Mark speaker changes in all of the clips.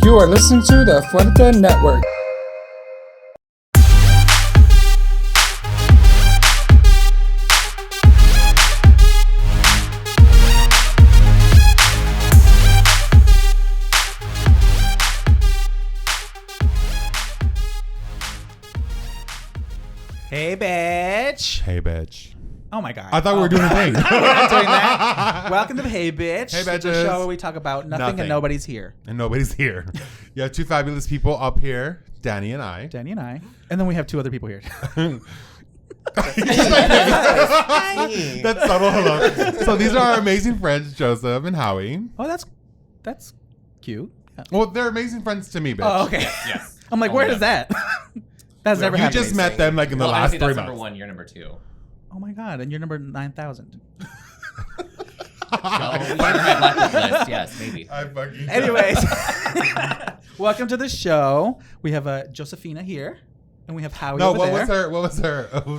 Speaker 1: You are listening to the Fuerte Network.
Speaker 2: Hey, bitch.
Speaker 3: Hey, bitch.
Speaker 2: Oh, my God.
Speaker 3: I thought we were doing a thing.
Speaker 2: We're not doing that. Welcome to the Hey, Bitch.
Speaker 3: Hey,
Speaker 2: It's a
Speaker 3: bitches.
Speaker 2: show where we talk about nothing and nobody's here.
Speaker 3: And nobody's here. You have two fabulous people up here, Danny and I.
Speaker 2: Danny and I. And then we have two other people here.
Speaker 3: That's subtle. Hello. So these are our amazing friends, Joseph and Howie.
Speaker 2: Oh, that's cute. Yeah.
Speaker 3: Well, they're amazing friends to me, bitch.
Speaker 2: Oh, okay.
Speaker 4: Yes.
Speaker 2: I'm like, where is that? That's never
Speaker 3: You
Speaker 2: happened.
Speaker 3: just met them like in the last 3
Speaker 4: that's
Speaker 3: months.
Speaker 4: number one. You're number two.
Speaker 2: Oh, my God. And you're number 9,000.
Speaker 4: No, whatever my blacklist list. Yes, maybe.
Speaker 3: I fucking
Speaker 2: Anyways, welcome to the show. We have Josephina here, and we have Howie
Speaker 3: No,
Speaker 2: over
Speaker 3: what
Speaker 2: there.
Speaker 3: was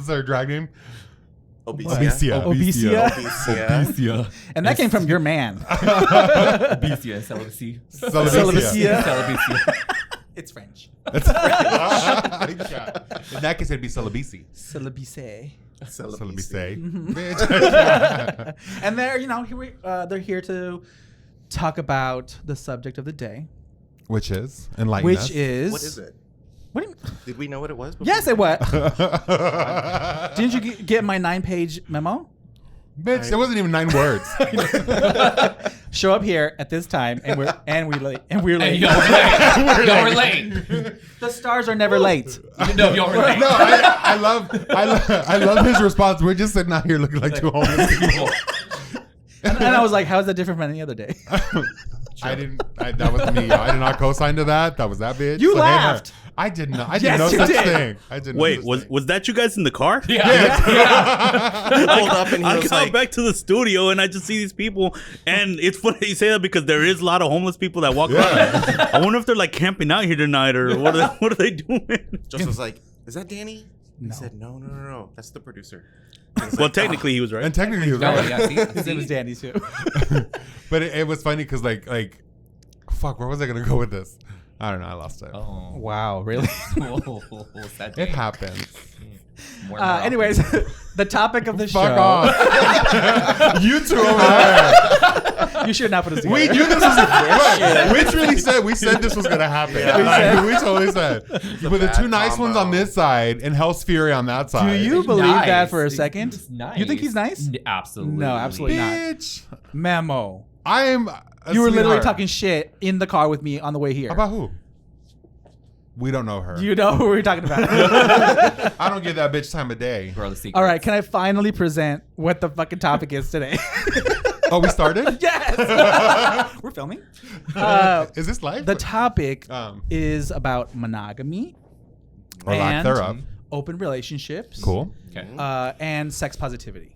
Speaker 3: her drag name?
Speaker 5: Obesia.
Speaker 2: Obesia. And that came from your man.
Speaker 4: Obesia, celibacy.
Speaker 3: Celibacy.
Speaker 4: Celibacy.
Speaker 2: It's French.
Speaker 3: In that case, it'd be celibacy.
Speaker 2: Celibacy.
Speaker 3: Celibacy.
Speaker 2: Mm-hmm.
Speaker 3: Bitch.
Speaker 2: And they're here to talk about the subject of the day,
Speaker 3: Which is? Enlighten
Speaker 2: which
Speaker 3: us.
Speaker 2: is
Speaker 5: What is it?
Speaker 2: What do you,
Speaker 5: Did we know what it was before?
Speaker 2: yes, it was. Didn't you get my 9-page memo?
Speaker 3: Bitch, there wasn't even 9 words.
Speaker 2: Show up here at this time, and we're late.
Speaker 4: You're late. You're late.
Speaker 2: The stars are never late.
Speaker 4: No, you're late.
Speaker 3: No, I love his response. We're just sitting out here looking like two homeless people.
Speaker 2: And I was like, how is that different from any other day?
Speaker 3: That wasn't me. I did not co-sign to that. That was that bitch.
Speaker 2: You
Speaker 3: So,
Speaker 2: laughed.
Speaker 3: hey, I did not. I did
Speaker 2: Yes,
Speaker 3: no
Speaker 2: you
Speaker 3: such
Speaker 2: did.
Speaker 3: thing. I did.
Speaker 6: Wait,
Speaker 3: no such thing.
Speaker 6: was that you guys in the car?
Speaker 4: Yeah.
Speaker 5: He pulled up and he
Speaker 6: I
Speaker 5: was
Speaker 6: come
Speaker 5: like,
Speaker 6: back to the studio and I just see these people, and it's funny you say that because there is a lot of homeless people that walk around. I wonder if they're like camping out here tonight or what are they doing?
Speaker 5: Joseph was like, is that Danny?
Speaker 2: No.
Speaker 5: He said, no. That's the producer.
Speaker 6: Well, technically he was right.
Speaker 3: And technically, he was
Speaker 4: No,
Speaker 3: right.
Speaker 4: yeah, see?
Speaker 2: His name was Danny too.
Speaker 3: But it was funny because like, fuck, where was I gonna go with this? I don't know. I lost it.
Speaker 4: Oh.
Speaker 2: Wow, really?
Speaker 4: Sad
Speaker 3: It
Speaker 4: day.
Speaker 3: happens.
Speaker 4: More and more
Speaker 2: Anyways, the topic of the show.
Speaker 3: Fuck off. You two over there.
Speaker 2: You should not put us together.
Speaker 3: We knew this was. We said this was gonna happen.
Speaker 5: Yeah.
Speaker 3: We totally said. With the two nice ones on this side and Hell's Fury on that side.
Speaker 2: Do you believe
Speaker 4: Nice.
Speaker 2: that for a second?
Speaker 4: He's nice.
Speaker 2: You think he's nice?
Speaker 4: Absolutely.
Speaker 2: No, absolutely not.
Speaker 3: Bitch,
Speaker 2: Memo.
Speaker 3: I am.
Speaker 2: You were literally talking shit in the car with me on the way here.
Speaker 3: About who? We don't know her.
Speaker 2: You know who we're talking about.
Speaker 3: I don't give that bitch time of day.
Speaker 4: Bro, the secret.
Speaker 2: All right, can I finally present what the fucking topic is today?
Speaker 3: Oh, we started?
Speaker 2: Yes. We're filming.
Speaker 3: Is this live?
Speaker 2: The topic
Speaker 3: Um,
Speaker 2: is about monogamy
Speaker 3: or lack
Speaker 2: and
Speaker 3: thereof.
Speaker 2: open relationships.
Speaker 3: Cool.
Speaker 4: Okay.
Speaker 2: And sex positivity.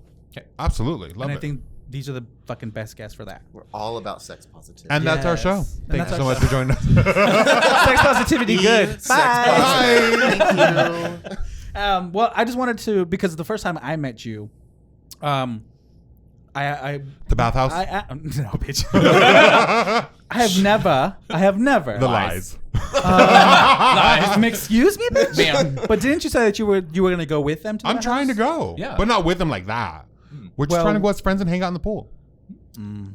Speaker 3: Absolutely. Love
Speaker 2: And I
Speaker 3: it.
Speaker 2: think these are the fucking best guests for that.
Speaker 5: We're all about sex positivity.
Speaker 3: And that's our show.
Speaker 2: Yes. And
Speaker 3: Thank you
Speaker 2: that's
Speaker 3: so
Speaker 2: our
Speaker 3: much for joining us.
Speaker 2: Sex positivity, good.
Speaker 5: Sex
Speaker 2: Bye.
Speaker 5: positivity. Thank you.
Speaker 2: Well, I just wanted to, because the first time I met you, I
Speaker 3: The bathhouse?
Speaker 2: no, bitch. I have never.
Speaker 3: The lies.
Speaker 2: Excuse me, bitch.
Speaker 4: Bam.
Speaker 2: But didn't you say that you were gonna go with them? To
Speaker 3: I'm
Speaker 2: the
Speaker 3: trying to
Speaker 2: house?
Speaker 3: go.
Speaker 4: Yeah.
Speaker 3: But not with them like that. We're just
Speaker 2: Well-
Speaker 3: trying to go as friends and hang out in the pool.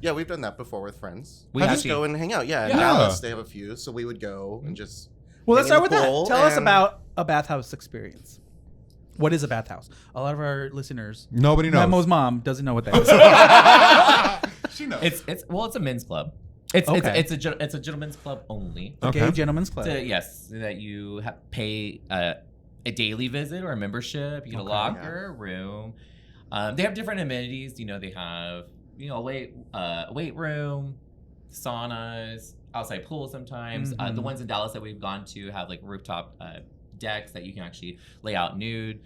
Speaker 5: Yeah, we've done that before with friends.
Speaker 4: We
Speaker 5: just
Speaker 4: actually-
Speaker 5: go and hang out. Yeah, in
Speaker 3: Yeah.
Speaker 5: Dallas they have a few, so we would go and just.
Speaker 2: Well, let's
Speaker 5: hang
Speaker 2: start
Speaker 5: in
Speaker 2: with
Speaker 5: the
Speaker 2: that.
Speaker 5: pool
Speaker 2: Tell us
Speaker 5: and-
Speaker 2: about a bathhouse experience. What is a bathhouse? A lot of our listeners,
Speaker 3: Nobody knows.
Speaker 2: Memo's mom, doesn't know what that is.
Speaker 3: She knows.
Speaker 4: It's a men's club. It's
Speaker 2: Okay.
Speaker 4: it's a gentleman's club only.
Speaker 2: A gay gentleman's club.
Speaker 4: Yes, that you pay a daily visit or a membership. You get a locker, a room. They have different amenities. They have a weight room, saunas, outside pool sometimes.
Speaker 2: Mhm.
Speaker 4: The ones in Dallas that we've gone to have like rooftop decks that you can actually lay out nude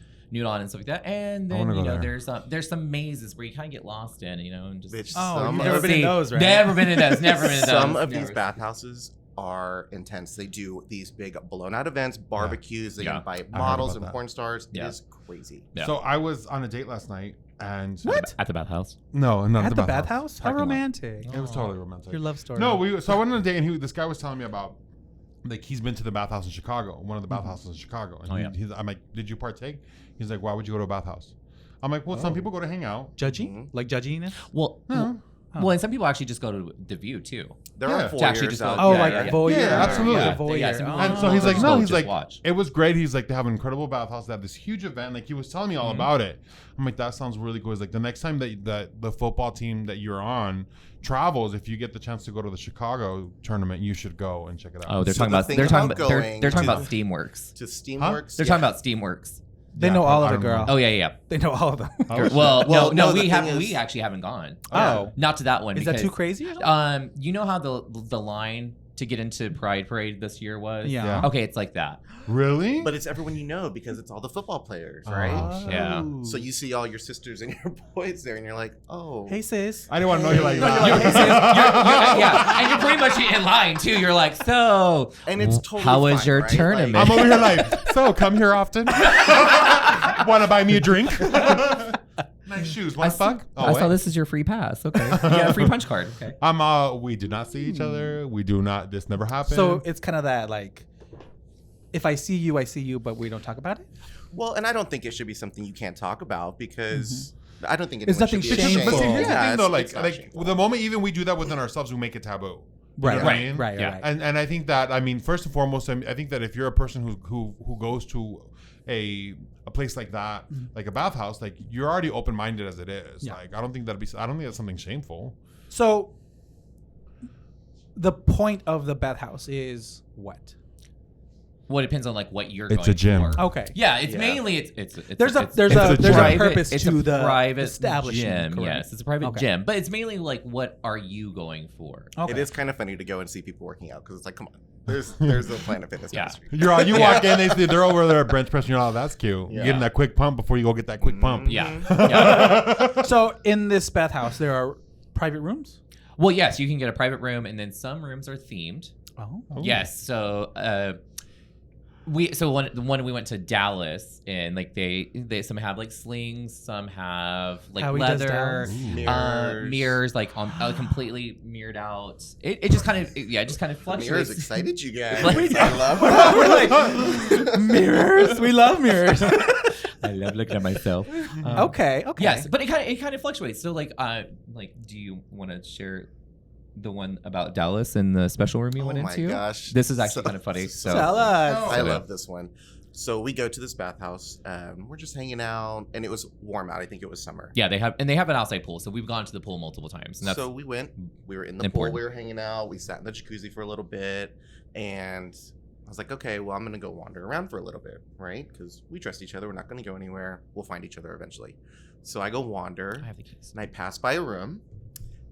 Speaker 4: on and stuff like that. And then
Speaker 3: wanna go there.
Speaker 4: there's some mazes where you kind of get lost in, and just
Speaker 5: Bitch,
Speaker 2: Oh,
Speaker 5: some
Speaker 2: you've never
Speaker 5: of
Speaker 2: been in those, right?
Speaker 4: Never been in those. Never been in those.
Speaker 5: Some of
Speaker 4: never.
Speaker 5: these bathhouses are intense. They do these big blown out events, barbecues. They
Speaker 4: Yeah.
Speaker 5: invite
Speaker 3: heard
Speaker 5: models
Speaker 3: about
Speaker 5: and
Speaker 3: that.
Speaker 5: porn stars.
Speaker 4: Yeah.
Speaker 5: It is crazy.
Speaker 4: Yeah.
Speaker 3: So I was on a date last night and
Speaker 2: What?
Speaker 4: At the bathhouse.
Speaker 3: No, not
Speaker 2: At the bathhouse? How
Speaker 4: Parking lot.
Speaker 2: romantic.
Speaker 3: It was totally romantic.
Speaker 2: Your love story.
Speaker 3: No, so I went on a date and this guy was telling me about like he's been to the bathhouse in Chicago, one of the bathhouses in Chicago. And I'm like, did you partake? He's like, why would you go to a bathhouse? I'm like, well, some people go to hang out.
Speaker 2: Judgy? Like judging it?
Speaker 4: Well, well, and some people actually just go to the View too.
Speaker 5: There are
Speaker 4: To actually
Speaker 5: voyeurs
Speaker 4: just
Speaker 5: out
Speaker 4: go-
Speaker 5: there.
Speaker 2: like voyeur.
Speaker 3: Yeah, absolutely.
Speaker 2: Yeah, voyeur.
Speaker 4: Yeah, some people
Speaker 3: And so he's like,
Speaker 4: just
Speaker 3: no,
Speaker 4: go
Speaker 3: he's
Speaker 4: just
Speaker 3: like,
Speaker 4: watch.
Speaker 3: it was great. He's like, they have an incredible bathhouse. They have this huge event. Like he was telling me all about it. I'm like, that sounds really cool. He's like, the next time that the football team that you're on travels, if you get the chance to go to the Chicago tournament, you should go and check it out.
Speaker 4: Oh, they're
Speaker 5: So
Speaker 4: talking
Speaker 5: the
Speaker 4: about
Speaker 5: thing
Speaker 4: they're talking
Speaker 5: about
Speaker 4: about they're
Speaker 5: going
Speaker 4: talking
Speaker 5: to-
Speaker 4: about Steamworks.
Speaker 5: To Steamworks.
Speaker 4: They're talking about Steamworks.
Speaker 2: They
Speaker 3: Yeah,
Speaker 2: know all
Speaker 3: I
Speaker 2: of the
Speaker 3: don't know.
Speaker 2: girl.
Speaker 4: Oh yeah.
Speaker 2: They know all of them.
Speaker 3: Oh,
Speaker 4: Well,
Speaker 5: Well,
Speaker 4: no,
Speaker 5: no, the
Speaker 4: we
Speaker 5: thing
Speaker 4: haven't.
Speaker 5: is-
Speaker 4: We actually haven't gone.
Speaker 2: Oh.
Speaker 4: Not to that one.
Speaker 2: Is that
Speaker 4: because,
Speaker 2: too crazy or something?
Speaker 4: You know how the line to get into Pride Parade this year was?
Speaker 2: Yeah.
Speaker 4: Okay, it's like that.
Speaker 3: really?
Speaker 5: But it's everyone you know because it's all the football players,
Speaker 3: Oh,
Speaker 5: right?
Speaker 3: shit.
Speaker 4: Yeah.
Speaker 5: So you see all your sisters and your boys there, and you're like, oh.
Speaker 2: Hey, sis.
Speaker 3: I didn't want to know you like
Speaker 5: No,
Speaker 3: that.
Speaker 5: you're like,
Speaker 4: Yeah, and you're pretty much in line too. You're like, so
Speaker 5: And it's totally
Speaker 4: how was
Speaker 5: fine,
Speaker 4: your
Speaker 5: right?
Speaker 4: tournament?
Speaker 3: I'm over here like, so come here often. Want to buy me a drink? Nice shoes. Want to fuck?
Speaker 4: I saw this is your free pass. Okay. Yeah, free punch card. Okay.
Speaker 3: We do not see each other. We do not. This never happened.
Speaker 2: So it's kind of that, like, if I see you, but we don't talk about it?
Speaker 5: Well, and I don't think it should be something you can't talk about because I don't think
Speaker 2: It's
Speaker 5: anyone
Speaker 2: nothing
Speaker 5: should be
Speaker 2: shameful.
Speaker 5: ashamed.
Speaker 3: But see, here's
Speaker 5: Yeah,
Speaker 3: the thing, though.
Speaker 5: it's not
Speaker 3: Like
Speaker 5: shameful.
Speaker 3: the moment even we do that within ourselves, we make it taboo. You know
Speaker 2: Right,
Speaker 3: what I mean?
Speaker 2: right.
Speaker 3: And I think that, I mean, first and foremost, I think that if you're a person who goes to a place like that, like a bathhouse, like you're already open minded as it is.
Speaker 2: Yeah.
Speaker 3: Like I don't think that's something shameful.
Speaker 2: So the point of the bathhouse is what?
Speaker 4: Well, it depends on like what you're
Speaker 3: It's
Speaker 4: going
Speaker 3: a gym.
Speaker 4: for.
Speaker 2: Okay.
Speaker 4: Yeah, it's
Speaker 5: Yeah.
Speaker 4: mainly it's
Speaker 2: There's a
Speaker 3: it's a gym.
Speaker 2: purpose
Speaker 4: it's
Speaker 2: to
Speaker 4: a
Speaker 2: the
Speaker 4: private
Speaker 2: establishment.
Speaker 4: gym.
Speaker 2: correct?
Speaker 4: Yes, it's a private
Speaker 2: Okay.
Speaker 4: gym, but it's mainly like what are you going for?
Speaker 2: Okay.
Speaker 5: It is kind of funny to go and see people working out because it's like, come on, there's a Planet Fitness
Speaker 4: Yeah.
Speaker 5: industry.
Speaker 3: You walk in, they're over there bench pressing. You're like, oh, that's cute.
Speaker 5: Yeah.
Speaker 3: You're getting that quick pump before you go get that quick pump.
Speaker 4: Yeah. Yeah.
Speaker 2: So in this bathhouse, there are private rooms?
Speaker 4: Well, yes, you can get a private room, and then some rooms are themed.
Speaker 2: Oh.
Speaker 4: Yes, so the one we went to Dallas, and like they some have like slings, some have like
Speaker 2: How he does
Speaker 4: leather
Speaker 2: Dallas?
Speaker 4: mirrors, like completely mirrored out. It just kind of
Speaker 5: Mirrors
Speaker 4: fluctuates.
Speaker 5: excited you guys.
Speaker 4: Like-
Speaker 5: I love
Speaker 2: We're like, mirrors? We love mirrors.
Speaker 4: I love looking at myself.
Speaker 2: Okay.
Speaker 4: Yes, but it kind of fluctuates. So like do you want to share the one about Dallas and the special room you went
Speaker 5: Oh my
Speaker 4: into?
Speaker 5: gosh.
Speaker 4: This is actually kind of funny. So
Speaker 2: Tell us.
Speaker 5: I love this one. So we go to this bathhouse. We're just hanging out, and it was warm out. I think it was summer.
Speaker 4: yeah, they have an outside pool. So we've gone to the pool multiple times. And that's
Speaker 5: So we went. We were in the
Speaker 4: important.
Speaker 5: pool. We were hanging out. We sat in the jacuzzi for a little bit, and I was like, okay, well, I'm gonna go wander around for a little bit, right? Because we trust each other. We're not gonna go anywhere. We'll find each other eventually. So I go wander,
Speaker 4: I have the keys.
Speaker 5: and I pass by a room,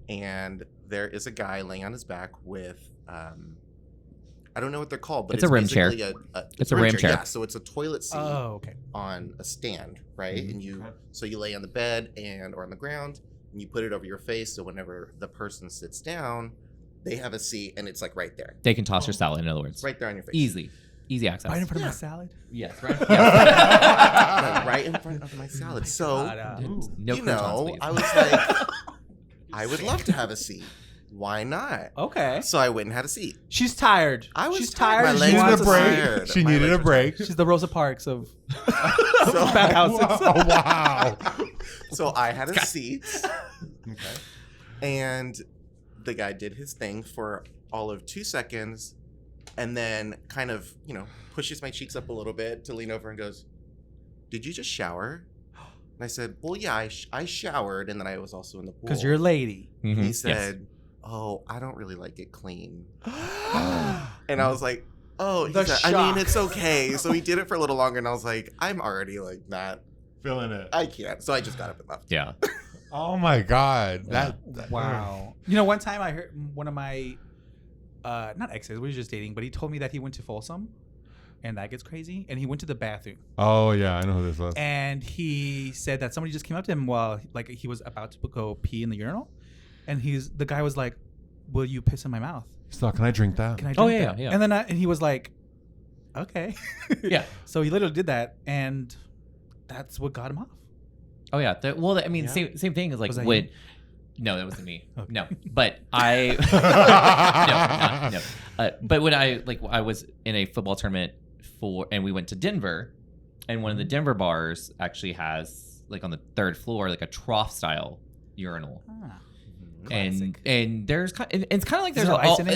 Speaker 5: and there is a guy laying on his back with I don't know what they're called, but
Speaker 4: It's a rim chair.
Speaker 5: basically
Speaker 4: It's a rim chair.
Speaker 5: Yeah, so it's a toilet seat
Speaker 2: Oh, okay.
Speaker 5: on a stand, right?
Speaker 4: Mm-hmm.
Speaker 5: And you lay on the bed or on the ground, and you put it over your face, so whenever the person sits down, they have a seat, and it's like right there,
Speaker 4: They can toss your salad, in other words.
Speaker 5: right there on your face,
Speaker 4: Easy access.
Speaker 2: Right in front of my salad?
Speaker 4: Yes, right.
Speaker 5: Like, right in front of my salad. So
Speaker 4: No
Speaker 5: you
Speaker 4: croutons,
Speaker 5: know,
Speaker 4: please.
Speaker 5: I was like, I would love to have a seat. Why not?
Speaker 2: Okay.
Speaker 5: So I went and had a seat.
Speaker 2: She's tired.
Speaker 5: I was
Speaker 2: She's
Speaker 5: tired.
Speaker 2: tired.
Speaker 5: My
Speaker 2: She
Speaker 5: legs
Speaker 2: wants
Speaker 5: were
Speaker 2: a seat.
Speaker 5: tired.
Speaker 3: She
Speaker 5: My
Speaker 3: needed
Speaker 5: legs
Speaker 3: a
Speaker 5: were
Speaker 3: break.
Speaker 2: She's the Rosa Parks of
Speaker 5: So-
Speaker 2: bathhouses.
Speaker 3: Oh, wow.
Speaker 5: So I had a seat,
Speaker 3: Okay.
Speaker 5: and the guy did his thing for all of 2 seconds, and then kind of, pushes my cheeks up a little bit to lean over and goes, "Did you just shower?" And I said, "Well, yeah, I showered, and then I was also in the pool."
Speaker 2: Because you're a lady.
Speaker 4: Mhm.
Speaker 5: He
Speaker 4: Yes.
Speaker 5: said, "Oh, I don't really like it clean." And I was like, "Oh," he
Speaker 2: The
Speaker 5: said, "I
Speaker 2: shock.
Speaker 5: mean, it's okay." So he did it for a little longer, and I was like, "I'm already like that.
Speaker 3: Feeling it.
Speaker 5: I can't." So I just got up and left.
Speaker 4: Yeah.
Speaker 3: Oh my God.
Speaker 2: Wow. You know, one time I heard one of my, not exes, we were just dating, but he told me that he went to Folsom, and that gets crazy, and he went to the bathroom.
Speaker 3: Oh yeah, I know who this was.
Speaker 2: And he said that somebody just came up to him while like he was about to go pee in the urinal, and the guy was like, "Will you piss in my mouth?
Speaker 3: So can I drink that?
Speaker 2: Can I drink
Speaker 4: Oh, yeah,
Speaker 2: that?"
Speaker 4: yeah.
Speaker 2: And then and he was like, "Okay."
Speaker 4: Yeah.
Speaker 2: So he literally did that, and that's what got him off.
Speaker 4: Oh yeah. I mean,
Speaker 5: Yeah.
Speaker 4: same thing is like
Speaker 2: Was that
Speaker 4: when.
Speaker 2: you?
Speaker 4: No, that wasn't me.
Speaker 2: Okay.
Speaker 4: No, but I no. But when I was in a football tournament and we went to Denver, and one of the Denver bars actually has like on the third floor like a trough style urinal. And there's it's kind of like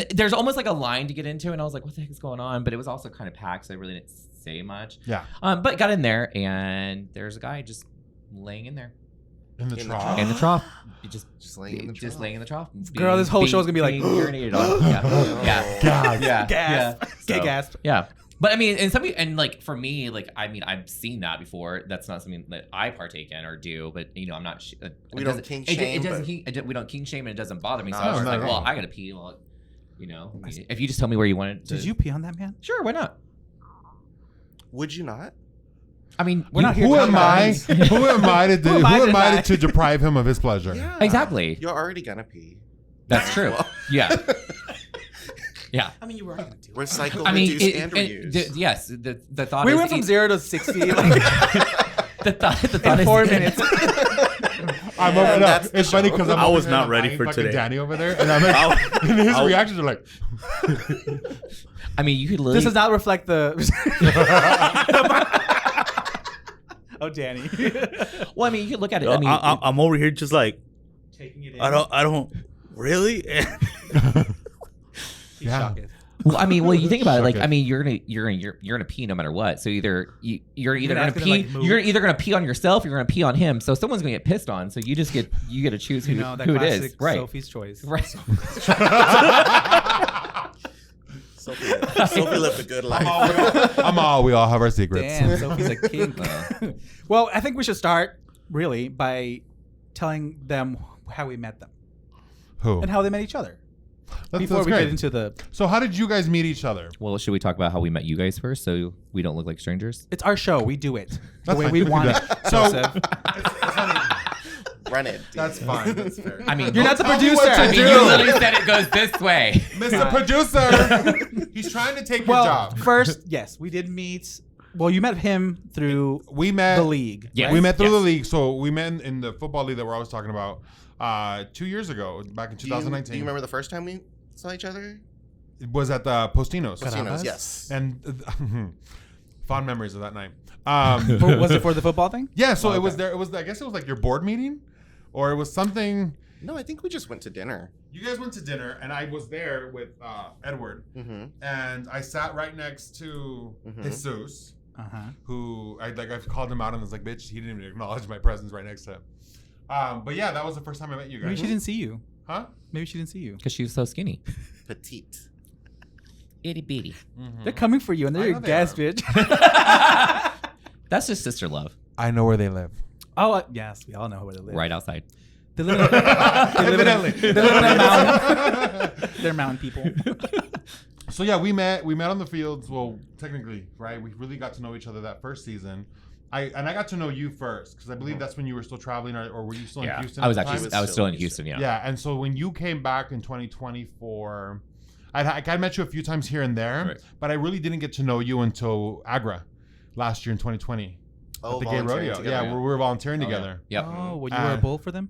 Speaker 4: there's almost like a line to get into, and I was like, what the heck is going on? But it was also kind of packed, so I really didn't say much.
Speaker 3: Yeah.
Speaker 4: But got in there, and there's a guy just laying in there.
Speaker 3: In the trough.
Speaker 4: In the trough. Just
Speaker 5: laying in the trough.
Speaker 4: laying in the trough.
Speaker 2: Girl, this whole show is gonna be like
Speaker 4: urinated on. Yeah.
Speaker 2: Gasp.
Speaker 4: So,
Speaker 2: Gasp.
Speaker 4: Yeah. But I mean, and like for me, like I mean, I've seen that before. That's not something that I partake in or do. But you know, I'm not.
Speaker 5: We don't kink shame.
Speaker 4: We don't kink shame, and it doesn't bother me. So
Speaker 5: No,
Speaker 4: I was
Speaker 3: not
Speaker 4: like,
Speaker 3: at
Speaker 4: well,
Speaker 3: all.
Speaker 4: I gotta pee. Well, you know, if you just tell me where you want it.
Speaker 2: Did you pee on that man?
Speaker 4: Sure, why not?
Speaker 5: Would you not?
Speaker 4: I mean,
Speaker 2: We're not here
Speaker 3: Who
Speaker 2: to
Speaker 3: am
Speaker 2: talk
Speaker 3: I?
Speaker 2: about
Speaker 3: Who am I to do?
Speaker 2: Who am I
Speaker 3: Who
Speaker 2: to
Speaker 3: am I
Speaker 2: deny?
Speaker 3: to deprive him of his pleasure?
Speaker 5: Yeah.
Speaker 4: Exactly.
Speaker 5: You're already gonna pee.
Speaker 4: That's true. Yeah. Yeah.
Speaker 2: I mean, you were already gonna do it.
Speaker 5: Recycle,
Speaker 4: I mean,
Speaker 5: reduce, and reuse.
Speaker 4: yes. The thought
Speaker 2: We
Speaker 4: is
Speaker 2: went from 0 to 60 like,
Speaker 4: the thought
Speaker 2: in
Speaker 4: is
Speaker 2: 4 minutes.
Speaker 3: I'm
Speaker 5: Yeah,
Speaker 3: over. No,
Speaker 5: that's the
Speaker 3: it's funny
Speaker 5: show.
Speaker 3: because
Speaker 6: I was not ready for
Speaker 3: fucking
Speaker 6: today.
Speaker 3: Danny over there, and I'm like, and his reactions are like,
Speaker 4: I mean, you could literally.
Speaker 2: This does not reflect the. Oh, Danny.
Speaker 4: Well, I mean, you could look at it.
Speaker 6: Yo,
Speaker 4: I mean,
Speaker 6: I'm over here just like
Speaker 2: Taking it in.
Speaker 6: I don't really.
Speaker 3: Yeah.
Speaker 4: well, I mean, you think about it. Like,
Speaker 3: Suck it.
Speaker 4: I mean, you're gonna pee no matter what. So you're either
Speaker 2: gonna
Speaker 4: gonna
Speaker 2: have to,
Speaker 4: pee.
Speaker 2: like, move.
Speaker 4: You're either gonna pee on yourself. Or you're gonna pee on him. So someone's gonna get pissed on. So you get to choose who
Speaker 2: You know, that
Speaker 4: who it
Speaker 2: classic
Speaker 4: is. Right.
Speaker 2: Sophie's choice.
Speaker 4: Right.
Speaker 5: Sophie lived a good life.
Speaker 3: we all have our secrets.
Speaker 2: Damn, Sophie's a king. Well, I think we should start really by telling them how we met them
Speaker 3: Who?
Speaker 2: and how they met each other.
Speaker 3: That's
Speaker 2: Before we
Speaker 3: great.
Speaker 2: get into the,
Speaker 3: So how did you guys meet each other?
Speaker 4: Well, should we talk about how we met you guys first, so we don't look like strangers?
Speaker 2: it's our show. We do it the
Speaker 3: That's
Speaker 2: way
Speaker 3: fine.
Speaker 2: we
Speaker 3: We can
Speaker 2: want
Speaker 3: do
Speaker 2: it.
Speaker 3: that. So-
Speaker 2: Joseph.
Speaker 5: Run it.
Speaker 3: That's fine. That's fair.
Speaker 4: I mean,
Speaker 2: You're not the
Speaker 3: Tell me
Speaker 2: producer.
Speaker 3: what to
Speaker 4: I mean,
Speaker 3: do.
Speaker 4: you literally said it goes this way.
Speaker 3: Mr. Producer, he's trying to take your
Speaker 2: Well,
Speaker 3: job.
Speaker 2: first, yes, we did meet. Well, you met him through
Speaker 3: We met
Speaker 2: the league.
Speaker 4: Yes.
Speaker 2: right?
Speaker 3: We met through
Speaker 4: Yes.
Speaker 3: the league. So we met in the football league that we're always talking about 2 years ago, back in
Speaker 5: Do you
Speaker 3: 2019.
Speaker 5: remember the first time we saw each other?
Speaker 3: It was at the Postinos.
Speaker 5: Casinos, yes.
Speaker 3: And fond memories of that night.
Speaker 2: Was it for the football thing?
Speaker 3: Yeah, so
Speaker 2: Oh,
Speaker 3: it was
Speaker 2: okay.
Speaker 3: there. It was, I guess it was like your board meeting, or it was something.
Speaker 5: No, I think we just went to dinner.
Speaker 3: You guys went to dinner, and I was there with Edward,
Speaker 5: Mm-hmm.
Speaker 3: and I sat right next to
Speaker 5: Mhm.
Speaker 3: Jesus,
Speaker 2: Uh-huh.
Speaker 3: who I've called him out, and I was like, "Bitch, he didn't even acknowledge my presence right next to him." But yeah, that was the first time I met you
Speaker 2: Maybe
Speaker 3: guys.
Speaker 2: she didn't see you.
Speaker 3: Huh?
Speaker 2: Maybe she didn't see you.
Speaker 4: Because she was so skinny.
Speaker 5: Petite.
Speaker 4: Itty bitty.
Speaker 2: They're coming for you, and
Speaker 3: I
Speaker 2: they're
Speaker 3: know
Speaker 2: your
Speaker 3: they
Speaker 2: gas,
Speaker 3: are.
Speaker 2: bitch.
Speaker 4: That's just sister love.
Speaker 3: I know where they live.
Speaker 2: Oh, yes, we all know where they live.
Speaker 4: Right outside.
Speaker 2: They live in they live in a mountain. They're mountain people.
Speaker 3: So yeah, we met on the fields. Well, technically, right? We really got to know each other that first season. I got to know you first because I believe that's when you were still traveling, or were you still in Houston?
Speaker 4: I was
Speaker 3: at the
Speaker 4: actually
Speaker 3: time?
Speaker 4: I was still in Houston. Yeah.
Speaker 3: Yeah, and so when you came back in 2024, I met you a few times here and there,
Speaker 4: Right.
Speaker 3: but I really didn't get to know you until Agra last year in 2020
Speaker 5: Oh,
Speaker 3: at the gay
Speaker 5: volunteering
Speaker 3: rodeo.
Speaker 5: together.
Speaker 3: Yeah, we were volunteering
Speaker 4: Oh, yeah.
Speaker 3: together.
Speaker 4: Yep.
Speaker 2: Oh, well, you were a bull for them?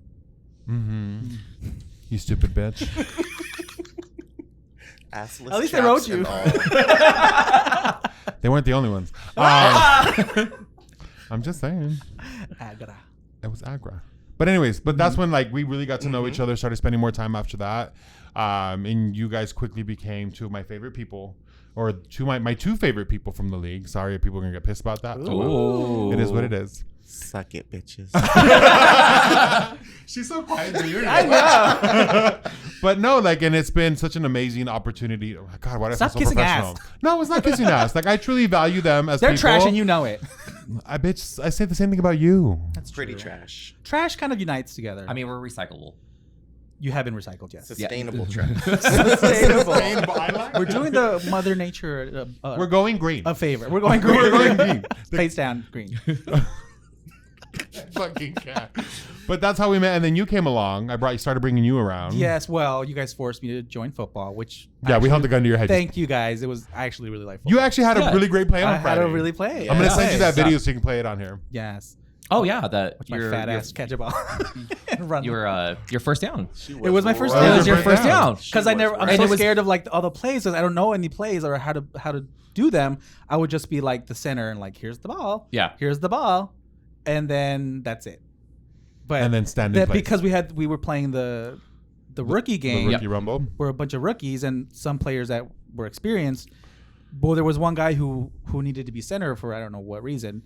Speaker 3: Mm-hmm. You stupid bitch.
Speaker 5: Assless
Speaker 2: At least they
Speaker 5: chaps
Speaker 2: wrote you.
Speaker 5: and all.
Speaker 3: They weren't the only ones. I'm just saying.
Speaker 2: Agra.
Speaker 3: It was Agra. But anyways, that's when like we really got to know each other, started spending more time after that. And you guys quickly became two of my favorite people, or my two favorite people from the league. Sorry if people are gonna get pissed about that.
Speaker 4: Ooh.
Speaker 3: It is what it is.
Speaker 5: Suck it, bitches.
Speaker 3: She's so quiet. I know. But no, like, and it's been such an amazing opportunity. Oh my God, why did I
Speaker 2: Stop
Speaker 3: feel so
Speaker 2: kissing
Speaker 3: professional?
Speaker 2: ass.
Speaker 3: No, it's not kissing ass. Like, I truly value them as
Speaker 2: They're
Speaker 3: people.
Speaker 2: trash and you know it.
Speaker 3: I say the same thing about you.
Speaker 2: That's
Speaker 5: Pretty
Speaker 2: true.
Speaker 5: trash.
Speaker 2: Trash kind of unites together.
Speaker 4: I mean, we're recyclable.
Speaker 2: you have been recycled, yes.
Speaker 5: Sustainable trash.
Speaker 2: Sustainable.
Speaker 3: I like
Speaker 2: We're doing the Mother Nature
Speaker 3: We're going green.
Speaker 2: a favor. We're going green.
Speaker 3: We're going green.
Speaker 2: Face down, green.
Speaker 3: Fucking cat. But that's how we met, and then you came along. Started bringing you around.
Speaker 2: Yes, well, you guys forced me to join football, which
Speaker 3: Yeah, we held the gun to your head.
Speaker 2: Thank you guys. I actually really like football.
Speaker 3: You actually had a really great play on
Speaker 2: I had
Speaker 3: Friday.
Speaker 2: to really play.
Speaker 3: I'm gonna
Speaker 2: Yeah.
Speaker 3: send you that
Speaker 2: Yeah.
Speaker 3: video so you can play it on here.
Speaker 2: Yes.
Speaker 4: Oh yeah,
Speaker 2: Watch my fat ass catch a ball and run.
Speaker 4: Your first down.
Speaker 2: It was my first
Speaker 3: It
Speaker 2: down.
Speaker 3: was your first
Speaker 4: down.
Speaker 2: Because I'm
Speaker 4: And
Speaker 2: so
Speaker 4: it was-
Speaker 2: scared of like all the plays. 'Cause I don't know any plays or how to do them. I would just be like the center and like, here's the ball.
Speaker 4: Yeah.
Speaker 2: Here's the ball, and then that's it. But
Speaker 3: And then stand in place.
Speaker 2: because we were playing the rookie game.
Speaker 3: The rookie rumble.
Speaker 2: We're a bunch of rookies and some players that were experienced. Well, there was one guy who needed to be center for I don't know what reason.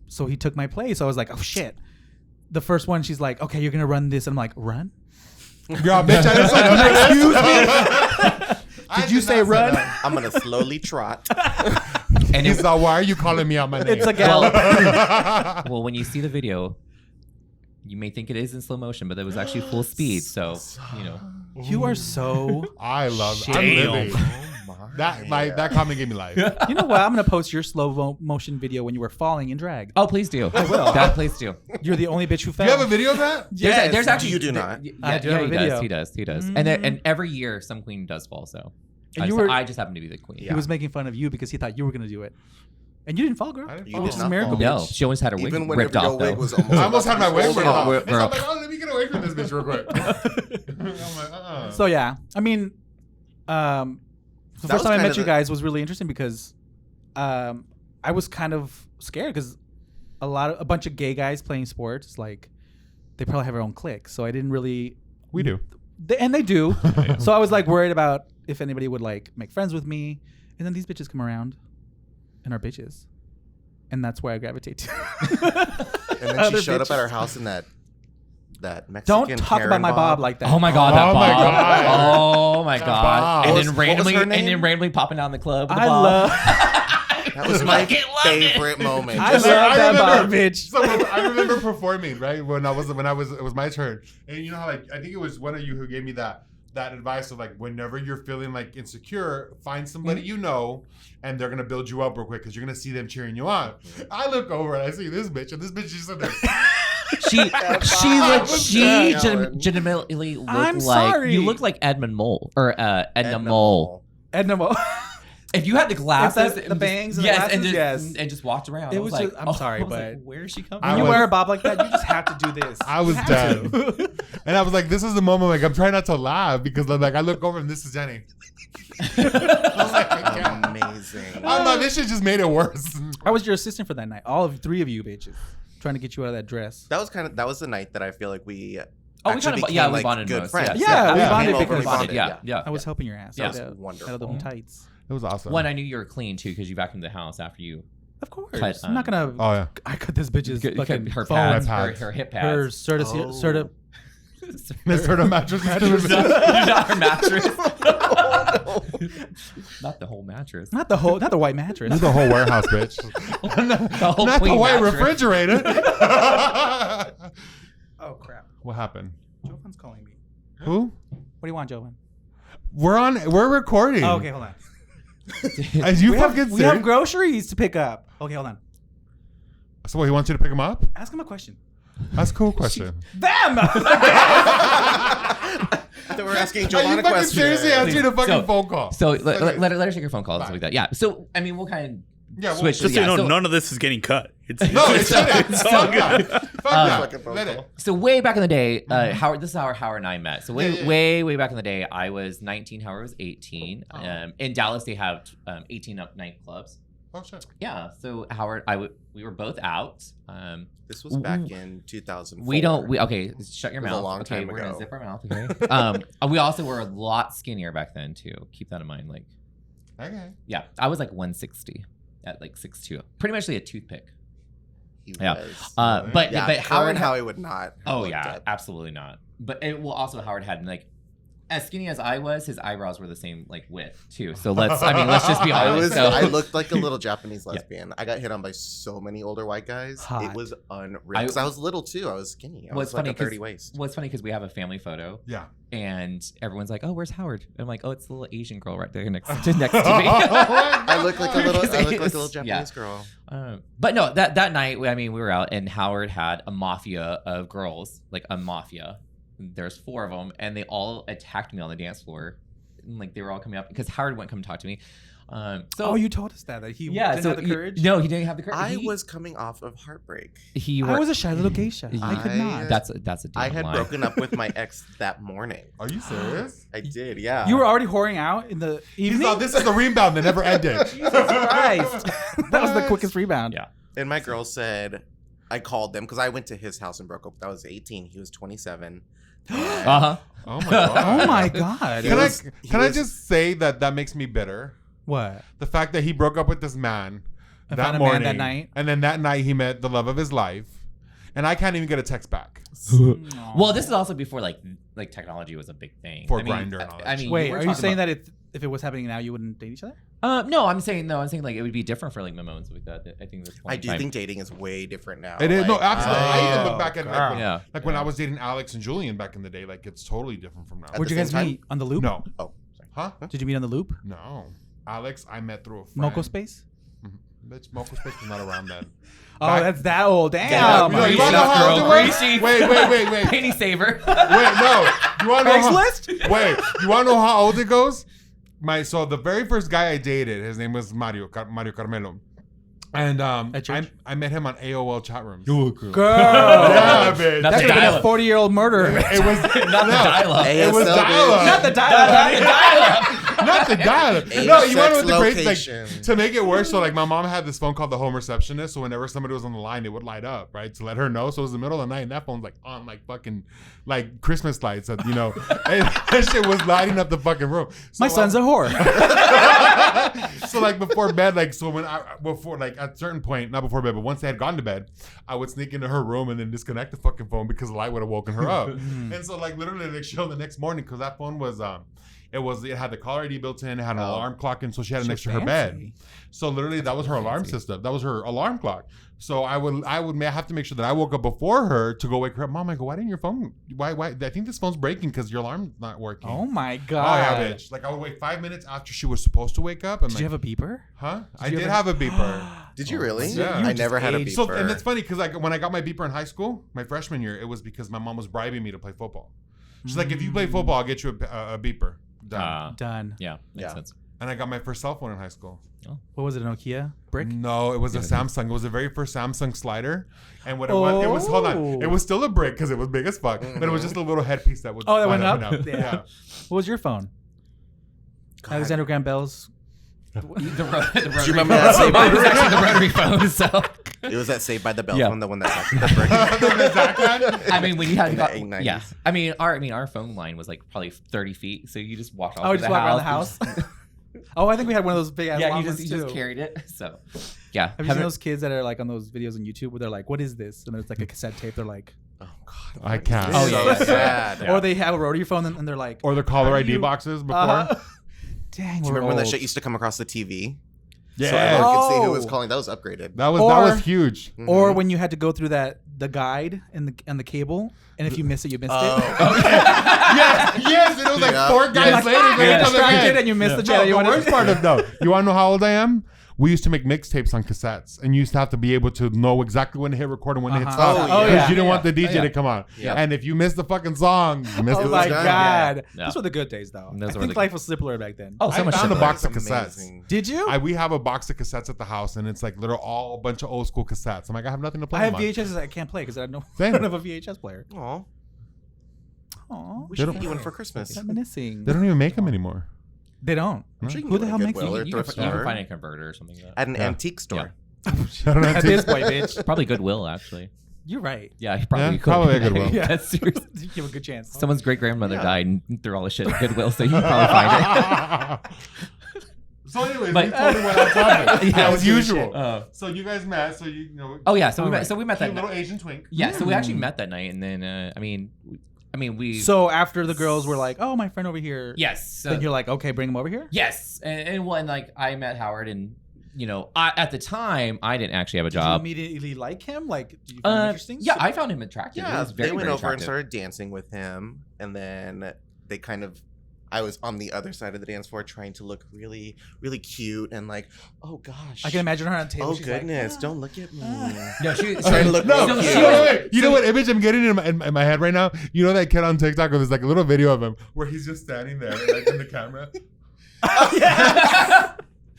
Speaker 2: So he took my place. So I was like, oh shit. The first one, she's like, okay, you're gonna run this, and I'm like, run?
Speaker 3: Yeah, bitch. I just said, excuse me.
Speaker 2: Did you say run?
Speaker 5: I'm gonna slowly trot.
Speaker 4: And
Speaker 3: He's like, why are you calling me out my name?
Speaker 2: It's a gallop.
Speaker 4: well, when you see the video, you may think it is in slow motion, but it was actually full speed. So you know.
Speaker 2: You are so.
Speaker 3: I love it.
Speaker 6: Damn.
Speaker 3: I'm living. That comment gave me life.
Speaker 2: You know what? I'm gonna post your slow motion video when you were falling in drag.
Speaker 4: Oh, please do. I will. That please do.
Speaker 2: You're the only bitch who
Speaker 3: Do
Speaker 2: fell.
Speaker 3: you have a video of that?
Speaker 2: Yes.
Speaker 4: There's actually
Speaker 5: You do not.
Speaker 2: I do have a
Speaker 4: he
Speaker 2: video.
Speaker 4: does. He does. He does.
Speaker 2: Mhm.
Speaker 4: And every year some queen does fall. So
Speaker 2: And
Speaker 4: I just happen to be the queen.
Speaker 2: He was making fun of you because he thought you were gonna do it, and you didn't fall, girl.
Speaker 3: I didn't
Speaker 5: You
Speaker 3: fall.
Speaker 5: did
Speaker 2: Which is a
Speaker 5: not
Speaker 2: miracle.
Speaker 5: fall.
Speaker 4: No,
Speaker 2: bitch.
Speaker 4: she always had her wig
Speaker 5: Even whenever
Speaker 4: ripped
Speaker 5: your
Speaker 4: off
Speaker 5: wig
Speaker 4: though.
Speaker 5: was almost.
Speaker 3: I almost had my wig ripped off.
Speaker 4: Oh,
Speaker 3: It's
Speaker 4: girl.
Speaker 3: like, oh, let me get away from this bitch real quick. I'm like,
Speaker 2: So yeah, I mean, the
Speaker 5: That
Speaker 2: first
Speaker 5: was
Speaker 2: time I
Speaker 5: kind
Speaker 2: met
Speaker 5: of
Speaker 2: you
Speaker 5: the-
Speaker 2: guys was really interesting because I was kind of scared because a bunch of gay guys playing sports, like they probably have their own clique. So I didn't really,
Speaker 3: we do.
Speaker 2: and they do. So I was like worried about if anybody would like make friends with me, and then these bitches come around and are bitches, and that's where I gravitate to.
Speaker 5: And then
Speaker 2: Other
Speaker 5: she showed up at
Speaker 2: bitches.
Speaker 5: our house in that Mexican.
Speaker 2: Don't talk
Speaker 5: Karen
Speaker 2: about my
Speaker 5: bob.
Speaker 2: Bob like that.
Speaker 4: Oh my god, that
Speaker 3: Oh my
Speaker 4: Bob.
Speaker 3: God.
Speaker 4: Oh my
Speaker 3: That
Speaker 4: god.
Speaker 3: Bob.
Speaker 4: And
Speaker 5: What
Speaker 4: then
Speaker 5: was
Speaker 4: randomly
Speaker 5: her name?
Speaker 4: popping down the club with the
Speaker 2: I
Speaker 4: Bob.
Speaker 2: love.
Speaker 5: That was my favorite moment.
Speaker 2: I
Speaker 5: Just-
Speaker 2: love that
Speaker 3: remember-
Speaker 2: Bob, bitch.
Speaker 3: So I remember performing right when it was my turn, and you know how like I think it was one of you who gave me that advice of like whenever you're feeling like insecure, find somebody you know, and they're gonna build you up real quick because you're gonna see them cheering you on. I look over and I see this bitch, and this bitch just said there.
Speaker 4: She
Speaker 5: done.
Speaker 4: legitimately looked
Speaker 2: I'm
Speaker 4: like
Speaker 2: sorry.
Speaker 4: you look like Edmund Mole or Edna Mole.
Speaker 2: Edna Mo.
Speaker 4: If you had the glasses,
Speaker 2: the bangs and the
Speaker 4: yes,
Speaker 2: glasses,
Speaker 4: and just,
Speaker 2: yes.
Speaker 4: and just walked around,
Speaker 2: It
Speaker 4: I
Speaker 2: was
Speaker 4: like,
Speaker 2: just- I'm sorry,
Speaker 4: I was like,
Speaker 2: but-
Speaker 4: where is she coming?
Speaker 3: I
Speaker 2: When you
Speaker 3: was-
Speaker 2: wear a bob like that, you just have to do this.
Speaker 3: I was
Speaker 2: You have
Speaker 3: dead.
Speaker 2: to.
Speaker 3: And I was like, this is the moment like I'm trying not to laugh because like I look over and this is Jenny. I was like, I can't.
Speaker 5: Amazing.
Speaker 3: I'm not, this shit just made it worse.
Speaker 2: I was your assistant for that night. All of three of you bitches trying to get you out of that dress.
Speaker 5: That was the night that I feel like we.
Speaker 4: Oh, we
Speaker 5: actually
Speaker 4: kind of
Speaker 5: became,
Speaker 4: we
Speaker 5: like,
Speaker 4: bonded
Speaker 5: good
Speaker 4: most.
Speaker 5: friends.
Speaker 2: Yeah, we
Speaker 3: Yeah.
Speaker 2: bonded
Speaker 5: Came over,
Speaker 2: because
Speaker 5: we bonded,
Speaker 4: yeah.
Speaker 2: I was helping your ass
Speaker 4: Yeah.
Speaker 2: out,
Speaker 5: That was
Speaker 2: out
Speaker 5: wonderful.
Speaker 2: of them tights.
Speaker 3: It was awesome.
Speaker 4: One, I knew you were clean too because you vacuumed the house after you
Speaker 2: Of course.
Speaker 4: Cut,
Speaker 2: I'm not gonna.
Speaker 3: Oh yeah.
Speaker 2: I cut this bitch's fucking
Speaker 4: her
Speaker 2: phone.
Speaker 4: pads,
Speaker 3: pads.
Speaker 4: her hip
Speaker 2: Her
Speaker 4: pads.
Speaker 2: certa.
Speaker 3: Miss her mattress.
Speaker 4: Not her mattress. Not the whole mattress.
Speaker 2: Not the white mattress.
Speaker 3: This is the whole warehouse, bitch.
Speaker 4: The whole
Speaker 3: Not the
Speaker 4: queen
Speaker 3: white
Speaker 4: mattress.
Speaker 3: refrigerator.
Speaker 2: Oh crap!
Speaker 3: What happened?
Speaker 2: Jovan's calling me.
Speaker 3: Who?
Speaker 2: What do you want, Jovan?
Speaker 3: We're recording.
Speaker 2: Oh, okay, hold on.
Speaker 3: Are you
Speaker 2: we
Speaker 3: fucking
Speaker 2: have
Speaker 3: serious?
Speaker 2: groceries to pick up. Okay, hold on.
Speaker 3: So what, he wants you to pick him up?
Speaker 2: Ask him a question.
Speaker 3: That's a cool question.
Speaker 2: Them.
Speaker 5: I thought we were asking
Speaker 3: Are you
Speaker 5: Giovanna
Speaker 3: fucking
Speaker 5: questions.
Speaker 3: seriously answering a fucking
Speaker 4: So-
Speaker 3: phone call?
Speaker 4: So let
Speaker 3: Okay.
Speaker 4: her take your phone call and stuff like that. Yeah. So I mean, we'll kind
Speaker 3: Yeah,
Speaker 4: of
Speaker 3: well,
Speaker 4: switch.
Speaker 6: Just so
Speaker 4: yeah,
Speaker 6: you know,
Speaker 4: so,
Speaker 6: none of this is getting cut. It's
Speaker 3: No, it's it.
Speaker 6: it's all good.
Speaker 3: Fuck
Speaker 5: Fucking
Speaker 3: that.
Speaker 5: phone
Speaker 3: Let
Speaker 5: call.
Speaker 3: it.
Speaker 4: so way back in the day, Howard. This is how Howard and I met. So
Speaker 3: Yeah, yeah.
Speaker 4: way back in the day, I was 19. Howard was 18.
Speaker 3: Oh.
Speaker 4: In Dallas, they have 18 up nightclubs.
Speaker 3: Oh shit.
Speaker 4: Yeah. So Howard, we were both out.
Speaker 5: This was back in 2004.
Speaker 4: We don't. Okay, shut your
Speaker 5: It was a
Speaker 4: mouth.
Speaker 5: long
Speaker 4: Okay,
Speaker 5: time
Speaker 4: we're gonna
Speaker 5: ago.
Speaker 4: zip our mouth. Okay. We also were a lot skinnier back then too. Keep that in mind. Like,
Speaker 3: Okay.
Speaker 4: yeah, I was like 160 at like 6'2", pretty much like a toothpick.
Speaker 5: He
Speaker 4: Yeah.
Speaker 5: was.
Speaker 4: But
Speaker 5: yeah,
Speaker 4: but Howard.
Speaker 5: Howie would not. have
Speaker 4: Oh
Speaker 5: looked
Speaker 4: yeah,
Speaker 5: at-
Speaker 4: absolutely not. But it will also Howard had like. As skinny as I was, his eyebrows were the same like width too. So let's just be
Speaker 5: I
Speaker 4: honest.
Speaker 5: was.
Speaker 4: So-
Speaker 5: I looked like a little Japanese lesbian. I got hit on by so many older white guys.
Speaker 2: Hot.
Speaker 5: It was unreal. Because I was little too. I was skinny. I
Speaker 4: Well,
Speaker 5: was
Speaker 4: it's
Speaker 5: like
Speaker 4: funny
Speaker 5: a 30
Speaker 4: 'cause-
Speaker 5: waist.
Speaker 4: Well, it's funny because we have a family photo,
Speaker 3: Yeah.
Speaker 4: and everyone's like, "Oh, where's Howard?" And I'm like, "Oh, it's the little Asian girl right there next to me."
Speaker 5: I look like a little. I look like a little
Speaker 4: Yeah.
Speaker 5: Japanese girl.
Speaker 4: But no, that night, I mean, we were out, and Howard had a mafia of girls, like a mafia. There's 4 of them, and they all attacked me on the dance floor. and like they were all coming up because Howard wouldn't come talk to me. So
Speaker 2: you told us that he didn't have the courage.
Speaker 4: No, he didn't have the courage.
Speaker 5: I was coming off of heartbreak.
Speaker 2: I was a shy little geisha. I could not.
Speaker 4: That's a damn
Speaker 5: I had
Speaker 4: lie.
Speaker 5: broken up with my ex that morning.
Speaker 3: Are you serious?
Speaker 5: I did, yeah.
Speaker 2: You were already whoring out in the evening.
Speaker 3: He's like, this is the rebound that never ended.
Speaker 2: Jesus Christ. That was the quickest rebound.
Speaker 4: Yeah.
Speaker 5: And my girl said, I called them because I went to his house and broke up. I was 18. He was 27.
Speaker 4: Uh-huh.
Speaker 3: Oh my god.
Speaker 2: Oh my god.
Speaker 3: Can I just say that makes me bitter?
Speaker 2: What?
Speaker 3: The fact that he broke up with this man
Speaker 2: I
Speaker 3: that
Speaker 2: found a
Speaker 3: morning,
Speaker 2: man that night.
Speaker 3: and then that night he met the love of his life, and I can't even get a text back.
Speaker 4: Well, this is also before like technology was a big thing.
Speaker 3: For
Speaker 4: I mean,
Speaker 3: Grindr and all that
Speaker 4: I mean,
Speaker 2: Wait,
Speaker 4: we're
Speaker 2: are you
Speaker 4: talking
Speaker 2: saying
Speaker 4: about-
Speaker 2: that if it was happening now, you wouldn't date each other?
Speaker 4: No, I'm saying like it would be different for like moments like that. I think this
Speaker 5: I do think dating is way different now.
Speaker 3: It is no,
Speaker 5: Like,
Speaker 3: absolutely. I even look back at
Speaker 2: girl.
Speaker 4: Yeah.
Speaker 3: like when I was dating Alex and Julian back in the day. Like it's totally different from now.
Speaker 5: At
Speaker 2: Where'd
Speaker 5: the
Speaker 2: you guys
Speaker 5: same time?
Speaker 2: meet? On the loop?
Speaker 3: No,
Speaker 5: Oh, sorry.
Speaker 3: huh?
Speaker 2: Did you meet on the loop?
Speaker 3: No, Alex, I met through a friend.
Speaker 2: Moco Space?
Speaker 3: Bitch, Moco Space was not around then.
Speaker 2: Oh,
Speaker 3: Back-
Speaker 2: that's that old. Damn.
Speaker 5: Yeah,
Speaker 3: No, you
Speaker 4: Greasy
Speaker 3: wanna know how old it
Speaker 4: girl,
Speaker 3: was?
Speaker 4: greasy.
Speaker 3: Wait.
Speaker 4: Penny saver.
Speaker 3: Wait, no. You want to know?
Speaker 2: Craigslist?
Speaker 3: Wait, you want to know how old it goes? So the very first guy I dated, his name was Mario Carmelo, and
Speaker 2: At church?
Speaker 3: I met him on AOL chat rooms.
Speaker 2: Girl.
Speaker 3: Yeah, bitch.
Speaker 4: Not
Speaker 2: That
Speaker 4: the
Speaker 2: could have been a
Speaker 4: dial-up.
Speaker 2: 40-year-old murder.
Speaker 3: It was
Speaker 4: Not the dial-up.
Speaker 3: It was
Speaker 5: ASL,
Speaker 3: dial-up.
Speaker 2: Not the dial-up.
Speaker 3: Not the dial-up.
Speaker 5: A
Speaker 3: No, you want to
Speaker 5: sex
Speaker 3: know what the crazy
Speaker 5: location.
Speaker 3: like, to make it worse? So like my mom had this phone called the home receptionist. So whenever somebody was on the line, it would light up, right, to let her know. So it was the middle of the night, and that phone's like on like fucking like Christmas lights, and that shit was lighting up the fucking room. So
Speaker 2: My son's a whore.
Speaker 3: so like before bed, like so when before like at a certain point, not before bed, but once they had gone to bed, I would sneak into her room and then disconnect the fucking phone because the light would have woken her up. And so like literally like she the next morning, because that phone was it had the caller ID built in, it had an alarm clock, and so she had it next to her bed.
Speaker 2: Fancy.
Speaker 3: So literally that was her alarm system. That was her alarm clock. So I would have to make sure that I woke up before her to go wake her up. Mom, I go, why didn't your phone? Why? I think this phone's breaking because your alarm's not working.
Speaker 2: Oh my
Speaker 3: Oh
Speaker 2: god.
Speaker 3: yeah, bitch. Like I would wait 5 minutes after she was supposed to wake up.
Speaker 2: Did you have a beeper?
Speaker 3: Huh? I
Speaker 2: you
Speaker 3: did
Speaker 2: have
Speaker 3: have a beeper.
Speaker 5: Did you really?
Speaker 3: Yeah.
Speaker 5: I
Speaker 3: You
Speaker 5: never had a beeper.
Speaker 2: just
Speaker 3: So and it's funny because like when I got my beeper in high school, my freshman year, it was because my mom was bribing me to play football. She's like, if you play football, I'll get you a beeper. Done.
Speaker 2: Done.
Speaker 4: Yeah, makes
Speaker 5: Yeah.
Speaker 4: sense.
Speaker 3: And I got my first cell phone in high school.
Speaker 2: What was it, a Nokia brick?
Speaker 3: No, it was a Samsung. It was the very first Samsung slider. And what it was, hold on, it was still a brick because it was big as fuck, but it was just a little headpiece that would.
Speaker 2: Oh, that
Speaker 3: slide
Speaker 2: went up?
Speaker 3: and
Speaker 2: Yeah. What was your phone? Alexander Graham Bell's.
Speaker 4: The rotary
Speaker 5: Do you remember that Saved
Speaker 4: Mine
Speaker 5: by
Speaker 4: was actually the rotary phone. So
Speaker 5: It was that Saved by the Bell
Speaker 4: Yeah.
Speaker 5: phone, the one that the brick.
Speaker 4: I mean, when you had
Speaker 5: In the 890s.
Speaker 4: yeah. I mean, our phone line was like probably 30 feet, so you just walked off.
Speaker 2: Oh,
Speaker 4: to
Speaker 2: just
Speaker 4: the
Speaker 2: walk around
Speaker 4: house.
Speaker 2: the house. Oh, I think we had one of those big ass
Speaker 4: Yeah,
Speaker 2: long
Speaker 4: you
Speaker 2: ones
Speaker 4: just
Speaker 2: too.
Speaker 4: carried it. So, yeah.
Speaker 2: Have you seen those kids that are like on those videos on YouTube where they're like, "What is this?" And there's like a cassette tape. They're like,
Speaker 5: Oh God.
Speaker 3: I can't.
Speaker 5: Oh,
Speaker 4: yeah,
Speaker 5: so
Speaker 4: yeah.
Speaker 5: sad.
Speaker 2: or they have a rotary phone and they're like,
Speaker 3: Or the caller
Speaker 2: How do
Speaker 3: ID
Speaker 2: you-
Speaker 3: boxes before.
Speaker 2: Dang,
Speaker 5: Do you
Speaker 2: we're
Speaker 5: remember when that
Speaker 2: old.
Speaker 5: shit used to come across the TV?
Speaker 3: Yeah.
Speaker 5: So everyone could see who was
Speaker 2: Oh.
Speaker 5: calling. That was upgraded.
Speaker 3: That was
Speaker 2: Or-
Speaker 3: huge.
Speaker 2: Or when you had to go through the guide and the cable, and if you miss it, you missed it.
Speaker 3: Yeah, yes, and it was like
Speaker 5: Yeah.
Speaker 3: 4 guys
Speaker 5: Yeah.
Speaker 3: later.
Speaker 2: You're
Speaker 3: They're coming
Speaker 2: distracted
Speaker 3: in.
Speaker 2: and you missed the
Speaker 3: No,
Speaker 2: channel. You
Speaker 3: the
Speaker 2: wanted
Speaker 3: worst part of though, you want to know how old I am? We used to make mixtapes on cassettes, and you used to have to be able to know exactly when to hit record and when to hit stop.
Speaker 5: Oh,
Speaker 3: Because
Speaker 5: yeah.
Speaker 3: you didn't want the
Speaker 4: Yeah.
Speaker 3: DJ to come on.
Speaker 5: Yeah.
Speaker 3: And if you missed the fucking song, you missed
Speaker 2: Oh
Speaker 3: the
Speaker 2: my
Speaker 5: done.
Speaker 2: god,
Speaker 4: Yeah.
Speaker 2: those were the good days though.
Speaker 4: Those
Speaker 2: I
Speaker 4: were
Speaker 2: think
Speaker 4: the-
Speaker 2: life was simpler back then.
Speaker 4: Oh, so
Speaker 3: I
Speaker 4: much
Speaker 3: found a
Speaker 4: simpler.
Speaker 3: box of
Speaker 5: That's
Speaker 3: cassettes.
Speaker 5: amazing.
Speaker 2: Did you?
Speaker 3: We have a box of cassettes at the house, and it's like literal all a bunch of old school cassettes. I'm like, I have nothing to play.
Speaker 2: I have
Speaker 3: them on.
Speaker 2: VHSs I can't play because I don't
Speaker 3: Same.
Speaker 2: don't have a VHS player.
Speaker 5: Aw,
Speaker 2: Aw,
Speaker 5: we
Speaker 3: They
Speaker 5: should
Speaker 3: don't-
Speaker 5: get you one for Christmas.
Speaker 2: reminiscing.
Speaker 3: They don't even make them anymore.
Speaker 2: They don't.
Speaker 5: I'm sure you can
Speaker 2: Who
Speaker 5: get
Speaker 2: the
Speaker 5: one
Speaker 2: hell
Speaker 5: at
Speaker 2: makes
Speaker 5: Goodwill
Speaker 2: it?
Speaker 5: or
Speaker 4: You
Speaker 5: thrift
Speaker 4: can
Speaker 5: store
Speaker 4: find a converter or something like that.
Speaker 5: at an
Speaker 3: Yeah.
Speaker 5: antique store.
Speaker 3: I don't know.
Speaker 2: At this point, bitch.
Speaker 4: Probably Goodwill, actually.
Speaker 2: You're right.
Speaker 4: Yeah, he probably
Speaker 3: Yeah,
Speaker 4: could.
Speaker 3: probably a Goodwill.
Speaker 2: Yeah.
Speaker 4: That's serious.
Speaker 2: You have a good chance.
Speaker 4: Someone's great grandmother
Speaker 5: Yeah.
Speaker 4: died and threw all the shit at Goodwill, so you can probably find it.
Speaker 3: So anyways,
Speaker 4: But-
Speaker 3: we totally went on topic.
Speaker 4: Yeah,
Speaker 3: as usual.
Speaker 4: Uh,
Speaker 3: So you guys met. So you know.
Speaker 4: Oh yeah, so we
Speaker 2: All
Speaker 4: met.
Speaker 2: right.
Speaker 4: So we met that
Speaker 3: Cute little
Speaker 4: night.
Speaker 3: Asian twink.
Speaker 4: Yeah, so we actually met that night, and then I mean, we.
Speaker 2: So after the girls were like, "Oh, my friend over here,"
Speaker 4: yes. So,
Speaker 2: then you're like, "Okay, bring him over here."
Speaker 4: yes, and when like I met Howard, and you know, at the time I didn't actually have a
Speaker 2: Did you
Speaker 4: job.
Speaker 2: immediately like him? Like, did you find him interesting?
Speaker 4: Yeah, I found him attractive. He
Speaker 5: Yeah,
Speaker 4: was very,
Speaker 5: they went
Speaker 4: very
Speaker 5: over and
Speaker 4: attractive.
Speaker 5: started dancing with him, and then they kind of. I was on the other side of the dance floor trying to look really, really cute and like, oh gosh.
Speaker 2: I can imagine her on table.
Speaker 5: Oh
Speaker 2: She's
Speaker 5: goodness,
Speaker 2: like,
Speaker 5: don't look at me.
Speaker 4: No, she
Speaker 5: Trying to look
Speaker 3: No,
Speaker 5: real
Speaker 3: wait,
Speaker 5: cute.
Speaker 3: wait. You know what image I'm getting in my head right now? You know that kid on TikTok where there's like a little video of him where he's just standing there like in the camera.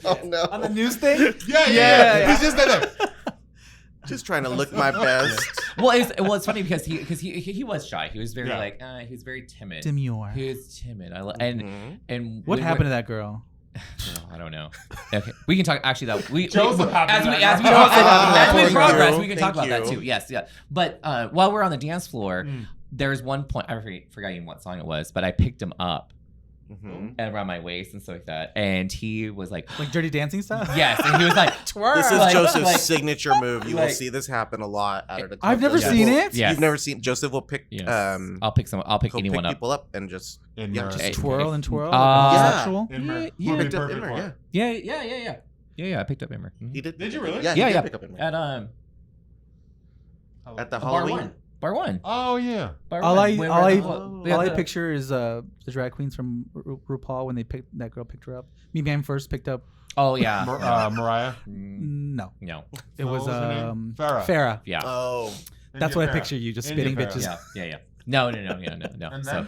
Speaker 5: Oh no.
Speaker 2: on the news thing.
Speaker 3: Yeah. He's just there.
Speaker 5: Just trying to look my best.
Speaker 4: well, it's funny because he was shy. He was very he was very timid.
Speaker 2: Demure.
Speaker 4: He was timid. And
Speaker 2: What happened to that girl?
Speaker 4: I don't know. Okay, we can talk. Actually, that
Speaker 3: Joseph happened to
Speaker 4: as
Speaker 3: that
Speaker 4: we
Speaker 5: girl.
Speaker 4: progress, we can talk
Speaker 5: Thank
Speaker 4: about that
Speaker 5: you.
Speaker 4: too. Yes, yeah. But while we're on the dance floor, there's one point I forgot even what song it was, but I picked him up around my waist and stuff like that, and he was like
Speaker 2: Dirty Dancing stuff.
Speaker 4: yes, and he was like
Speaker 2: Twirl.
Speaker 5: This is
Speaker 4: Like-
Speaker 5: Joseph's
Speaker 4: like-
Speaker 5: signature move. You will
Speaker 4: like-
Speaker 5: see this happen a lot out at a
Speaker 2: I've never
Speaker 5: Joseph
Speaker 2: seen
Speaker 5: will-
Speaker 2: it.
Speaker 4: Yes.
Speaker 5: You've never seen Joseph will pick
Speaker 4: Yes.
Speaker 5: I'll
Speaker 4: I'll pick anyone
Speaker 5: pick
Speaker 4: up.
Speaker 5: people up and just
Speaker 3: In
Speaker 5: yeah,
Speaker 3: your-
Speaker 5: just
Speaker 4: Okay.
Speaker 2: Twirl and twirl.
Speaker 5: Yeah.
Speaker 2: Sexual.
Speaker 3: Immer.
Speaker 4: Yeah,
Speaker 3: Would be
Speaker 5: picked up
Speaker 3: perfect
Speaker 5: Immer,
Speaker 3: for it.
Speaker 5: yeah.
Speaker 4: Yeah, I picked up Immer.
Speaker 5: He did.
Speaker 3: Did you really?
Speaker 5: Yeah,
Speaker 4: Yeah,
Speaker 5: he
Speaker 4: yeah.
Speaker 5: did pick up Immer.
Speaker 4: At
Speaker 5: At the
Speaker 4: bar
Speaker 5: Halloween.
Speaker 4: one. Bar one.
Speaker 3: Oh yeah.
Speaker 4: Bar
Speaker 2: All
Speaker 4: one.
Speaker 2: I
Speaker 4: Where
Speaker 2: all
Speaker 4: we're
Speaker 2: I
Speaker 4: at the- we
Speaker 2: all
Speaker 4: have
Speaker 2: I
Speaker 4: the-
Speaker 2: picture is the drag queens from RuPaul when that girl picked her up. Me man first picked up.
Speaker 4: Oh yeah.
Speaker 3: Mariah.
Speaker 2: No,
Speaker 4: No.
Speaker 2: it was
Speaker 3: What was her name? Farrah.
Speaker 2: Farrah.
Speaker 4: Yeah.
Speaker 5: Oh,
Speaker 2: That's what I picture you just
Speaker 3: India
Speaker 2: spitting
Speaker 3: Farrah.
Speaker 2: bitches.
Speaker 4: Yeah. No.
Speaker 3: And
Speaker 4: So,
Speaker 3: then?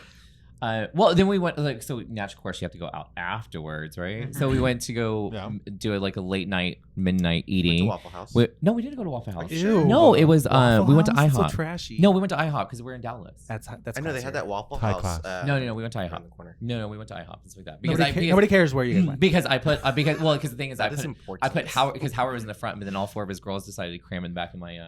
Speaker 4: well, then we went so naturally, of course, you have to go out afterwards, right? So we went to go do a late night, midnight
Speaker 5: went to
Speaker 4: eating.
Speaker 5: Waffle House.
Speaker 4: No, we didn't go to Waffle House.
Speaker 2: Ew.
Speaker 4: No, it was
Speaker 2: Waffle
Speaker 4: we went to
Speaker 2: House? So
Speaker 4: IHOP.
Speaker 2: trashy.
Speaker 4: No, we went to IHOP because we're in Dallas.
Speaker 2: That's
Speaker 5: I know they had that Waffle
Speaker 3: High
Speaker 5: House.
Speaker 3: class.
Speaker 4: No, we went to
Speaker 5: around
Speaker 4: IHOP.
Speaker 5: the corner.
Speaker 4: No, we went to IHOP and stuff like that.
Speaker 2: Nobody cares where you guys went.
Speaker 4: Because I put because the thing is
Speaker 5: That
Speaker 4: I
Speaker 5: is
Speaker 4: put
Speaker 5: important.
Speaker 4: Howard because Howard was in the front, but then all four of his girls decided to cram in the back of my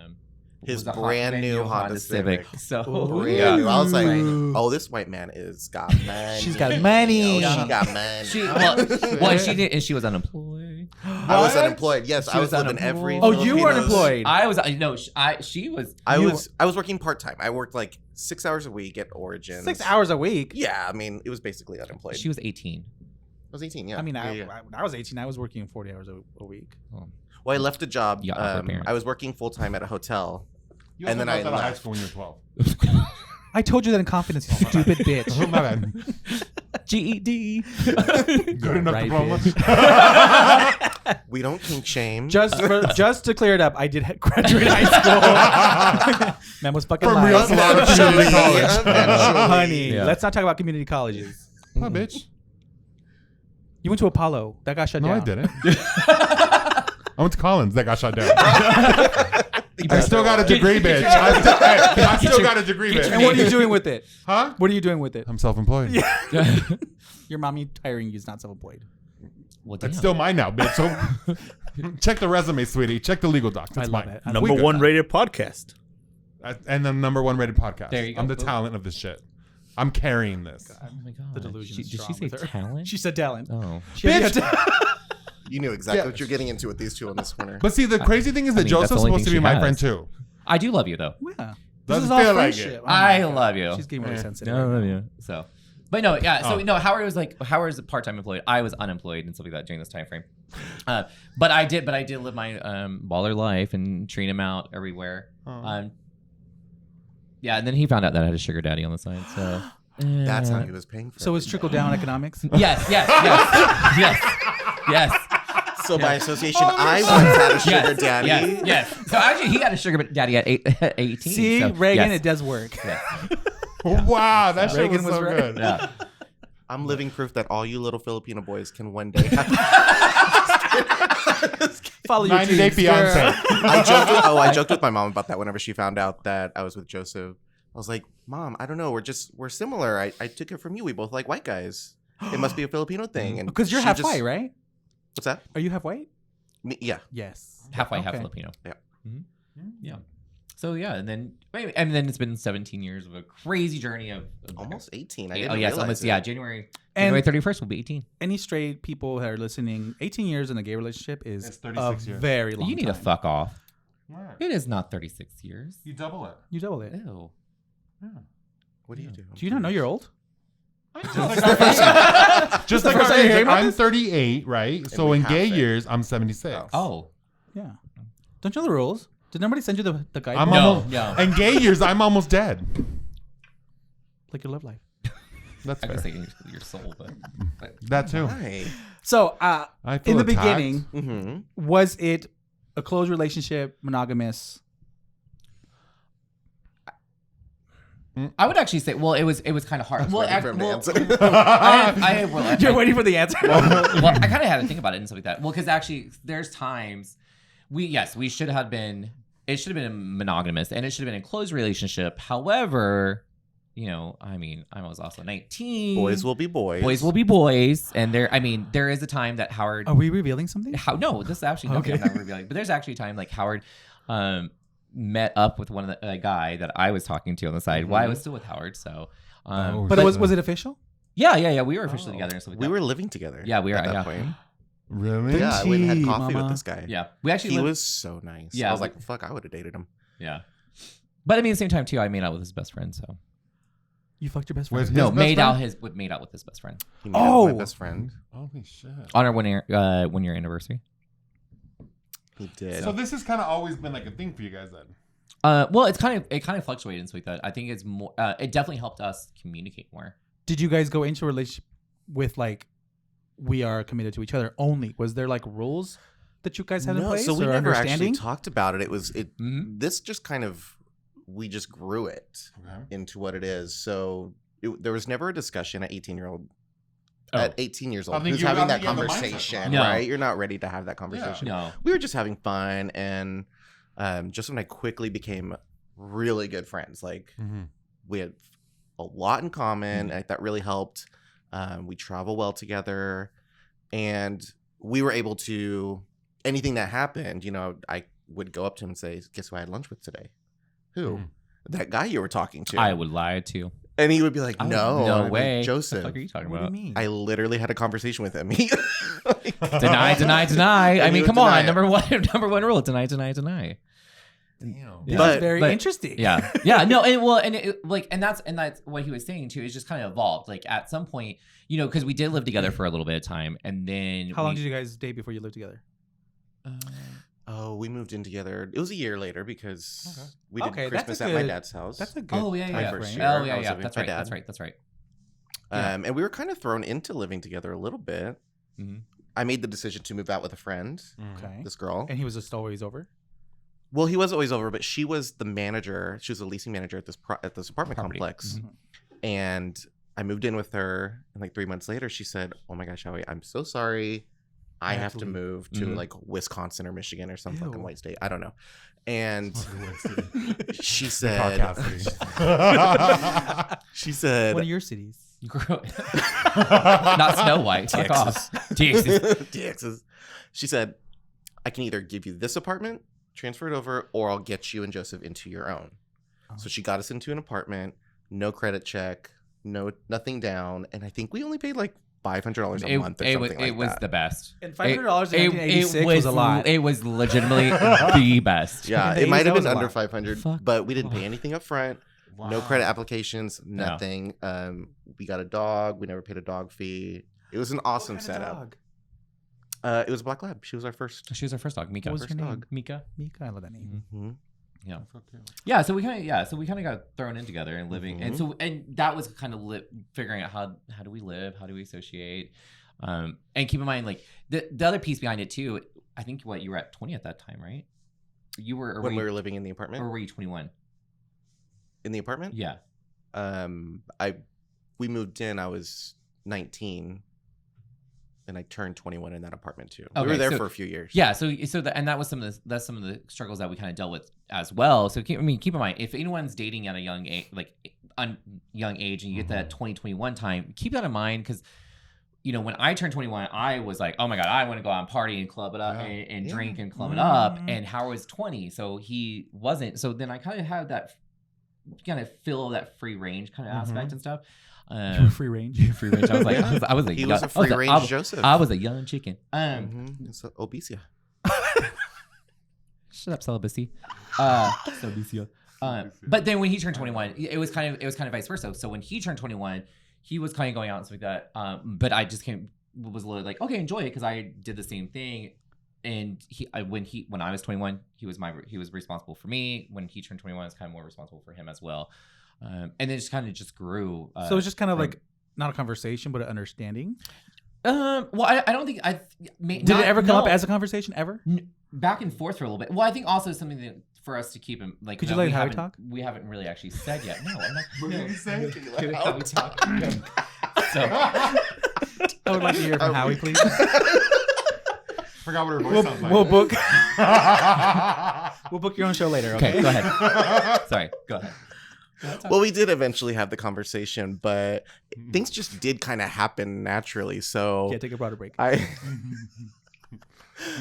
Speaker 5: His
Speaker 4: was a
Speaker 5: brand new Honda Civic.
Speaker 4: So
Speaker 5: Brand
Speaker 4: yeah.
Speaker 5: new. I was like,
Speaker 2: Ooh.
Speaker 5: oh, this white man is got money.
Speaker 2: She's got money.
Speaker 5: Oh, she got money.
Speaker 4: Well, she did, and she was unemployed.
Speaker 5: I was unemployed. Yes,
Speaker 4: She
Speaker 5: I was
Speaker 4: was
Speaker 5: living every.
Speaker 4: unemployed.
Speaker 2: Oh, you were
Speaker 5: Filipino's-
Speaker 2: unemployed.
Speaker 4: I was no, she was.
Speaker 5: I was working part time. I worked like 6 hours a week at Origins.
Speaker 2: 6 hours a week.
Speaker 5: Yeah, I mean, it was basically unemployed.
Speaker 4: She was 18.
Speaker 5: I was 18. Yeah.
Speaker 2: I mean,
Speaker 5: Yeah.
Speaker 2: when I was 18, I was working 40 hours a week.
Speaker 5: Well, I left a job.
Speaker 4: You got awkward parents.
Speaker 5: I was working full time at a hotel.
Speaker 3: You
Speaker 5: And then
Speaker 3: also
Speaker 5: I
Speaker 3: left out of high
Speaker 5: left.
Speaker 3: school when you were 12.
Speaker 2: I told you that in confidence, you stupid bitch.
Speaker 3: Oh, my bad.
Speaker 4: GED.
Speaker 3: Good enough
Speaker 2: Right,
Speaker 3: diploma.
Speaker 5: We don't kink shame.
Speaker 2: Just to clear it up, I did graduate high school. Man was fucking
Speaker 3: From Rio
Speaker 2: lying.
Speaker 3: Salado Community College.
Speaker 5: Eventually.
Speaker 2: Honey,
Speaker 4: Yeah.
Speaker 2: let's not talk about community colleges.
Speaker 3: Oh, bitch.
Speaker 2: You went to Apollo. That got shut
Speaker 3: No,
Speaker 2: down.
Speaker 3: I didn't. I went to Collins. That got shut down. I still got a degree, bitch. I still got a degree, bitch.
Speaker 2: And what are you doing with it?
Speaker 3: Huh?
Speaker 2: What are you doing with it?
Speaker 3: I'm self-employed.
Speaker 2: Your mommy hiring you is not self-employed.
Speaker 4: Well,
Speaker 3: It's
Speaker 4: damn.
Speaker 3: still mine now, bitch. So check the resume, sweetie. Check the legal docs. That's
Speaker 2: I love
Speaker 3: mine.
Speaker 2: it. I
Speaker 6: Number
Speaker 3: good.
Speaker 6: one rated podcast.
Speaker 3: And the number one rated podcast.
Speaker 4: There you go.
Speaker 3: I'm the talent of this shit. I'm carrying this.
Speaker 4: Oh my god.
Speaker 2: The delusion is
Speaker 4: Did she
Speaker 2: strong
Speaker 4: say
Speaker 2: with her.
Speaker 4: talent?
Speaker 2: She said talent.
Speaker 4: Oh.
Speaker 2: She had
Speaker 3: Bitch.
Speaker 2: to-
Speaker 5: You knew exactly
Speaker 3: Yeah.
Speaker 5: what you're getting into with these two on this winner.
Speaker 3: But see, the crazy thing is that
Speaker 4: mean, that's the
Speaker 3: Joseph's
Speaker 4: only
Speaker 3: supposed to
Speaker 4: thing
Speaker 3: be
Speaker 4: she
Speaker 3: my
Speaker 4: has.
Speaker 3: friend too.
Speaker 4: I do love you though.
Speaker 2: Yeah.
Speaker 3: Doesn't
Speaker 2: This is all
Speaker 3: feel like
Speaker 2: friendship.
Speaker 3: it.
Speaker 2: Oh my
Speaker 4: I
Speaker 2: God.
Speaker 4: love you.
Speaker 2: She's getting really sensitive.
Speaker 4: I
Speaker 2: right
Speaker 4: love
Speaker 2: now.
Speaker 4: you. So, but no, yeah. So
Speaker 3: Oh.
Speaker 4: no, Howard was a part-time employee. I was unemployed and stuff like that during this time frame. But I did live my baller life and treat him out everywhere. Yeah, and then he found out that I had a sugar daddy on the side. So
Speaker 5: That's how he was paying for
Speaker 2: So
Speaker 5: it.
Speaker 2: it's trickle down economics.
Speaker 4: yes.
Speaker 5: So by association, I once had a sugar daddy.
Speaker 4: Yes. So actually, he had a sugar daddy at 18.
Speaker 2: See,
Speaker 4: so,
Speaker 2: Reagan,
Speaker 4: yes.
Speaker 2: it does work.
Speaker 3: Wow, that shit
Speaker 2: Reagan
Speaker 3: was so
Speaker 2: was right.
Speaker 3: good.
Speaker 4: Yeah.
Speaker 5: I'm living proof that all you little Filipino boys can one day have.
Speaker 2: Follow your
Speaker 3: 90 Day
Speaker 2: dreams,
Speaker 3: Fiance.
Speaker 2: girl.
Speaker 5: I joked with my mom about that whenever she found out that I was with Joseph. I was like, Mom, I don't know. We're similar. I took it from you. We both like white guys. It must be a Filipino thing. And
Speaker 2: Because you're
Speaker 5: she
Speaker 2: half
Speaker 5: just-
Speaker 2: white, right?
Speaker 5: What's that?
Speaker 2: Are you half white?
Speaker 5: Me, yeah.
Speaker 2: Yes.
Speaker 4: Half white, half
Speaker 2: Okay.
Speaker 4: Filipino.
Speaker 5: Yeah.
Speaker 4: Yeah. So yeah, and then it's been 17 years of a crazy journey of
Speaker 5: Almost 18. I
Speaker 4: Oh
Speaker 5: didn't
Speaker 4: yes,
Speaker 5: realize
Speaker 4: almost
Speaker 5: it.
Speaker 4: yeah. January
Speaker 2: And-
Speaker 4: 31st will be 18.
Speaker 2: Any straight people that are listening, 18 years in a gay relationship is
Speaker 3: It's 36
Speaker 2: a
Speaker 3: years.
Speaker 2: very long
Speaker 4: You need to
Speaker 2: time.
Speaker 4: fuck off.
Speaker 3: Right.
Speaker 4: It is not 36 years.
Speaker 3: You double it.
Speaker 2: You double it.
Speaker 4: Ew.
Speaker 5: What do you do?
Speaker 2: Do you not know you're old?
Speaker 3: Just like
Speaker 2: first
Speaker 3: our
Speaker 2: time you're
Speaker 3: age,
Speaker 2: hearing about
Speaker 3: I'm
Speaker 2: this?
Speaker 3: 38, right? So
Speaker 5: we
Speaker 3: in
Speaker 5: have
Speaker 3: gay
Speaker 5: it.
Speaker 3: years, I'm 76.
Speaker 4: Oh.
Speaker 2: Yeah. Don't you know the rules? Did nobody send you the guide?
Speaker 3: I'm
Speaker 4: No,
Speaker 3: almost,
Speaker 4: no.
Speaker 3: In gay years, I'm almost dead.
Speaker 2: Like your love life.
Speaker 3: That's
Speaker 4: I
Speaker 3: fair.
Speaker 4: was thinking your soul, but
Speaker 3: That too.
Speaker 5: Hi.
Speaker 2: So,
Speaker 3: I
Speaker 2: in
Speaker 3: feel
Speaker 2: the
Speaker 3: attacked.
Speaker 2: beginning,
Speaker 5: Mm-hmm.
Speaker 2: was it a close relationship, monogamous?
Speaker 4: I would actually say, well, it was kind of hard. Well,
Speaker 5: waiting for him to answer.
Speaker 2: You're waiting for the answer.
Speaker 4: well, I kind of had to think about it and stuff like that. Well, because actually, there's times we should have been. It should have been monogamous, and it should have been a close relationship. However, I was also 19.
Speaker 5: Boys will be boys.
Speaker 4: Boys will be boys, and there is a time that Howard.
Speaker 2: Are we revealing something?
Speaker 4: No, this is actually nothing I'm not revealing. But there's actually a time like Howard, met up with one of the guy that I was talking to on the side while I was still with Howard. So,
Speaker 2: But was it official?
Speaker 4: yeah, we were officially together and stuff like
Speaker 5: We
Speaker 4: that.
Speaker 5: were living together.
Speaker 4: Yeah, we were
Speaker 5: at that
Speaker 4: yeah.
Speaker 5: point.
Speaker 3: Really?
Speaker 5: Yeah, I went and had coffee
Speaker 2: Mama.
Speaker 5: with this guy.
Speaker 4: Yeah, we actually
Speaker 5: He
Speaker 4: lived-
Speaker 5: was so nice.
Speaker 4: Yeah,
Speaker 5: I was
Speaker 4: we-
Speaker 5: like, fuck, I would have dated him.
Speaker 4: Yeah, but at the same time too, I made out with his best friend. So
Speaker 2: You fucked your best
Speaker 3: With
Speaker 2: friend?
Speaker 3: his
Speaker 4: no,
Speaker 3: best
Speaker 4: made
Speaker 3: friend?
Speaker 4: out with his best friend
Speaker 5: He made out with
Speaker 2: Oh!
Speaker 5: my best friend.
Speaker 3: Holy shit.
Speaker 4: on our 1 year anniversary.
Speaker 5: He did.
Speaker 3: So this has kind of always been like a thing for you guys then.
Speaker 4: Well, it kind of fluctuated and stuff like that. I think it's more. It definitely helped us communicate more.
Speaker 2: Did you guys go into a relationship with like, we are committed to each other only? Was there like rules that you guys had in place
Speaker 5: so we
Speaker 2: or
Speaker 5: never actually
Speaker 2: understanding?
Speaker 5: talked about it.
Speaker 4: Mhm.
Speaker 5: This just kind of, we just grew it
Speaker 3: Okay.
Speaker 5: into what it is. So there was never a discussion at 18-year-old.
Speaker 4: Oh.
Speaker 5: At 18 years
Speaker 3: I
Speaker 5: old,
Speaker 3: think
Speaker 5: who's
Speaker 3: you- I
Speaker 5: having that
Speaker 3: think you have the mindset
Speaker 5: conversation,
Speaker 3: for
Speaker 4: that.
Speaker 5: right? You're not ready to have that conversation.
Speaker 4: No,
Speaker 5: We were just having fun, and Joseph and I quickly became really good friends. Like,
Speaker 3: Mm-hmm.
Speaker 5: we had a lot in common, and that really helped. We travel well together, and we were able to, anything that happened, I would go up to him and say, guess who I had lunch with today? Who?
Speaker 3: Mhm.
Speaker 5: That guy you were talking to.
Speaker 4: I would lie too.
Speaker 5: And he would be like,
Speaker 4: Oh,
Speaker 5: no.
Speaker 4: no
Speaker 5: I'm like,
Speaker 4: way.
Speaker 5: Joseph.
Speaker 4: What the fuck are you talking
Speaker 2: What do you
Speaker 4: about?
Speaker 2: mean?
Speaker 5: I literally had a conversation with him. He, like,
Speaker 4: Deny. I
Speaker 5: And he
Speaker 4: mean,
Speaker 5: would
Speaker 4: come
Speaker 5: deny
Speaker 4: on.
Speaker 5: it.
Speaker 4: Number one rule: deny.
Speaker 3: Damn.
Speaker 2: This
Speaker 5: But-
Speaker 2: is very
Speaker 4: but-
Speaker 2: interesting.
Speaker 4: Yeah, no, and that's what he was saying too. Is just kind of evolved. Like at some point, because we did live together for a little bit of time, and then
Speaker 2: How long did you guys date before you lived together?
Speaker 5: oh, we moved in together. It was a year later because we did
Speaker 2: Okay, that's
Speaker 5: Christmas
Speaker 2: a
Speaker 5: at my
Speaker 2: good-
Speaker 5: dad's house.
Speaker 2: That's a good.
Speaker 4: Oh yeah,
Speaker 5: my
Speaker 4: yeah.
Speaker 5: first
Speaker 2: frame.
Speaker 5: year.
Speaker 4: Oh
Speaker 5: I
Speaker 4: yeah,
Speaker 5: was
Speaker 4: yeah.
Speaker 5: living with
Speaker 4: That's
Speaker 5: my
Speaker 4: right.
Speaker 5: dad.
Speaker 4: That's right.
Speaker 5: And we were kind of thrown into living together a little bit.
Speaker 4: Mhm.
Speaker 5: I made the decision to move out with a friend,
Speaker 2: Okay.
Speaker 5: this girl.
Speaker 2: And he was just always over.
Speaker 5: Well, he was always over, but she was the manager. She was a leasing manager at this apartment
Speaker 4: Property.
Speaker 5: complex.
Speaker 2: Mhm.
Speaker 5: And I moved in with her, and like 3 months later, she said, "Oh my gosh, Howie, I'm so sorry. I have to
Speaker 2: leave."
Speaker 5: move to
Speaker 4: Mhm.
Speaker 5: like Wisconsin or Michigan or some fucking
Speaker 2: Ew.
Speaker 5: white state. I don't know." And she
Speaker 3: The
Speaker 5: said,
Speaker 3: caucasity.
Speaker 5: "She said,
Speaker 2: One of your cities.
Speaker 4: Not Snow White. Fuck off. Texas.
Speaker 5: Texas." She said, "I can either give you this apartment, transfer it over, or I'll get you and Joseph into your own." So she got us into an apartment, no credit check, nothing down, and I think we only paid like $500 a month or something
Speaker 4: it was
Speaker 5: like that.
Speaker 4: the best.
Speaker 2: And $500 in 1986 was a lot.
Speaker 4: It was legitimately the best.
Speaker 5: Yeah,
Speaker 2: In the
Speaker 5: it might
Speaker 2: 80s,
Speaker 5: have
Speaker 2: that
Speaker 5: been
Speaker 2: was a
Speaker 5: under
Speaker 2: lot.
Speaker 5: 500,
Speaker 4: Fuck.
Speaker 5: but we didn't pay anything up front. No
Speaker 3: Wow.
Speaker 5: credit applications, nothing. We got a dog. We never paid a dog fee. It was an awesome
Speaker 2: What kind of
Speaker 5: setup.
Speaker 2: dog?
Speaker 5: It was a black lab. She was our first.
Speaker 4: She was our first dog, Mika.
Speaker 2: What was her
Speaker 5: First
Speaker 2: name?
Speaker 5: dog.
Speaker 4: Mika.
Speaker 2: Mika. I love that name.
Speaker 5: Mhm.
Speaker 4: Yeah.
Speaker 3: Okay.
Speaker 4: Yeah, so we kind of got thrown in together and living, and that was kind of figuring out how do we live, how do we associate, and keep in mind like the other piece behind it too. I think you were at 20 at that time, right? You were or
Speaker 5: When
Speaker 4: were
Speaker 5: we
Speaker 4: you,
Speaker 5: were living in the apartment.
Speaker 4: or were you 21?
Speaker 5: In the apartment?
Speaker 4: Yeah.
Speaker 5: We moved in. I was 19, and I turned 21 in that apartment too. We
Speaker 4: Okay,
Speaker 5: were there
Speaker 4: so-
Speaker 5: for a few years.
Speaker 4: Yeah, and that was some of the struggles that we kind of dealt with as well. So keep in mind, if anyone's dating at a young age, young age, and you get that 2021 time, keep that in mind because when I turned 21, I was like, oh my god, I want to go out and party and club it up
Speaker 3: Yeah.
Speaker 4: and
Speaker 5: Yeah.
Speaker 4: drink and club it up. And Howard was 20, so he wasn't. So then I kind of had that kind of feel that free range kind of aspect and stuff.
Speaker 2: Free range.
Speaker 4: Free range. I was like, I was a
Speaker 5: He
Speaker 4: young,
Speaker 5: was a free range Joseph.
Speaker 4: I was a young chicken.
Speaker 5: It's obesia.
Speaker 4: Shut up, celibacy. Celibacy. But then when he turned 21, it was kind of vice versa. So when he turned 21, he was kind of going out and stuff like that. But I just was literally like, okay, enjoy it because I did the same thing. And when I was 21, he was responsible for me. When he turned 21, I was kind of more responsible for him as well. And it just grew.
Speaker 2: So it's just kind of
Speaker 4: from-
Speaker 2: like not a conversation, but an understanding?
Speaker 4: Well, I don't think
Speaker 2: Did it ever come up as a conversation ever?
Speaker 4: back and forth for a little bit? Well, I think also something that for us to keep in like.
Speaker 2: Could you let Howie talk?
Speaker 4: We haven't really actually said yet. No, I'm not.
Speaker 3: What did you say?
Speaker 4: Could Howie talk? So
Speaker 2: I would like to hear from Howie, please.
Speaker 3: Forgot what her voice sounds like.
Speaker 2: We'll book. We'll book your own show later.
Speaker 4: okay, go ahead. Sorry, go ahead.
Speaker 5: Well, we did eventually have the conversation, but things just did kind of happen naturally. So
Speaker 2: Yeah, take a broader break.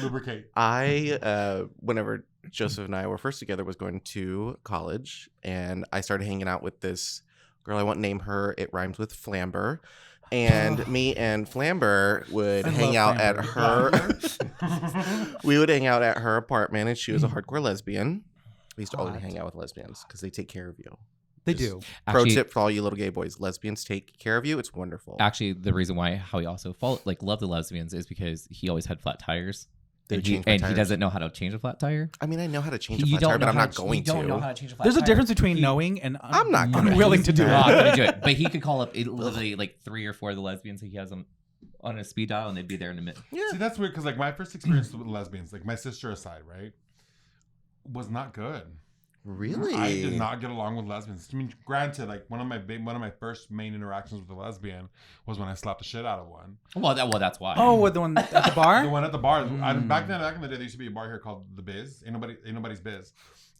Speaker 3: Lubricate.
Speaker 5: Whenever Joseph and I were first together, was going to college, and I started hanging out with this girl. I won't name her. It rhymes with Flamber. And me and Flamber would hang out at her. We would hang out at her apartment, and she was a hardcore lesbian. We used to only hang out with lesbians because they take care of you.
Speaker 2: They do.
Speaker 5: Pro tip for all you little gay boys: lesbians take care of you. It's wonderful.
Speaker 4: Actually, the reason why Howie also loved the lesbians is because he always had flat tires.
Speaker 5: They
Speaker 4: And,
Speaker 5: change my
Speaker 4: he
Speaker 5: tires.
Speaker 4: doesn't know how to change a flat tire.
Speaker 5: I mean, I know how to change a
Speaker 4: You
Speaker 5: flat
Speaker 4: don't
Speaker 5: tire,
Speaker 4: know
Speaker 5: but I'm
Speaker 4: how
Speaker 5: not going
Speaker 4: you don't know
Speaker 5: to.
Speaker 4: how to change a flat
Speaker 2: There's
Speaker 4: tire.
Speaker 2: a difference between knowing and
Speaker 5: I'm not gonna
Speaker 2: unwilling to do
Speaker 4: Not
Speaker 2: it.
Speaker 4: gonna do it. But he could call up literally like 3 or 4 of the lesbians that he has on a speed dial, and they'd be there in a minute.
Speaker 5: Yeah.
Speaker 3: See, that's weird because like my first experience with lesbians, like my sister aside, right, was not good.
Speaker 5: Really?
Speaker 3: I did not get along with lesbians. I mean, granted, like one of my first main interactions with a lesbian was when I slapped the shit out of one.
Speaker 4: Well, that's why.
Speaker 2: Oh, with the one at the bar?
Speaker 3: The one at the bar. Back in the day, there used to be a bar here called The Biz. Ain't nobody's biz.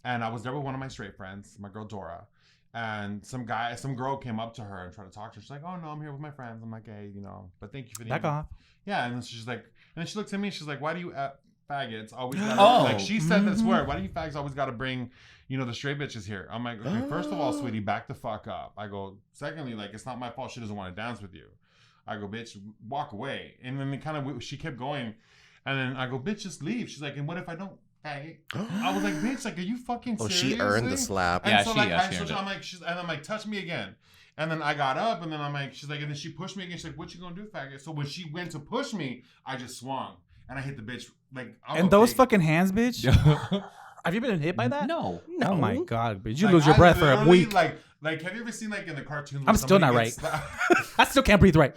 Speaker 3: And I was there with one of my straight friends, my girl Dora. And some girl came up to her and tried to talk to her. She's like, "Oh no, I'm here with my friends." I'm like, "Hey, but thank you for the
Speaker 2: Back off.
Speaker 3: Yeah, and then she's like, and then she looks at me. And she's like, "Why do you faggots always gotta,
Speaker 4: Oh.
Speaker 3: like she said this word? Why do you fags always gotta bring the straight bitches here?" I'm like, okay, first of all, sweetie, back the fuck up. I go, secondly, like it's not my fault she doesn't want to dance with you. I go, bitch, walk away. And then she kept going, and then I go, bitch, just leave. She's like, and what if I don't? Faggot. I was like, bitch, like, are you fucking
Speaker 5: Oh,
Speaker 3: serious?
Speaker 5: she earned the slap.
Speaker 3: And
Speaker 4: Yeah,
Speaker 3: so
Speaker 4: she
Speaker 3: like,
Speaker 4: earned it.
Speaker 3: I'm like, and I'm like, touch me again. And then I got up, and then I'm like, she's like, and then she pushed me again. She's like, what you gonna do, faggot? So when she went to push me, I just swung, and I hit the bitch like.
Speaker 2: And those fucking hands, bitch. Have you been hit by that?
Speaker 4: No.
Speaker 2: Oh my god, bitch! You
Speaker 3: Like,
Speaker 2: lose your
Speaker 3: I
Speaker 2: breath for a
Speaker 3: literally,
Speaker 2: week.
Speaker 3: Like, have you ever seen like in the cartoons?
Speaker 2: I'm still not right. I still can't breathe right.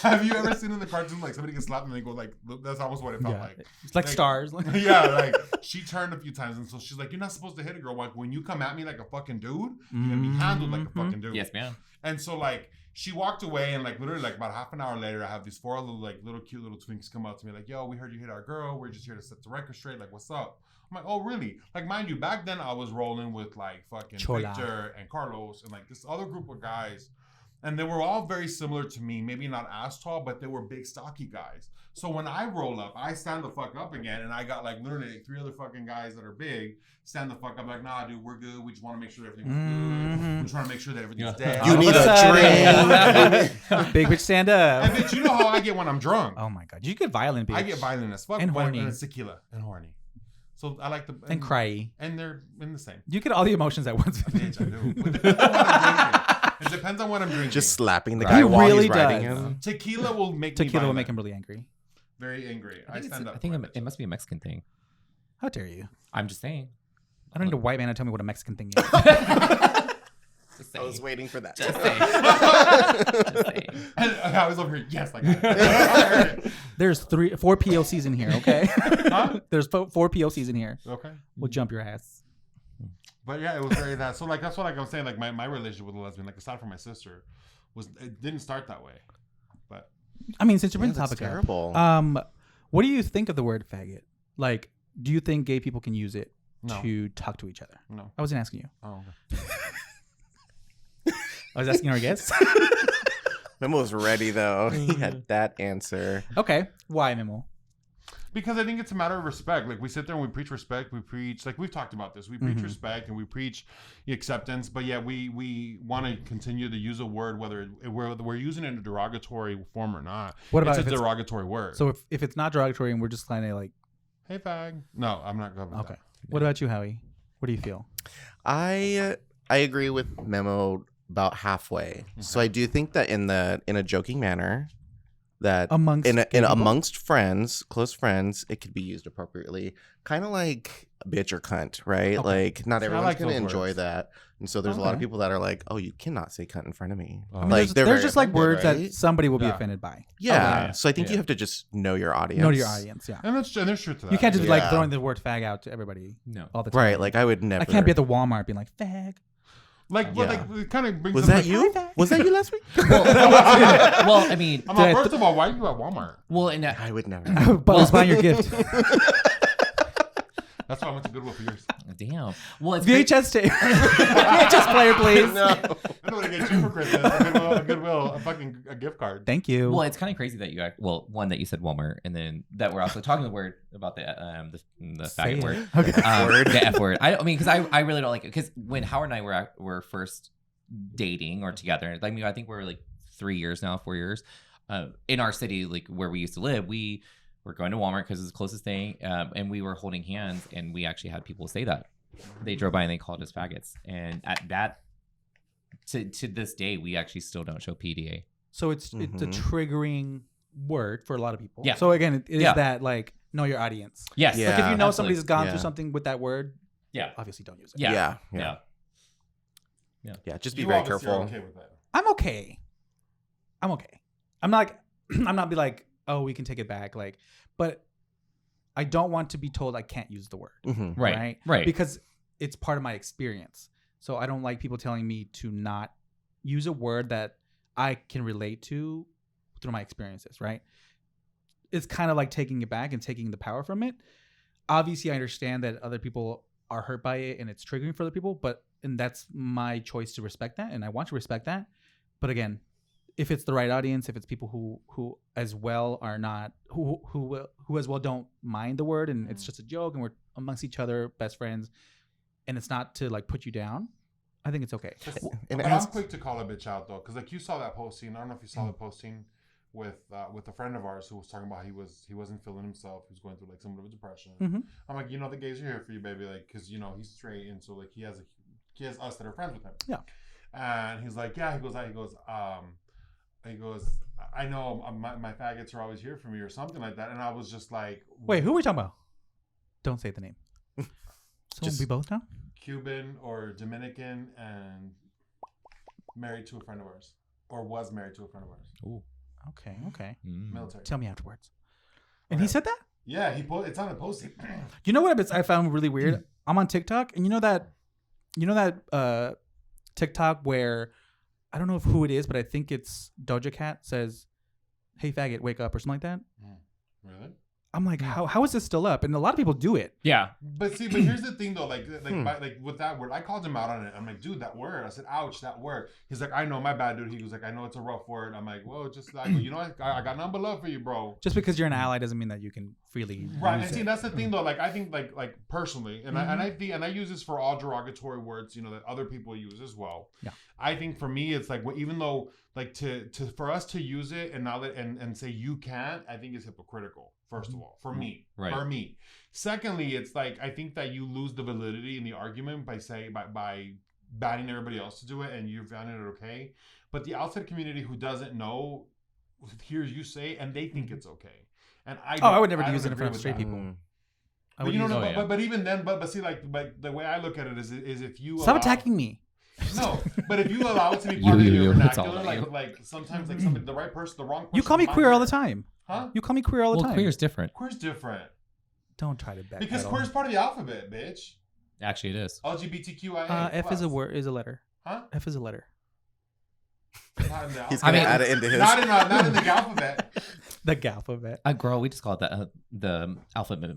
Speaker 3: Have you ever seen in the cartoons like somebody gets slapped and they go like, that's almost what it felt like.
Speaker 2: It's like stars.
Speaker 3: Yeah, like she turned a few times, and so she's like, "You're not supposed to hit a girl. Like when you come at me like a fucking dude, you're gonna be handled like a fucking dude."
Speaker 4: Yes, ma'am.
Speaker 3: And so like she walked away, and like literally like about half an hour later, I have these 4 little cute little twinks come up to me like, "Yo, we heard you hit our girl. We're just here to set the record straight. Like, what's up?" I'm like, "Oh, really?" Like, mind you, back then I was rolling with like fucking
Speaker 2: Chola.
Speaker 3: Victor and Carlos and like this other group of guys. And they were all very similar to me, maybe not as tall, but they were big, stocky guys. So when I roll up, I stand the fuck up again, and I got like literally 3 other fucking guys that are big stand the fuck up like, "Nah, dude, we're good. We just want to make sure everything's good. We're trying to make sure that everything's dead."
Speaker 5: You need
Speaker 2: All of
Speaker 5: a
Speaker 2: sudden- Big bitch, stand up.
Speaker 3: And bitch, you know how I get when I'm drunk.
Speaker 2: Oh my god, you get violent, bitch.
Speaker 3: I get violent as fuck,
Speaker 2: And
Speaker 3: but-
Speaker 2: horny.
Speaker 3: and it's tequila and horny. So I like the
Speaker 2: and cry.
Speaker 3: and they're in the same.
Speaker 2: You get all the emotions at once.
Speaker 3: Bitch, I do. It depends on what I'm drinking.
Speaker 5: just slapping the
Speaker 3: Right.
Speaker 5: guy
Speaker 2: He
Speaker 5: while
Speaker 2: really
Speaker 5: he's riding
Speaker 2: does.
Speaker 5: him.
Speaker 3: Tequila will make
Speaker 2: Tequila
Speaker 3: me
Speaker 2: will make him
Speaker 3: violent.
Speaker 2: really angry.
Speaker 3: Very angry. I stand up.
Speaker 4: I think
Speaker 3: for
Speaker 4: it must be a Mexican thing.
Speaker 2: How dare you?
Speaker 4: I'm just saying.
Speaker 2: I don't need a white man to tell me what a Mexican thing is.
Speaker 4: Just
Speaker 5: I
Speaker 4: saying.
Speaker 5: was waiting for that.
Speaker 4: Just saying. Just saying.
Speaker 3: And I was over here. Yes, like that.
Speaker 2: There's 4 POCs in here, okay?
Speaker 3: Huh?
Speaker 2: There's 4 POCs in here.
Speaker 3: Okay.
Speaker 2: We'll jump your ass.
Speaker 3: But yeah, it was very that. So like that's what like I was saying. Like my relationship with a lesbian, like aside from my sister, it didn't start that way. But
Speaker 2: I mean, since you bring
Speaker 5: Yeah,
Speaker 2: the
Speaker 5: that's
Speaker 2: topic
Speaker 5: terrible.
Speaker 2: up, what do you think of the word faggot? Like, do you think gay people can use it
Speaker 3: No.
Speaker 2: to talk to each other?
Speaker 3: no.
Speaker 2: I wasn't asking you.
Speaker 3: Oh. Okay.
Speaker 2: I was asking our guests.
Speaker 5: Memo was ready though. He had that answer.
Speaker 2: Okay. Why, Mimo?
Speaker 3: Because I think it's a matter of respect. Like we sit there and we preach respect. We preach like we've talked about this. We preach
Speaker 2: Mm-hmm.
Speaker 3: respect and we preach acceptance. But yeah, we want to continue to use a word whether we're using it in a derogatory form or not.
Speaker 2: What about
Speaker 3: it's
Speaker 2: if
Speaker 3: a
Speaker 2: it's-
Speaker 3: derogatory word?
Speaker 2: So if it's not derogatory and we're just kind of like,
Speaker 3: Hey fag. No, I'm not going with
Speaker 2: okay.
Speaker 3: that.
Speaker 2: What about you, Howie? What do you feel?
Speaker 5: I agree with Memo about halfway. So I do think that in a joking manner, that
Speaker 2: Amongst
Speaker 5: in
Speaker 2: gay people?
Speaker 5: amongst friends, close friends, it could be used appropriately. Kind of like bitch or cunt, right?
Speaker 2: Okay.
Speaker 5: Like not
Speaker 3: See, I
Speaker 5: everyone's
Speaker 3: like
Speaker 5: gonna
Speaker 3: those
Speaker 5: enjoy
Speaker 3: words.
Speaker 5: that, and so there's a lot of
Speaker 2: Okay.
Speaker 5: people that are like, "Oh, you cannot say cunt in front of me."
Speaker 3: I
Speaker 2: I mean,
Speaker 5: like
Speaker 2: there's
Speaker 5: they're very
Speaker 2: just like
Speaker 5: offended,
Speaker 2: words
Speaker 5: right?
Speaker 2: that somebody will be
Speaker 3: Yeah.
Speaker 2: offended by.
Speaker 5: Yeah.
Speaker 6: Okay.
Speaker 5: So I think
Speaker 4: Yeah.
Speaker 5: you have to just know your audience.
Speaker 2: Know your audience, yeah.
Speaker 3: And there's truth to that.
Speaker 2: You can't just be like
Speaker 5: Yeah.
Speaker 2: throwing the word fag out to everybody
Speaker 4: No.
Speaker 2: all the time.
Speaker 5: Right? Like I would never.
Speaker 2: I can't be at the Walmart being like fag.
Speaker 3: like, but
Speaker 5: Yeah.
Speaker 3: like it kind of brings.
Speaker 5: Was
Speaker 3: up,
Speaker 5: that
Speaker 3: like,
Speaker 5: you? Was that you last week?
Speaker 4: Well, I mean,
Speaker 3: I'm like, first of all, why are you at Walmart?
Speaker 4: well, and
Speaker 5: I would never.
Speaker 2: But I was buying your gift.
Speaker 3: That's why I went to Goodwill for years.
Speaker 4: damn. Well, it's
Speaker 2: VHS tape. VHS player, please.
Speaker 5: No.
Speaker 3: I know what I get you for Christmas. A Goodwill, a gift card.
Speaker 2: Thank you.
Speaker 4: Well, it's kind of crazy that you one that you said Walmart, and then that we're also talking the word about the
Speaker 2: Say
Speaker 4: faggot
Speaker 2: it.
Speaker 4: word,
Speaker 2: Okay.
Speaker 4: the F word. I mean, because I really don't like it. Because when Howard and I were first dating or together, I mean, I think we're like 4 years. In our city, like where we used to live, we were going to Walmart because it's the closest thing, and we were holding hands, and we actually had people say that they drove by and they called us faggots, and at that. To this day, we actually still don't show PDA.
Speaker 2: So it's a triggering word for a lot of people.
Speaker 4: Yeah.
Speaker 2: So again, it is
Speaker 4: Yeah.
Speaker 2: that like know your audience.
Speaker 4: Yes.
Speaker 5: Yeah.
Speaker 2: Like if you know
Speaker 4: absolutely.
Speaker 2: somebody's gone
Speaker 5: Yeah.
Speaker 2: through something with that word,
Speaker 4: Yeah.
Speaker 2: obviously don't use it.
Speaker 4: Yeah.
Speaker 5: Yeah.
Speaker 4: Yeah.
Speaker 5: Yeah. Just be
Speaker 3: You
Speaker 5: very
Speaker 3: obviously are
Speaker 5: careful.
Speaker 3: okay with that.
Speaker 2: I'm okay. I'm not I'm not be like, oh, we can take it back. Like, but I don't want to be told I can't use the word.
Speaker 5: Mhm.
Speaker 4: Right. Right.
Speaker 2: Because it's part of my experience. So I don't like people telling me to not use a word that I can relate to through my experiences, right? It's kind of like taking it back and taking the power from it. Obviously, I understand that other people are hurt by it and it's triggering for other people, and that's my choice to respect that, and I want to respect that. But again, if it's the right audience, if it's people who as well are not who as well don't mind the word and it's just a joke and we're amongst each other, best friends, and it's not to like put you down, I think it's okay.
Speaker 5: And
Speaker 3: But
Speaker 5: it has-
Speaker 3: I'm quick to call a bitch out though, because like you saw that posting. I don't know if you saw the posting with a friend of ours who was talking about he wasn't feeling himself. He was going through like somewhat of a depression.
Speaker 2: Mhm.
Speaker 3: I'm like, the gays are here for you, baby. Like, because he's straight, and so like he has us that are friends with him.
Speaker 2: Yeah.
Speaker 3: And he's like, yeah. He goes, I know my faggots are always here for me or something like that. And I was just like,
Speaker 2: Wait, who are we talking about? Don't say the name. So
Speaker 5: Just-
Speaker 2: we both know?
Speaker 3: Cuban or Dominican and married to a friend of ours, or was married to a friend of ours.
Speaker 4: Ooh.
Speaker 2: Okay.
Speaker 3: Military.
Speaker 2: Tell me afterwards. And he said that?
Speaker 3: Yeah, it's on a posting.
Speaker 2: You know what I found really weird? I'm on TikTok, and you know that TikTok where I don't know who it is, but I think it's Doja Cat says, "Hey faggot, wake up" or something like that.
Speaker 3: Really?
Speaker 2: I'm like, how is this still up? And a lot of people do it.
Speaker 4: Yeah.
Speaker 3: But here's the thing though, like with that word, I called him out on it. I'm like, dude, that word. I said, ouch, that word. He's like, I know, my bad, dude. He was like, I know it's a rough word. I'm like, well, just like, I got nothing but love for you, bro.
Speaker 2: Just because you're an ally doesn't mean that you can freely
Speaker 3: Right,
Speaker 2: use
Speaker 3: and see,
Speaker 2: it.
Speaker 3: that's the thing though. Like, I think, like personally, and I use this for all derogatory words, that other people use as well.
Speaker 2: Yeah.
Speaker 3: I think for me, it's like, even though, like, for us to use it and and say you can't, I think is hypocritical. First of all, for me,
Speaker 4: Right.
Speaker 3: For me. Secondly, it's like I think that you lose the validity in the argument by banning everybody else to do it, and you're finding it okay. But the outside community who doesn't know hears you say, and they think it's okay. And
Speaker 2: I would never
Speaker 3: don't
Speaker 2: use it in
Speaker 3: agree
Speaker 2: front of
Speaker 3: with
Speaker 2: straight
Speaker 3: that.
Speaker 2: people.
Speaker 5: Mm.
Speaker 2: I
Speaker 3: But
Speaker 2: would
Speaker 3: you
Speaker 2: use
Speaker 3: know,
Speaker 2: it.
Speaker 3: but even then, but see, like the way I look at it is if you
Speaker 2: Stop
Speaker 3: allow-
Speaker 2: attacking me.
Speaker 3: No, but if you allow it to be part of
Speaker 4: You,
Speaker 3: your
Speaker 4: it's all
Speaker 3: vernacular,
Speaker 4: about you.
Speaker 3: like sometimes like somebody, the right person, the wrong person.
Speaker 2: You call me
Speaker 3: might
Speaker 2: queer all
Speaker 3: hear-
Speaker 2: the time.
Speaker 3: Huh?
Speaker 2: You call me queer all the
Speaker 4: Well,
Speaker 2: time.
Speaker 4: queer's different.
Speaker 3: Queer's different
Speaker 2: Don't try to back
Speaker 3: because
Speaker 2: that
Speaker 3: queer's part of the alphabet, bitch.
Speaker 4: Actually, it is.
Speaker 3: LGBTQIA.
Speaker 2: F is a word, is a letter.
Speaker 3: Huh?
Speaker 2: F is a letter.
Speaker 3: Not in the
Speaker 5: He's
Speaker 3: alphabet.
Speaker 5: gonna
Speaker 4: mean-
Speaker 5: add it into his.
Speaker 3: Not in the alphabet.
Speaker 2: The alphabet.
Speaker 4: Girl, we just call it the alphabet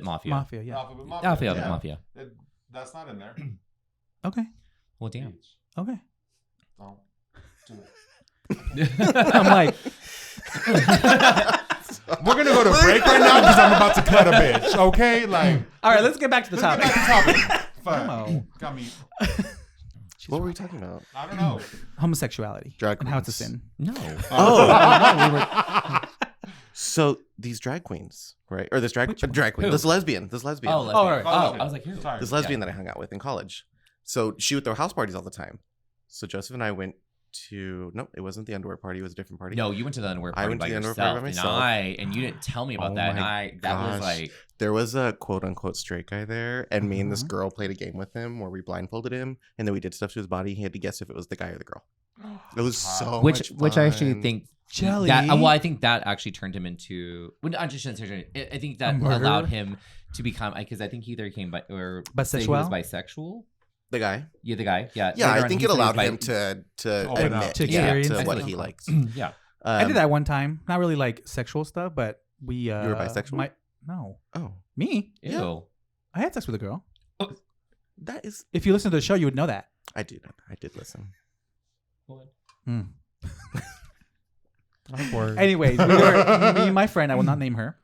Speaker 4: mafia.
Speaker 2: Mafia, yeah.
Speaker 3: Alphabet mafia.
Speaker 4: Alphabet
Speaker 3: Yeah.
Speaker 4: mafia.
Speaker 3: That's not in there.
Speaker 2: Okay.
Speaker 4: Well, damn.
Speaker 2: Okay.
Speaker 3: Don't do it.
Speaker 2: I'm like,
Speaker 3: We're gonna go to break right now because I'm about to cut a bitch. Okay, like.
Speaker 2: all right, let's get back to the
Speaker 3: Let's
Speaker 2: topic.
Speaker 3: get back to topic. Fuck.
Speaker 2: No.
Speaker 3: Got me.
Speaker 5: What were we talking about?
Speaker 3: I don't know.
Speaker 2: Homosexuality
Speaker 5: Drag
Speaker 2: and how it's a
Speaker 5: queens.
Speaker 2: sin.
Speaker 4: No.
Speaker 5: Oh, so these drag queens, right? Or this drag queen,
Speaker 4: Who?
Speaker 5: this lesbian,
Speaker 4: Oh, lesbian.
Speaker 2: Oh, right.
Speaker 4: I was like, who?
Speaker 3: Sorry.
Speaker 5: this lesbian that I hung out with in college. So she would throw house parties all the time. So Joseph and I went to it wasn't the underwear party. It was a different party.
Speaker 4: No, you went to the underwear
Speaker 5: I
Speaker 4: party
Speaker 5: went
Speaker 4: by
Speaker 5: to the underwear
Speaker 4: yourself,
Speaker 5: party by myself.
Speaker 4: and you didn't tell me about
Speaker 5: Oh
Speaker 4: that, and
Speaker 5: my
Speaker 4: that was
Speaker 5: gosh.
Speaker 4: like,
Speaker 5: There was a quote unquote straight guy there, and me and this
Speaker 2: Mhm.
Speaker 5: girl played a game with him where we blindfolded him, and then we did stuff to his body. He had to guess if it was the guy or the girl. It was so
Speaker 4: which
Speaker 5: much
Speaker 4: I actually
Speaker 5: fun.
Speaker 4: think
Speaker 2: Jelly.
Speaker 4: that, well, I think that actually turned him into. Well, I just shouldn't say turn- I think that
Speaker 2: A murderer?
Speaker 4: allowed him to become, because I think he either came by or say he
Speaker 2: Bisexual?
Speaker 4: was bisexual.
Speaker 5: The guy.
Speaker 4: Yeah, the guy. Yeah,
Speaker 5: Yeah,
Speaker 4: later
Speaker 5: I
Speaker 4: on,
Speaker 5: think
Speaker 4: he
Speaker 5: it
Speaker 4: said he was
Speaker 5: allowed
Speaker 4: bi-
Speaker 5: him to
Speaker 3: open up.
Speaker 5: admit
Speaker 2: To
Speaker 5: yeah,
Speaker 2: experience
Speaker 5: to what
Speaker 2: it.
Speaker 5: he likes.
Speaker 4: Yeah.
Speaker 2: I did that one time. Not really like sexual stuff, but we. You
Speaker 5: were bisexual?
Speaker 2: No,
Speaker 5: Oh,
Speaker 2: me.
Speaker 4: Ew.
Speaker 5: Yeah.
Speaker 2: I had sex with a girl.
Speaker 5: that is.
Speaker 2: If you listen to the show, you would know that.
Speaker 5: I do know. I did listen.
Speaker 2: Hmm.
Speaker 3: I'm bored.
Speaker 2: Anyways, me and my friend, I will not name her.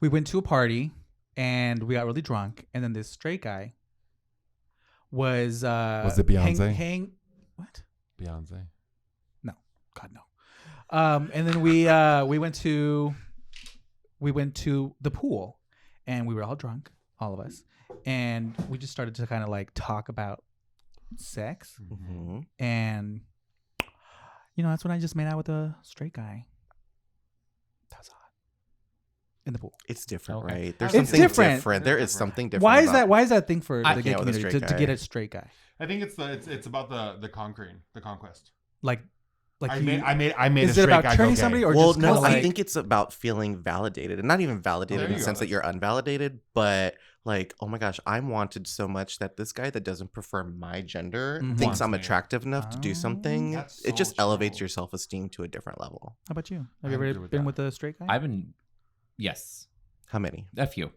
Speaker 2: We went to a party and we got really drunk, and then this straight guy was
Speaker 3: it Beyonce?
Speaker 2: What?
Speaker 3: Beyonce.
Speaker 2: God no. And then we went to the pool, and we were all drunk, all of us, and we just started to kind of like talk about sex,
Speaker 5: Mm-hmm.
Speaker 2: and that's when I just made out with a straight guy. That was hot. In the pool.
Speaker 5: It's different,
Speaker 4: Okay.
Speaker 5: right? There's
Speaker 2: It's
Speaker 5: something
Speaker 2: different.
Speaker 5: There is something different.
Speaker 2: Why is
Speaker 5: about-
Speaker 2: that? Why is that thing for
Speaker 4: I
Speaker 2: the gay
Speaker 5: can't with a
Speaker 2: community
Speaker 5: straight
Speaker 2: to get
Speaker 5: guy.
Speaker 2: a straight guy?
Speaker 3: I think it's about the conquering, the conquest.
Speaker 2: Like
Speaker 3: I
Speaker 2: you-
Speaker 3: made a
Speaker 2: is
Speaker 3: straight
Speaker 2: it about
Speaker 3: guy
Speaker 2: turning
Speaker 3: go gay.
Speaker 2: somebody or
Speaker 5: Well,
Speaker 2: just
Speaker 5: no,
Speaker 2: kinda like,
Speaker 5: I think it's about feeling validated, and not even validated
Speaker 3: There
Speaker 5: in
Speaker 3: you
Speaker 5: the
Speaker 3: go.
Speaker 5: sense that you're unvalidated, but like, oh my gosh, I'm wanted so much that this guy that doesn't prefer my gender
Speaker 2: Mhm.
Speaker 5: thinks
Speaker 3: Wants
Speaker 5: I'm
Speaker 3: me.
Speaker 5: attractive enough to do
Speaker 2: Oh.
Speaker 5: something.
Speaker 3: That's
Speaker 5: It
Speaker 3: so
Speaker 5: just elevates
Speaker 3: true.
Speaker 5: your self-esteem to a different level.
Speaker 2: how about you?
Speaker 3: I
Speaker 2: Have you
Speaker 3: agree
Speaker 2: ever
Speaker 3: with
Speaker 2: been
Speaker 3: that.
Speaker 2: with a straight guy?
Speaker 4: I've been, yes,
Speaker 5: How many?
Speaker 4: a few.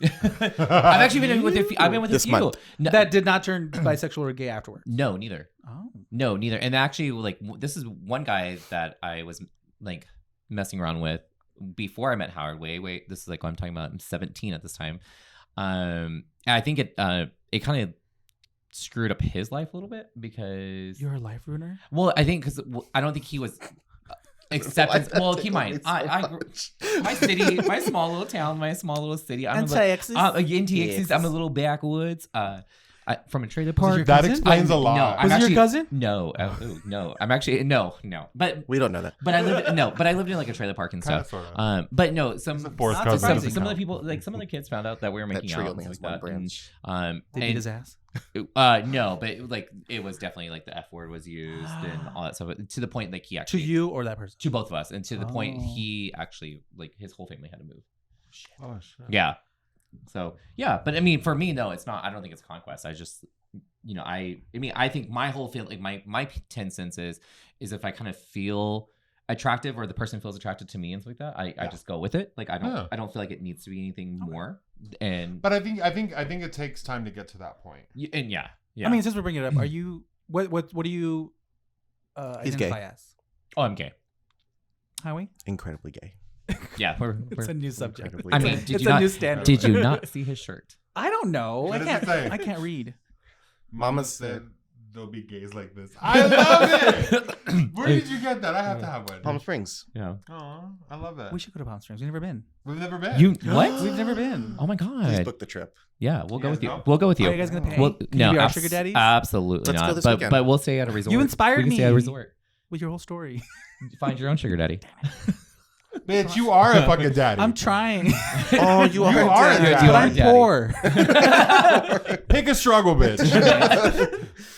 Speaker 4: I've actually been with a few. I've been with
Speaker 5: This
Speaker 4: a few.
Speaker 5: month.
Speaker 4: No,
Speaker 2: that did not turn bisexual or gay afterwards.
Speaker 4: no, neither.
Speaker 2: Oh.
Speaker 4: No, neither. And actually, like, this is one guy that I was like messing around with before I met Howard. Wait. This is like what I'm talking about. I'm 17 at this time. And I think it kind of screwed up his life a little bit because,
Speaker 2: You're a life ruiner?
Speaker 4: well, I think because I don't think he was acceptance. Well, keep in mind, my city, my small little town, my small little city. I'm
Speaker 2: Texas.
Speaker 4: in Texas.
Speaker 5: Yes.
Speaker 4: I'm a little backwoods. From a trailer
Speaker 2: Was it your
Speaker 4: park.
Speaker 3: That
Speaker 2: cousin?
Speaker 3: explains a
Speaker 4: No,
Speaker 3: lot.
Speaker 4: I'm
Speaker 2: Was it
Speaker 4: actually-
Speaker 2: your cousin?
Speaker 4: No, no. I'm actually no. But
Speaker 5: We don't know that.
Speaker 4: I lived in like a trailer park and
Speaker 3: Kinda,
Speaker 4: stuff.
Speaker 3: sorta.
Speaker 4: But no, some
Speaker 3: It's a forced
Speaker 2: Not
Speaker 3: cousin.
Speaker 2: surprising.
Speaker 3: Doesn't
Speaker 4: some of the
Speaker 3: count.
Speaker 4: people, like some of the kids, found out that we were
Speaker 5: That
Speaker 4: making
Speaker 5: tree
Speaker 4: out
Speaker 5: only
Speaker 4: and
Speaker 5: has one
Speaker 4: stuff.
Speaker 5: branch.
Speaker 2: They beat his ass.
Speaker 4: No, but it was definitely like the F word was used and all that stuff to the point like he
Speaker 2: To
Speaker 4: actually
Speaker 2: you or that person?
Speaker 4: to both of us, and to the point
Speaker 2: Oh.
Speaker 4: he actually like his whole family had to move.
Speaker 3: Oh shit.
Speaker 4: Yeah. So yeah, but I mean, for me, no, it's not. I don't think it's conquest. I just, I think my whole feel like my 10 cents is if I kind of feel attractive or the person feels attracted to me and stuff like that, I just go with it. Like I don't feel like it needs to be anything more. And
Speaker 3: But I think it takes time to get to that point.
Speaker 4: and yeah.
Speaker 2: I mean, since we're bringing it up, are you what do you
Speaker 5: He's gay.
Speaker 2: identify as?
Speaker 4: Oh, I'm gay.
Speaker 2: Howie?
Speaker 5: Incredibly gay.
Speaker 4: Yeah,
Speaker 2: It's a new subject.
Speaker 5: Incredibly
Speaker 4: I
Speaker 5: gay.
Speaker 4: mean, did
Speaker 2: It's
Speaker 4: you
Speaker 2: a
Speaker 4: not
Speaker 2: new standard.
Speaker 4: did you not see his shirt?
Speaker 2: I don't know.
Speaker 3: What
Speaker 2: I
Speaker 3: does it
Speaker 2: can't.
Speaker 3: say?
Speaker 2: I can't read.
Speaker 3: Mama said there'll be gays like this. I love it. Where did you get that? I have to have one.
Speaker 5: Palm Springs.
Speaker 4: Yeah.
Speaker 3: Aw, I love that.
Speaker 2: We should go to Palm Springs. We've never been.
Speaker 3: We've never been.
Speaker 4: You what?
Speaker 2: We've never been.
Speaker 4: Oh my
Speaker 5: Please
Speaker 4: god.
Speaker 5: book the trip.
Speaker 4: Yeah, we'll go
Speaker 3: You
Speaker 4: with
Speaker 3: guys
Speaker 4: you.
Speaker 3: go?
Speaker 4: We'll go with you.
Speaker 2: Are you guys gonna pay?
Speaker 4: Well,
Speaker 2: Can
Speaker 4: no,
Speaker 2: you be our sugar daddies?
Speaker 4: Absolutely
Speaker 5: Let's go
Speaker 4: not.
Speaker 5: this
Speaker 4: But
Speaker 5: weekend.
Speaker 4: we'll stay at a resort.
Speaker 2: You inspired
Speaker 4: we can
Speaker 2: me.
Speaker 4: stay at a resort.
Speaker 2: With your whole story.
Speaker 4: Find your own sugar daddy.
Speaker 3: Bitch, you are a fucking daddy.
Speaker 2: I'm trying.
Speaker 5: Oh, you are.
Speaker 3: You are a
Speaker 5: dead.
Speaker 3: daddy.
Speaker 2: But
Speaker 4: are
Speaker 2: I'm
Speaker 4: daddy.
Speaker 2: poor.
Speaker 3: Pick a struggle, bitch.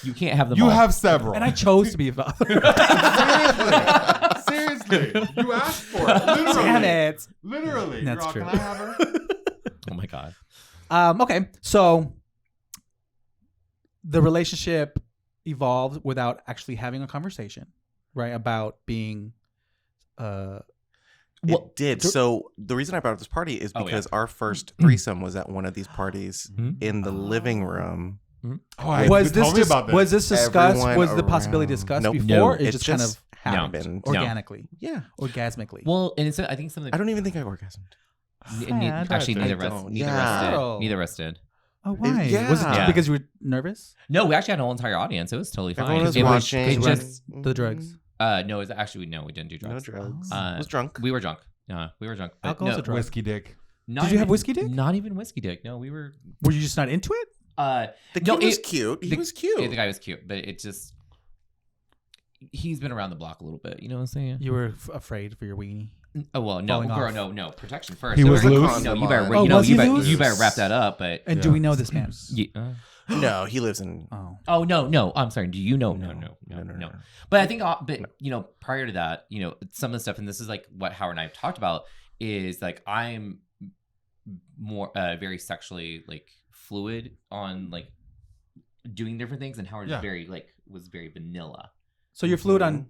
Speaker 4: You can't have them
Speaker 3: You
Speaker 4: all.
Speaker 3: have several.
Speaker 2: And I chose to be a father.
Speaker 3: Seriously, you asked for it. Literally.
Speaker 2: Damn it.
Speaker 3: Literally.
Speaker 2: That's
Speaker 3: You're all,
Speaker 2: true.
Speaker 3: Can I have her?
Speaker 4: Oh my god.
Speaker 2: Okay, so the relationship evolved without actually having a conversation, right? About being,
Speaker 4: Well,
Speaker 5: It did. So the reason I brought up this party is
Speaker 4: Oh,
Speaker 5: because our first threesome was at one of these parties
Speaker 4: Mhm.
Speaker 5: in the living room.
Speaker 3: Oh,
Speaker 2: was this
Speaker 3: tell me about this.
Speaker 2: was this discussed?
Speaker 5: Everyone
Speaker 2: Was the possibility
Speaker 5: around-
Speaker 2: discussed
Speaker 5: Nope.
Speaker 2: before?
Speaker 4: No.
Speaker 2: It just kind of
Speaker 5: happened.
Speaker 4: No.
Speaker 2: organically,
Speaker 5: Yeah.
Speaker 2: orgasmically.
Speaker 4: well, and it's, I think some of the
Speaker 5: I don't even think I orgasmed.
Speaker 4: actually
Speaker 5: I
Speaker 4: neither of us
Speaker 5: don't.
Speaker 4: neither
Speaker 5: Yeah.
Speaker 4: of us did. Neither of us did.
Speaker 2: Oh, why?
Speaker 5: Yeah.
Speaker 2: Was it
Speaker 4: Yeah.
Speaker 2: because you were nervous?
Speaker 4: No, we actually had a whole entire audience. It was totally fine.
Speaker 5: Everyone was
Speaker 4: it
Speaker 5: watching.
Speaker 4: it just
Speaker 2: The drugs.
Speaker 4: no, it was actually no, we didn't do
Speaker 5: No
Speaker 4: drugs.
Speaker 5: drugs.
Speaker 2: Oh.
Speaker 5: Was drunk.
Speaker 4: We were drunk. We were drunk. But
Speaker 2: Alcohol's
Speaker 4: no,
Speaker 2: a drug.
Speaker 3: Whiskey dick.
Speaker 4: not
Speaker 2: Did you have
Speaker 4: even-
Speaker 2: whiskey dick?
Speaker 4: Not even whiskey dick. No, we were.
Speaker 2: Were you just not into it?
Speaker 5: The
Speaker 4: No,
Speaker 5: kid was
Speaker 4: it-
Speaker 5: cute. He
Speaker 4: the-
Speaker 5: was cute.
Speaker 4: Yeah, the guy was cute, but it just he's been around the block a little bit. You know what I'm saying?
Speaker 2: You were afraid for your weenie.
Speaker 4: Oh well, no,
Speaker 2: Falling
Speaker 4: girl,
Speaker 2: off.
Speaker 4: no, protection first.
Speaker 3: He was
Speaker 5: There a
Speaker 3: loose?
Speaker 5: condom
Speaker 4: You better,
Speaker 5: on.
Speaker 2: Oh, was he loose?
Speaker 4: you better wrap that up. But
Speaker 2: And do we know this man?
Speaker 5: No, he lives in.
Speaker 2: Oh.
Speaker 4: oh no, I'm sorry. Do you know? No.
Speaker 5: No.
Speaker 4: But I think, prior to that, some of the stuff, and this is like what Howard and I have talked about, is like I'm more very sexually like fluid on like doing different things, and Howard was very vanilla.
Speaker 2: So you're fluid on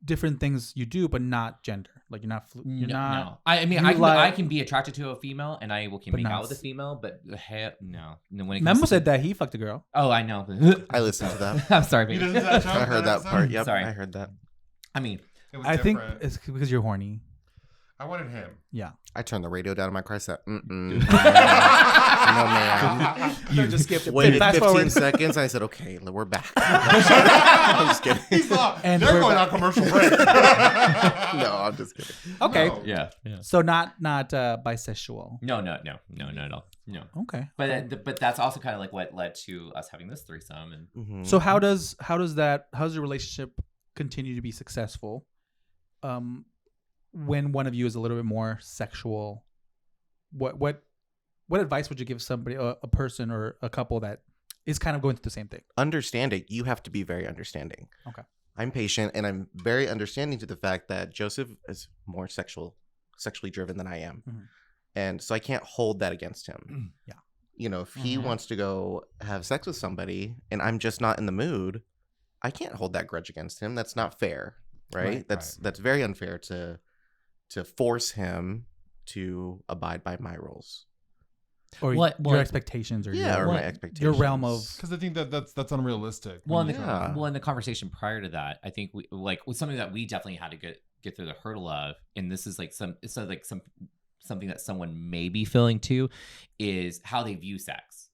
Speaker 2: different things you do, but not gender. Like you're not. You're not.
Speaker 4: No. I mean, I can be attracted to a female, and I can make out with a female, but no. When it comes
Speaker 2: Memo
Speaker 4: to,
Speaker 2: said that he fucked a girl.
Speaker 4: oh, I know.
Speaker 5: I listened to that.
Speaker 4: I'm sorry,
Speaker 3: You
Speaker 4: baby.
Speaker 3: listened to that show?
Speaker 5: I heard that part. Yep,
Speaker 4: Sorry.
Speaker 5: I heard that.
Speaker 4: I mean,
Speaker 3: It was
Speaker 2: I think
Speaker 3: different.
Speaker 2: it's because you're horny.
Speaker 3: I wanted him.
Speaker 2: Yeah.
Speaker 5: I turned the radio down in my car. Said, no, ma'am.
Speaker 2: You just skipped it.
Speaker 5: Waited
Speaker 2: Fast
Speaker 5: 15
Speaker 2: forward.
Speaker 5: seconds. And I said, okay, we're back. I'm just kidding.
Speaker 3: He's not.
Speaker 2: And
Speaker 3: They're
Speaker 2: we're
Speaker 3: going
Speaker 2: back.
Speaker 3: on commercial break.
Speaker 5: No, I'm just kidding.
Speaker 2: Okay.
Speaker 3: No.
Speaker 4: yeah.
Speaker 2: So not bisexual.
Speaker 4: No, not at all. No.
Speaker 2: Okay.
Speaker 4: But that's also kind of like what led to us having this threesome, and
Speaker 5: Mhm.
Speaker 2: So how does your relationship continue to be successful? When one of you is a little bit more sexual, what advice would you give somebody, a person or a couple that is kind of going through the same thing?
Speaker 5: Understanding. You have to be very understanding.
Speaker 2: Okay.
Speaker 5: I'm patient and I'm very understanding to the fact that Joseph is more sexually driven than I am.
Speaker 2: Mhm.
Speaker 5: And so I can't hold that against him.
Speaker 2: Yeah.
Speaker 5: If he wants to go have sex with somebody and I'm just not in the mood, I can't hold that grudge against him. That's not fair, right? That's very unfair to force him to abide by my rules.
Speaker 2: Or
Speaker 4: What-
Speaker 2: your
Speaker 4: what-
Speaker 2: expectations or
Speaker 5: Yeah, or
Speaker 2: your,
Speaker 5: my expectations.
Speaker 2: your realm of
Speaker 3: Because I think that's unrealistic.
Speaker 4: well, in the,
Speaker 5: Yeah.
Speaker 4: well, in the conversation prior to that, I think we was something that we definitely had to get through the hurdle of, and this is like something that someone may be feeling too, is how they view sex.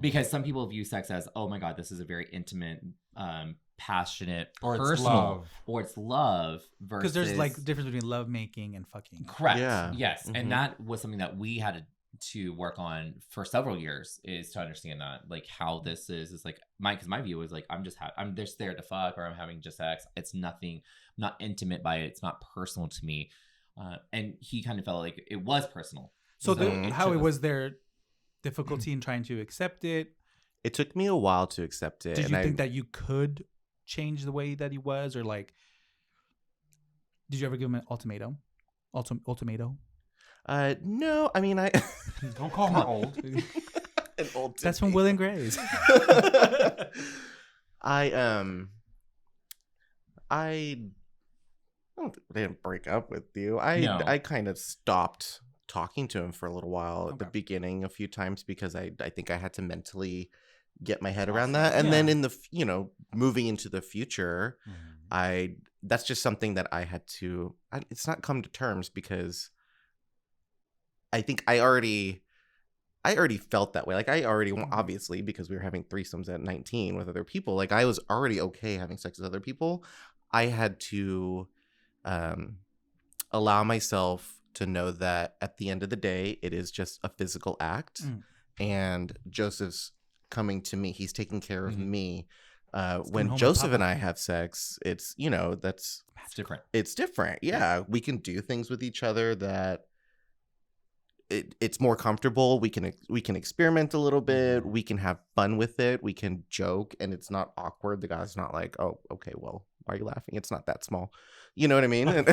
Speaker 4: Because some people view sex as, oh my god, this is a very intimate, passionate,
Speaker 3: Or it's
Speaker 4: personal,
Speaker 3: love.
Speaker 4: or it's love versus
Speaker 2: because there's like the difference between love making and fucking.
Speaker 4: correct.
Speaker 5: Yeah.
Speaker 4: Yes,
Speaker 5: Mhm.
Speaker 4: and that was something that we had to work on for several years, is to understand that like how this is like my view is like I'm just there to fuck, or I'm having just sex. It's nothing, I'm not intimate by it. It's not personal to me, and he kind of felt like it was personal.
Speaker 2: So
Speaker 5: Mhm.
Speaker 2: how it was there difficulty in trying to accept it?
Speaker 5: It took me a while to accept it.
Speaker 2: Did
Speaker 5: and
Speaker 2: you
Speaker 5: I,
Speaker 2: think that you could change the way that he was, or like, did you ever give him an ultimatum? Ultimatum?
Speaker 5: No, I mean, I.
Speaker 3: Don't call her old.
Speaker 5: An old
Speaker 2: That's from Will and Grace.
Speaker 5: I didn't break up with you.
Speaker 4: No.
Speaker 5: I kind of stopped talking to him for a little while at the
Speaker 2: Okay.
Speaker 5: beginning a few times because I think I had to mentally get my head around that. And then
Speaker 4: Yeah.
Speaker 5: in the moving into the future, that's just something that I had to it's not come to terms because I think I already felt that way. Like I already obviously, because we were having threesomes at 19 with other people, like I was already okay having sex with other people. I had to allow myself to know that at the end of the day, it is just a physical act. And Joseph's coming to me. He's taking care of me.
Speaker 2: going
Speaker 5: When
Speaker 2: home with
Speaker 5: Joseph
Speaker 2: Papa.
Speaker 5: and I have sex, it's,
Speaker 4: It's different.
Speaker 5: it's different. Yeah. We can do things with each other that it's more comfortable. We can experiment a little bit. We can have fun with it. We can joke and it's not awkward. The guy's not like, oh, okay, well, why are you laughing? It's not that small. You know what I mean? And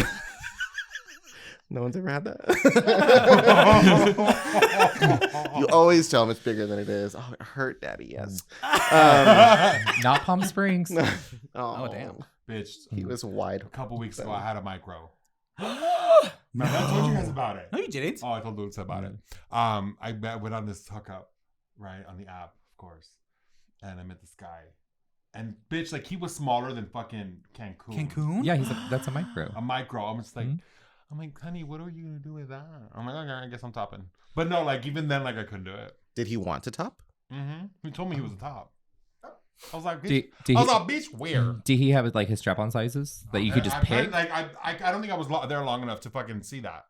Speaker 5: no one's ever had that. You always tell him it's bigger than it is. Oh, it hurt, Daddy. Yes.
Speaker 4: Not Palm Springs.
Speaker 5: Oh,
Speaker 2: damn.
Speaker 3: Bitch.
Speaker 5: He was wide.
Speaker 3: A couple weeks ago, I had a micro. Remember, I told you guys about it.
Speaker 2: No, you didn't.
Speaker 3: Oh, I told Luke about it. I went on this hookup, right, on the app, of course, and I met this guy, and bitch, like he was smaller than fucking Cancun.
Speaker 2: Cancun?
Speaker 4: Yeah, that's a micro.
Speaker 3: A micro. I'm just like,
Speaker 4: Mhm.
Speaker 3: I'm like, honey, what are you gonna do with that? I'm like, okay, I guess I'm topping. But no, like even then, like I couldn't do it.
Speaker 5: Did he want to top?
Speaker 3: He told me he was a top. I was like, bitch.
Speaker 4: Did
Speaker 3: I
Speaker 4: he,
Speaker 3: was like, bitch, where?
Speaker 4: did he have like his strap-on sizes that you could just pick?
Speaker 3: Like I don't think I was there long enough to fucking see that.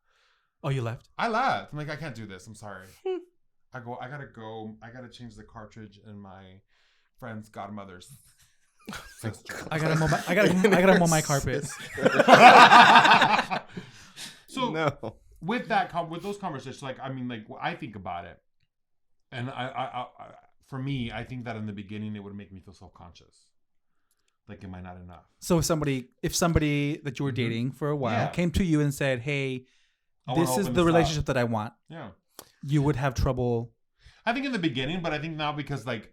Speaker 2: Oh, you left?
Speaker 3: I laughed. I'm like, I can't do this. I'm sorry. I gotta change the cartridge in my friend's godmother's Sex drive.
Speaker 2: I gotta mow my carpet.
Speaker 3: So
Speaker 5: No.
Speaker 3: with those conversations, like I mean, like I think about it, and I for me, I think that in the beginning it would make me feel self-conscious. Like, am I not enough?
Speaker 2: So if somebody that you were dating for a while came to you and said, "Hey, this is the relationship that I want," you would have trouble.
Speaker 3: I think in the beginning, but I think now because like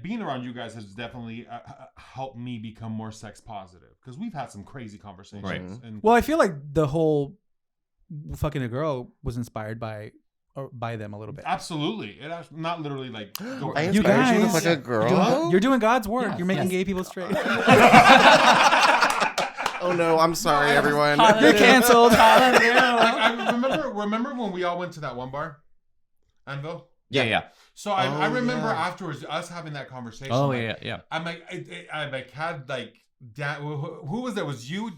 Speaker 3: being around you guys has definitely helped me become more sex positive because we've had some crazy conversations.
Speaker 4: Right.
Speaker 3: And
Speaker 2: Well, I feel like the whole fucking a girl was inspired by them a little bit.
Speaker 3: absolutely, not literally like.
Speaker 5: I
Speaker 2: You
Speaker 5: inspired you to
Speaker 2: guys-
Speaker 5: fuck a girl.
Speaker 2: You're doing God's work.
Speaker 4: Yes,
Speaker 2: You're making
Speaker 4: yes.
Speaker 2: gay people straight.
Speaker 5: Oh no, I'm sorry, everyone.
Speaker 2: You're canceled.
Speaker 3: Like, I remember when we all went to that one bar, Anvil.
Speaker 4: Yeah.
Speaker 3: So I
Speaker 5: Oh,
Speaker 3: remember
Speaker 5: yeah.
Speaker 3: afterwards us having that conversation.
Speaker 4: Oh,
Speaker 3: like,
Speaker 4: yeah.
Speaker 3: I'm like, I like had like who was there? Was you,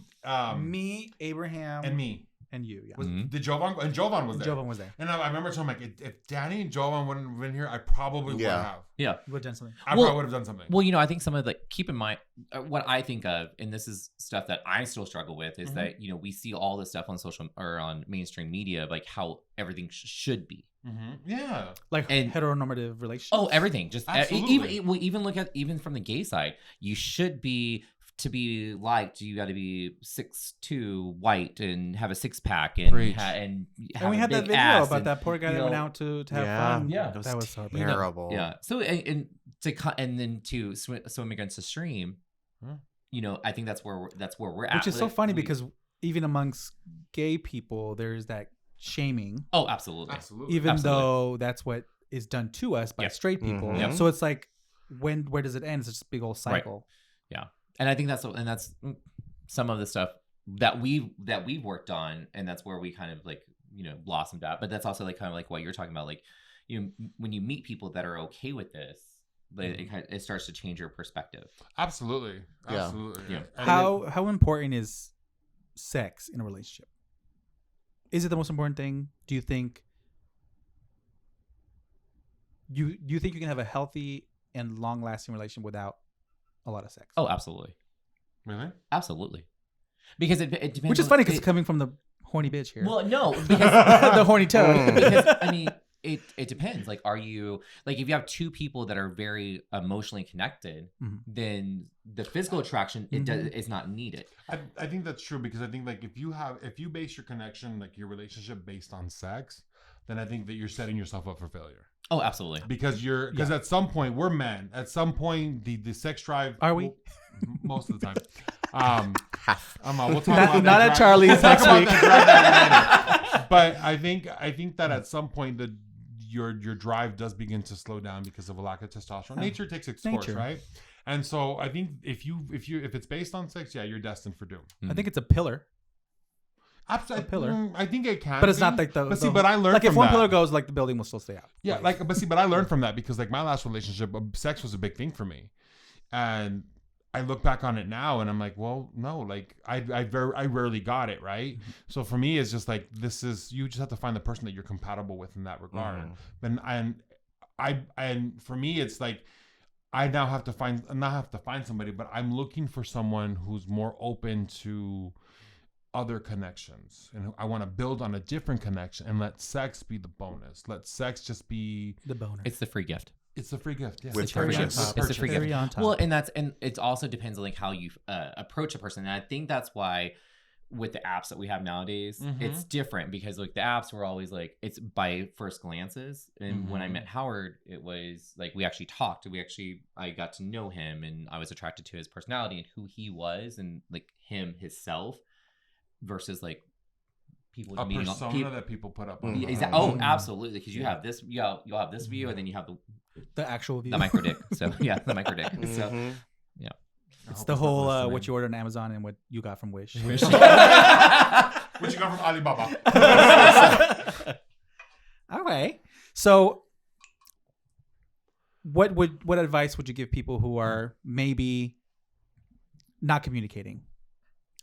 Speaker 2: Me, Abraham,
Speaker 3: and me?
Speaker 2: and you. Yeah.
Speaker 3: Was
Speaker 4: Mhm.
Speaker 3: the Jovan? And Jovan was there.
Speaker 2: Jovan was there.
Speaker 3: And I remember telling him, like, if Danny and Jovan wouldn't have been here, I probably would
Speaker 5: Yeah.
Speaker 3: have.
Speaker 4: Yeah.
Speaker 2: We've done something.
Speaker 3: I
Speaker 4: Well-
Speaker 3: probably would have done something.
Speaker 4: Well, you know, I think some of the keep in mind what I think of, and this is stuff that I still struggle with, is that you know we see all this stuff on social or on mainstream media of like how everything should be.
Speaker 3: Yeah.
Speaker 2: Like
Speaker 4: And-
Speaker 2: heteronormative relationships.
Speaker 4: Oh, everything. Just
Speaker 3: Absolutely.
Speaker 4: even look at even from the gay side, you should be to be liked. You got to be 6'2", white, and have a six pack, and
Speaker 3: Preach.
Speaker 4: and
Speaker 2: And we had that video about that poor guy
Speaker 4: you
Speaker 2: that went
Speaker 4: know,
Speaker 2: out to have
Speaker 5: Yeah.
Speaker 2: fun.
Speaker 4: Yeah.
Speaker 2: That was so bad.
Speaker 4: you know,
Speaker 5: terrible.
Speaker 4: Yeah. So and then to swim against the stream, you know, I think that's where we're at.
Speaker 2: Which is so
Speaker 4: Like,
Speaker 2: funny
Speaker 4: we-
Speaker 2: because even amongst gay people, there's that shaming,
Speaker 4: oh, absolutely.
Speaker 3: Absolutely.
Speaker 2: even
Speaker 4: Absolutely.
Speaker 2: though that's what is done to us by
Speaker 4: Yep.
Speaker 2: straight people.
Speaker 5: Mhm.
Speaker 4: Yep.
Speaker 2: So it's like, where does it end? It's just a big old cycle.
Speaker 4: And I think that's some of the stuff that we've worked on, and that's where we kind of like, you know, blossomed out. But that's also like kind of like what you're talking about, like when you meet people that are okay with this, it starts to change your perspective.
Speaker 3: Absolutely.
Speaker 5: Yeah.
Speaker 3: Absolutely.
Speaker 4: Yeah.
Speaker 3: And
Speaker 2: How important is sex in a relationship? Is it the most important thing? Do you think you think you can have a healthy and long lasting relationship without a lot of sex?
Speaker 4: Oh, absolutely,
Speaker 3: Really?
Speaker 4: absolutely. Because it depends.
Speaker 2: Which is
Speaker 4: on-
Speaker 2: funny because it's coming from the horny bitch here.
Speaker 4: well, no, because
Speaker 2: the horny toad.
Speaker 4: because I mean, it depends. Like, are you like if you have two people that are very emotionally connected,
Speaker 2: Mhm.
Speaker 4: then the physical attraction is not needed.
Speaker 3: I think that's true because I think like if you base your connection, like your relationship based on sex, then I think that you're setting yourself up for failure.
Speaker 4: Oh, absolutely.
Speaker 3: Because at some point we're men. At some point the sex drive
Speaker 2: Are we?
Speaker 3: most of the time. We'll talk
Speaker 2: Not-
Speaker 3: about
Speaker 2: not
Speaker 3: that
Speaker 2: at Charlie's
Speaker 3: we'll talk
Speaker 2: next
Speaker 3: about
Speaker 2: week.
Speaker 3: that drive later. But I think that at some point your drive does begin to slow down because of a lack of testosterone. Nature takes its course,
Speaker 2: Nature.
Speaker 3: right? And so I think if it's based on sex, yeah, you're destined for doom.
Speaker 2: I think it's a pillar,
Speaker 3: Absolutely,
Speaker 2: A pillar.
Speaker 3: I think it can,
Speaker 2: but it's
Speaker 3: be.
Speaker 2: not like the.
Speaker 3: But see,
Speaker 2: the-
Speaker 3: but I learned
Speaker 2: like if
Speaker 3: from
Speaker 2: one
Speaker 3: that.
Speaker 2: pillar goes, like the building will still stay out.
Speaker 3: Yeah, but I learned from that because like my last relationship, sex was a big thing for me, and I look back on it now and I'm like, well, no, like I rarely got it right.
Speaker 2: Mm-hmm.
Speaker 3: So for me, it's just like you just have to find the person that you're compatible with in that regard. And for me, it's like I now have to find somebody, but I'm looking for someone who's more open to other connections, and I want to build on a different connection and let sex be the bonus. Let sex just be
Speaker 2: The boner.
Speaker 4: It's the free gift.
Speaker 3: it's a free gift. Yes.
Speaker 5: With
Speaker 4: It's the free
Speaker 5: purchase.
Speaker 4: gift. It's the free
Speaker 2: Cherry
Speaker 4: gift.
Speaker 2: on top.
Speaker 4: Well, and it also depends on like how you approach a person. And I think that's why with the apps that we have nowadays, it's different because like the apps were always like it's by first glances. And when I met Howard, it was like we actually talked. I got to know him, and I was attracted to his personality and who he was, and like himself, versus like people
Speaker 3: a
Speaker 4: meeting
Speaker 3: persona that people put up.
Speaker 5: Mhm.
Speaker 3: online.
Speaker 4: Oh, absolutely, because you have this, you'll have this view, and then you have
Speaker 2: the actual view.
Speaker 4: the micro dick. So yeah, the micro dick. So
Speaker 5: Mhm.
Speaker 3: I
Speaker 2: It's
Speaker 3: hope
Speaker 2: the
Speaker 3: it's not
Speaker 2: whole
Speaker 3: listening.
Speaker 2: what you ordered on Amazon and what you got from Wish.
Speaker 3: What you got from Alibaba?
Speaker 2: All right. So, what advice would you give people who are maybe not communicating,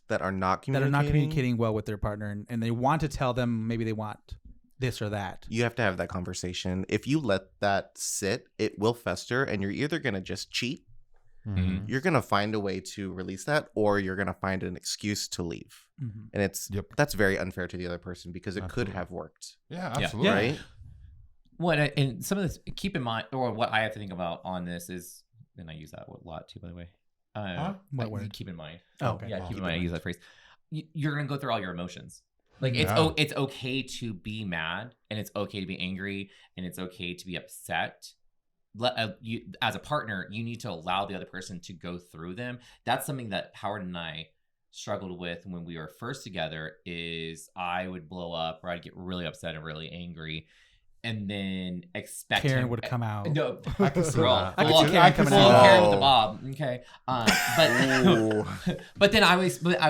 Speaker 5: That are not
Speaker 2: that
Speaker 5: communicating.
Speaker 2: are not communicating well with their partner, and they want to tell them maybe they want this or that?
Speaker 5: You have to have that conversation. If you let that sit, it will fester, and you're either gonna just cheat,
Speaker 4: Mhm.
Speaker 5: you're gonna find a way to release that, or you're gonna find an excuse to leave.
Speaker 2: Mhm.
Speaker 5: And that's very unfair to the other person because it could
Speaker 3: Absolutely.
Speaker 5: have worked,
Speaker 3: Yeah,
Speaker 4: Yeah.
Speaker 3: absolutely.
Speaker 5: right?
Speaker 4: What and some of this, keep in mind, or what I have to think about on this is, and I use that a lot too, by the way.
Speaker 2: What word?
Speaker 4: Keep in mind.
Speaker 2: Oh, okay.
Speaker 4: Yeah,
Speaker 3: Oh,
Speaker 4: keep in mind. I use that phrase. You're gonna go through all your emotions. Like
Speaker 3: Yeah.
Speaker 4: it's okay to be mad, and it's okay to be angry, and it's okay to be upset. You as a partner, you need to allow the other person to go through them. That's something that Howard and I struggled with when we were first together. Is I would blow up, or I'd get really upset and really angry, and then expect
Speaker 2: Karen
Speaker 4: him-
Speaker 2: would come out.
Speaker 4: No,
Speaker 3: I can see
Speaker 4: girl,
Speaker 3: that.
Speaker 2: I can
Speaker 4: full-
Speaker 2: see Karen
Speaker 4: full
Speaker 2: coming out.
Speaker 4: Karen with the
Speaker 5: Oh.
Speaker 4: bob. Okay,
Speaker 5: Ooh.
Speaker 4: but then I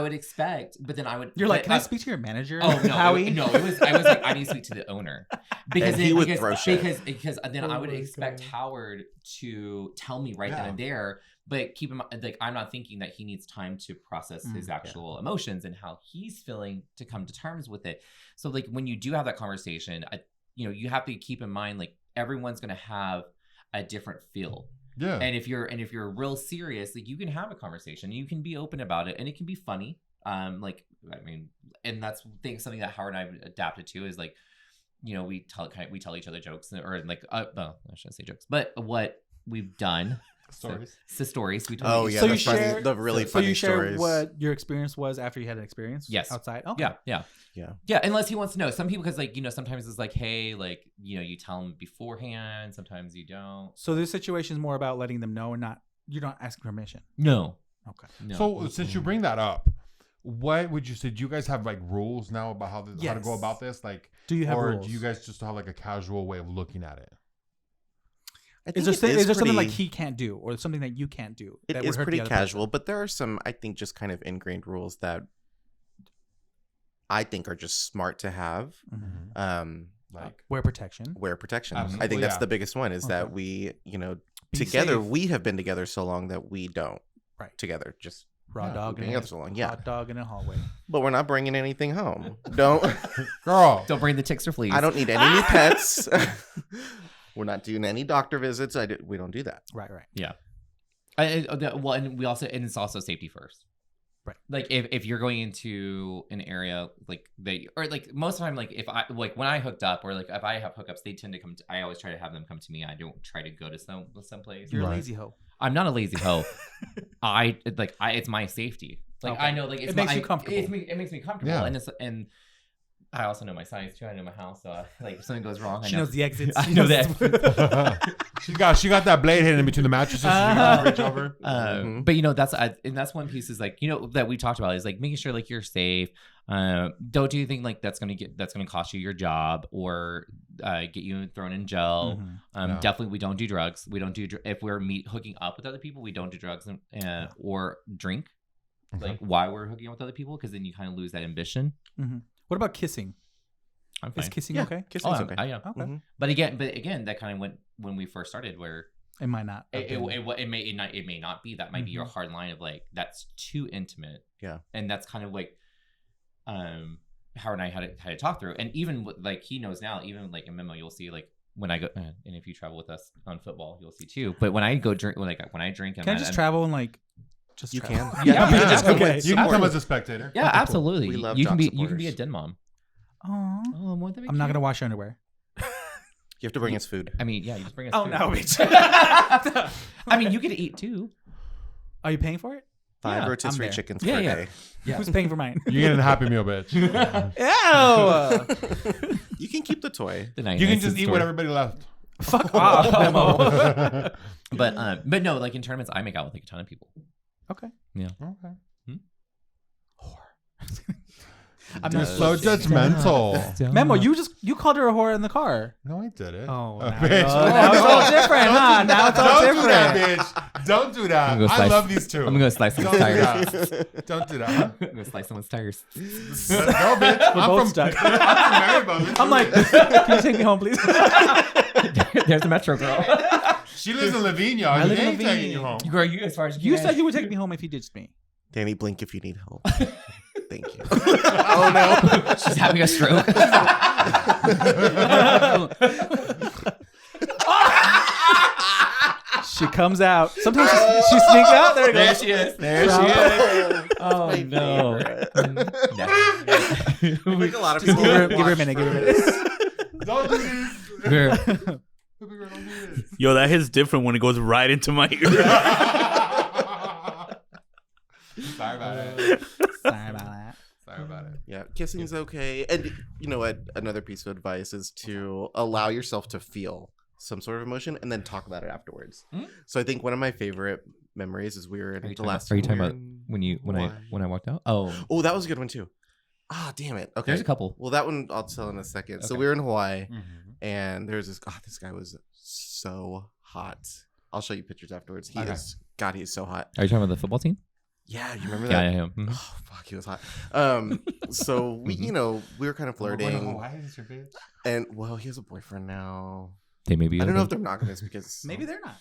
Speaker 4: would expect. But then I would.
Speaker 2: You're like,
Speaker 4: but
Speaker 2: can I speak to your manager?
Speaker 4: Oh no,
Speaker 2: Howie?
Speaker 4: I was like, I need to speak to the owner because
Speaker 5: And he would throw shit.
Speaker 4: because then I would
Speaker 2: Oh my
Speaker 4: expect
Speaker 2: God.
Speaker 4: Howard to tell me right then
Speaker 3: Yeah.
Speaker 4: and there. But keep in mind, like, I'm not thinking that he needs time to process his actual emotions and how he's feeling to come to terms with it. So like when you do have that conversation, you have to keep in mind, like, everyone's gonna have a different feel.
Speaker 3: Yeah.
Speaker 4: And if you're real serious, like, you can have a conversation, you can be open about it, and it can be funny. And that's something that Howard and I adapted to is, like, we tell each other jokes, or like, well, I shouldn't say jokes, but what we've done.
Speaker 3: Stories.
Speaker 4: So stories. We
Speaker 5: Oh yeah,
Speaker 2: So
Speaker 5: the
Speaker 2: you
Speaker 5: funny,
Speaker 2: share-
Speaker 5: the really
Speaker 2: So
Speaker 5: funny
Speaker 2: you share
Speaker 5: stories.
Speaker 2: what your experience was after you had an experience?
Speaker 4: Yes.
Speaker 2: Outside? Okay.
Speaker 4: Yeah. Unless he wants to know. Some people, because, like, sometimes it's like, hey, like, you tell them beforehand. Sometimes you don't.
Speaker 2: So this situation is more about letting them know, and you're not asking permission.
Speaker 4: No.
Speaker 2: Okay.
Speaker 4: No.
Speaker 3: So since you bring that up, what would you say? Do you guys have like rules now about how to
Speaker 2: Yes.
Speaker 3: go about this? Like,
Speaker 2: Do you have
Speaker 3: or
Speaker 2: rules?
Speaker 3: do you guys just have like a casual way of looking at it?
Speaker 5: I think
Speaker 2: Is there,
Speaker 5: it
Speaker 2: is there something like
Speaker 5: pretty-
Speaker 2: he can't do, or something that you can't do?
Speaker 5: It
Speaker 2: that
Speaker 5: is
Speaker 2: would hurt
Speaker 5: pretty
Speaker 2: the other
Speaker 5: casual,
Speaker 2: person?
Speaker 5: but there are some, I think, just kind of ingrained rules that I think are just smart to have.
Speaker 2: Mhm.
Speaker 3: Like,
Speaker 2: Wear protection.
Speaker 5: Wear protection.
Speaker 3: Absolutely,
Speaker 5: I think that's
Speaker 3: yeah.
Speaker 5: the biggest one is that
Speaker 2: Okay.
Speaker 5: we,
Speaker 2: Be
Speaker 5: together,
Speaker 2: safe.
Speaker 5: we have been together so long that we don't.
Speaker 2: Right.
Speaker 5: Together, just
Speaker 2: Raw
Speaker 3: Yeah,
Speaker 2: dog
Speaker 5: being
Speaker 2: in
Speaker 5: together so long. Yeah.
Speaker 2: hot dog in a hallway.
Speaker 5: But we're not bringing anything home. Don't.
Speaker 3: girl.
Speaker 4: Don't bring the ticks or fleas.
Speaker 5: I don't need any new pets. We're not doing any doctor visits. We don't do that.
Speaker 2: Right.
Speaker 4: Yeah. Well, and it's also safety first.
Speaker 2: Right.
Speaker 4: Like if you're going into an area like or like most of the time, like if I like when I hooked up, or like if I have hookups, they tend to come. I always try to have them come to me. I don't try to go to someplace.
Speaker 2: You're
Speaker 3: Right.
Speaker 2: a lazy hoe.
Speaker 4: I'm not a lazy hoe. It's my safety. Like,
Speaker 2: Okay.
Speaker 4: I know, like,
Speaker 2: It makes you comfortable.
Speaker 4: It makes me comfortable,
Speaker 3: Yeah.
Speaker 4: and I also know my size too. I know my house, so like if something goes wrong,
Speaker 2: She knows the exits.
Speaker 4: I
Speaker 2: She
Speaker 4: know
Speaker 2: knows-
Speaker 4: that.
Speaker 3: she got that blade hidden in between the mattresses. So you can reach over.
Speaker 5: Mhm.
Speaker 4: But that's one piece is like that we talked about is like making sure like you're safe. Don't do anything like that's gonna cost you your job or get you thrown in jail.
Speaker 2: Mhm.
Speaker 3: Yeah.
Speaker 4: Definitely, we don't do drugs. We don't do if we're hooking up with other people. We don't do drugs or drink
Speaker 3: Okay.
Speaker 4: like while we're hooking up with other people, because then you kind of lose that ambition.
Speaker 2: Mhm. What about kissing?
Speaker 4: I'm
Speaker 2: Is
Speaker 4: fine.
Speaker 2: kissing
Speaker 5: Yeah.
Speaker 2: okay?
Speaker 5: Kissing's
Speaker 4: Oh,
Speaker 5: okay.
Speaker 4: I am.
Speaker 2: Okay.
Speaker 5: Mhm.
Speaker 4: But again, that kind of went when we first started, where
Speaker 2: It might not. have been.
Speaker 4: it may not be. That might be your hard line of like that's too intimate.
Speaker 5: Yeah.
Speaker 4: And that's kind of like Howard and I had to talk through. And even like he knows now, even like in Memo, you'll see like when I go, and if you travel with us on football, you'll see too. But when I go drink, when I drink, and
Speaker 2: Can I just travel and like just
Speaker 5: You
Speaker 2: travel?
Speaker 5: can.
Speaker 4: Yeah,
Speaker 5: You can just come
Speaker 2: okay.
Speaker 5: with
Speaker 3: You can
Speaker 5: support.
Speaker 3: come as a spectator.
Speaker 4: Yeah,
Speaker 3: Okay, cool.
Speaker 4: absolutely.
Speaker 5: We love
Speaker 4: you can
Speaker 5: jock
Speaker 4: be a
Speaker 5: supporters.
Speaker 4: den mom.
Speaker 2: Aw.
Speaker 4: Oh, won't that be
Speaker 2: I'm not
Speaker 4: cute?
Speaker 2: gonna wash your underwear.
Speaker 5: You have to bring us food.
Speaker 4: I mean, yeah, you just bring us.
Speaker 2: Oh
Speaker 4: food.
Speaker 2: no, bitch.
Speaker 4: I mean, you get to eat too.
Speaker 2: Are you paying for it?
Speaker 5: 5
Speaker 4: Yeah,
Speaker 5: rotisserie
Speaker 2: I'm there.
Speaker 5: chickens
Speaker 4: Yeah,
Speaker 5: per
Speaker 4: yeah.
Speaker 5: day.
Speaker 4: Yeah.
Speaker 2: Who's paying for mine?
Speaker 3: You're getting a Happy Meal, bitch.
Speaker 2: Ew.
Speaker 5: You can keep the toy.
Speaker 4: The
Speaker 3: You can just eat what everybody left.
Speaker 2: Fuck off, Memo.
Speaker 4: But no, like in tournaments, I make out with like a ton of people.
Speaker 2: Okay.
Speaker 4: Yeah.
Speaker 3: Okay.
Speaker 2: I'm
Speaker 3: You're
Speaker 2: not
Speaker 3: so judgmental.
Speaker 2: Memo, you called her a whore in the car.
Speaker 3: No, I did it.
Speaker 2: Oh,
Speaker 3: Uh,
Speaker 2: now,
Speaker 3: bitch.
Speaker 2: now it's all different, huh? Now it's all
Speaker 3: Don't do that,
Speaker 2: different.
Speaker 3: bitch. Don't do that.
Speaker 4: I'm gonna
Speaker 3: I
Speaker 4: slice-
Speaker 3: love these two.
Speaker 4: I'm gonna slice
Speaker 3: Don't
Speaker 4: someone's
Speaker 3: do
Speaker 4: tires.
Speaker 3: that. Don't do that. Huh?
Speaker 4: I'm gonna slice someone's tires.
Speaker 3: No, bitch.
Speaker 2: We're
Speaker 3: I'm
Speaker 2: both
Speaker 3: from,
Speaker 2: stuck.
Speaker 3: I'm from Maryborough. bitch.
Speaker 2: I'm like, can you take me home, please?
Speaker 4: There's the Metro girl.
Speaker 3: She lives in Lavinia.
Speaker 2: I live in
Speaker 3: ain't taking
Speaker 2: Lavinia.
Speaker 3: you home.
Speaker 4: Girl, you as far as
Speaker 2: You said you would take me home if you ditched me.
Speaker 5: Danny, blink if you need help. Thank you. Oh no.
Speaker 4: she's having a stroke.
Speaker 2: She comes out. Sometimes she sneaks out. There it
Speaker 4: There
Speaker 2: goes.
Speaker 4: she is. There she is. Oh
Speaker 5: My
Speaker 4: no.
Speaker 5: favorite.
Speaker 4: No.
Speaker 5: I think a lot of
Speaker 2: Give
Speaker 5: people
Speaker 2: her a minute. Give her a minute.
Speaker 3: Don't do this.
Speaker 4: Girl.
Speaker 3: Baby girl, don't do this.
Speaker 6: Yo, that hits different when it goes right into my ear.
Speaker 3: Sorry about it.
Speaker 2: Sorry about that.
Speaker 3: Sorry about it.
Speaker 5: Yeah, kissing's okay. And you know what? Another piece of advice is to allow yourself to feel some sort of emotion and then talk about it afterwards.
Speaker 4: Mm.
Speaker 5: So I think one of my favorite memories is we were in the last.
Speaker 4: Are you talking
Speaker 5: we were
Speaker 4: about
Speaker 5: in
Speaker 4: when I walked out?
Speaker 5: Oh, that was a good one too. Ah, damn it. Okay.
Speaker 4: There's a couple.
Speaker 5: Well, that one I'll tell in a second. So
Speaker 4: Okay.
Speaker 5: we were in Hawaii,
Speaker 3: Mhm.
Speaker 5: and there's this. Oh, this guy was so hot. I'll show you pictures afterwards. He
Speaker 4: Okay.
Speaker 5: is. God, he's so hot.
Speaker 4: Are you talking about the football team?
Speaker 5: Yeah, you remember
Speaker 4: Yeah,
Speaker 5: that?
Speaker 4: I am. Mhm.
Speaker 5: Oh fuck, he was hot. So we,
Speaker 4: Mhm.
Speaker 5: you know, we were kind of flirting,
Speaker 3: Why is your bitch?
Speaker 5: and well, he has a boyfriend now.
Speaker 4: They may be.
Speaker 5: I don't know if they're monogamous because
Speaker 2: Maybe they're not.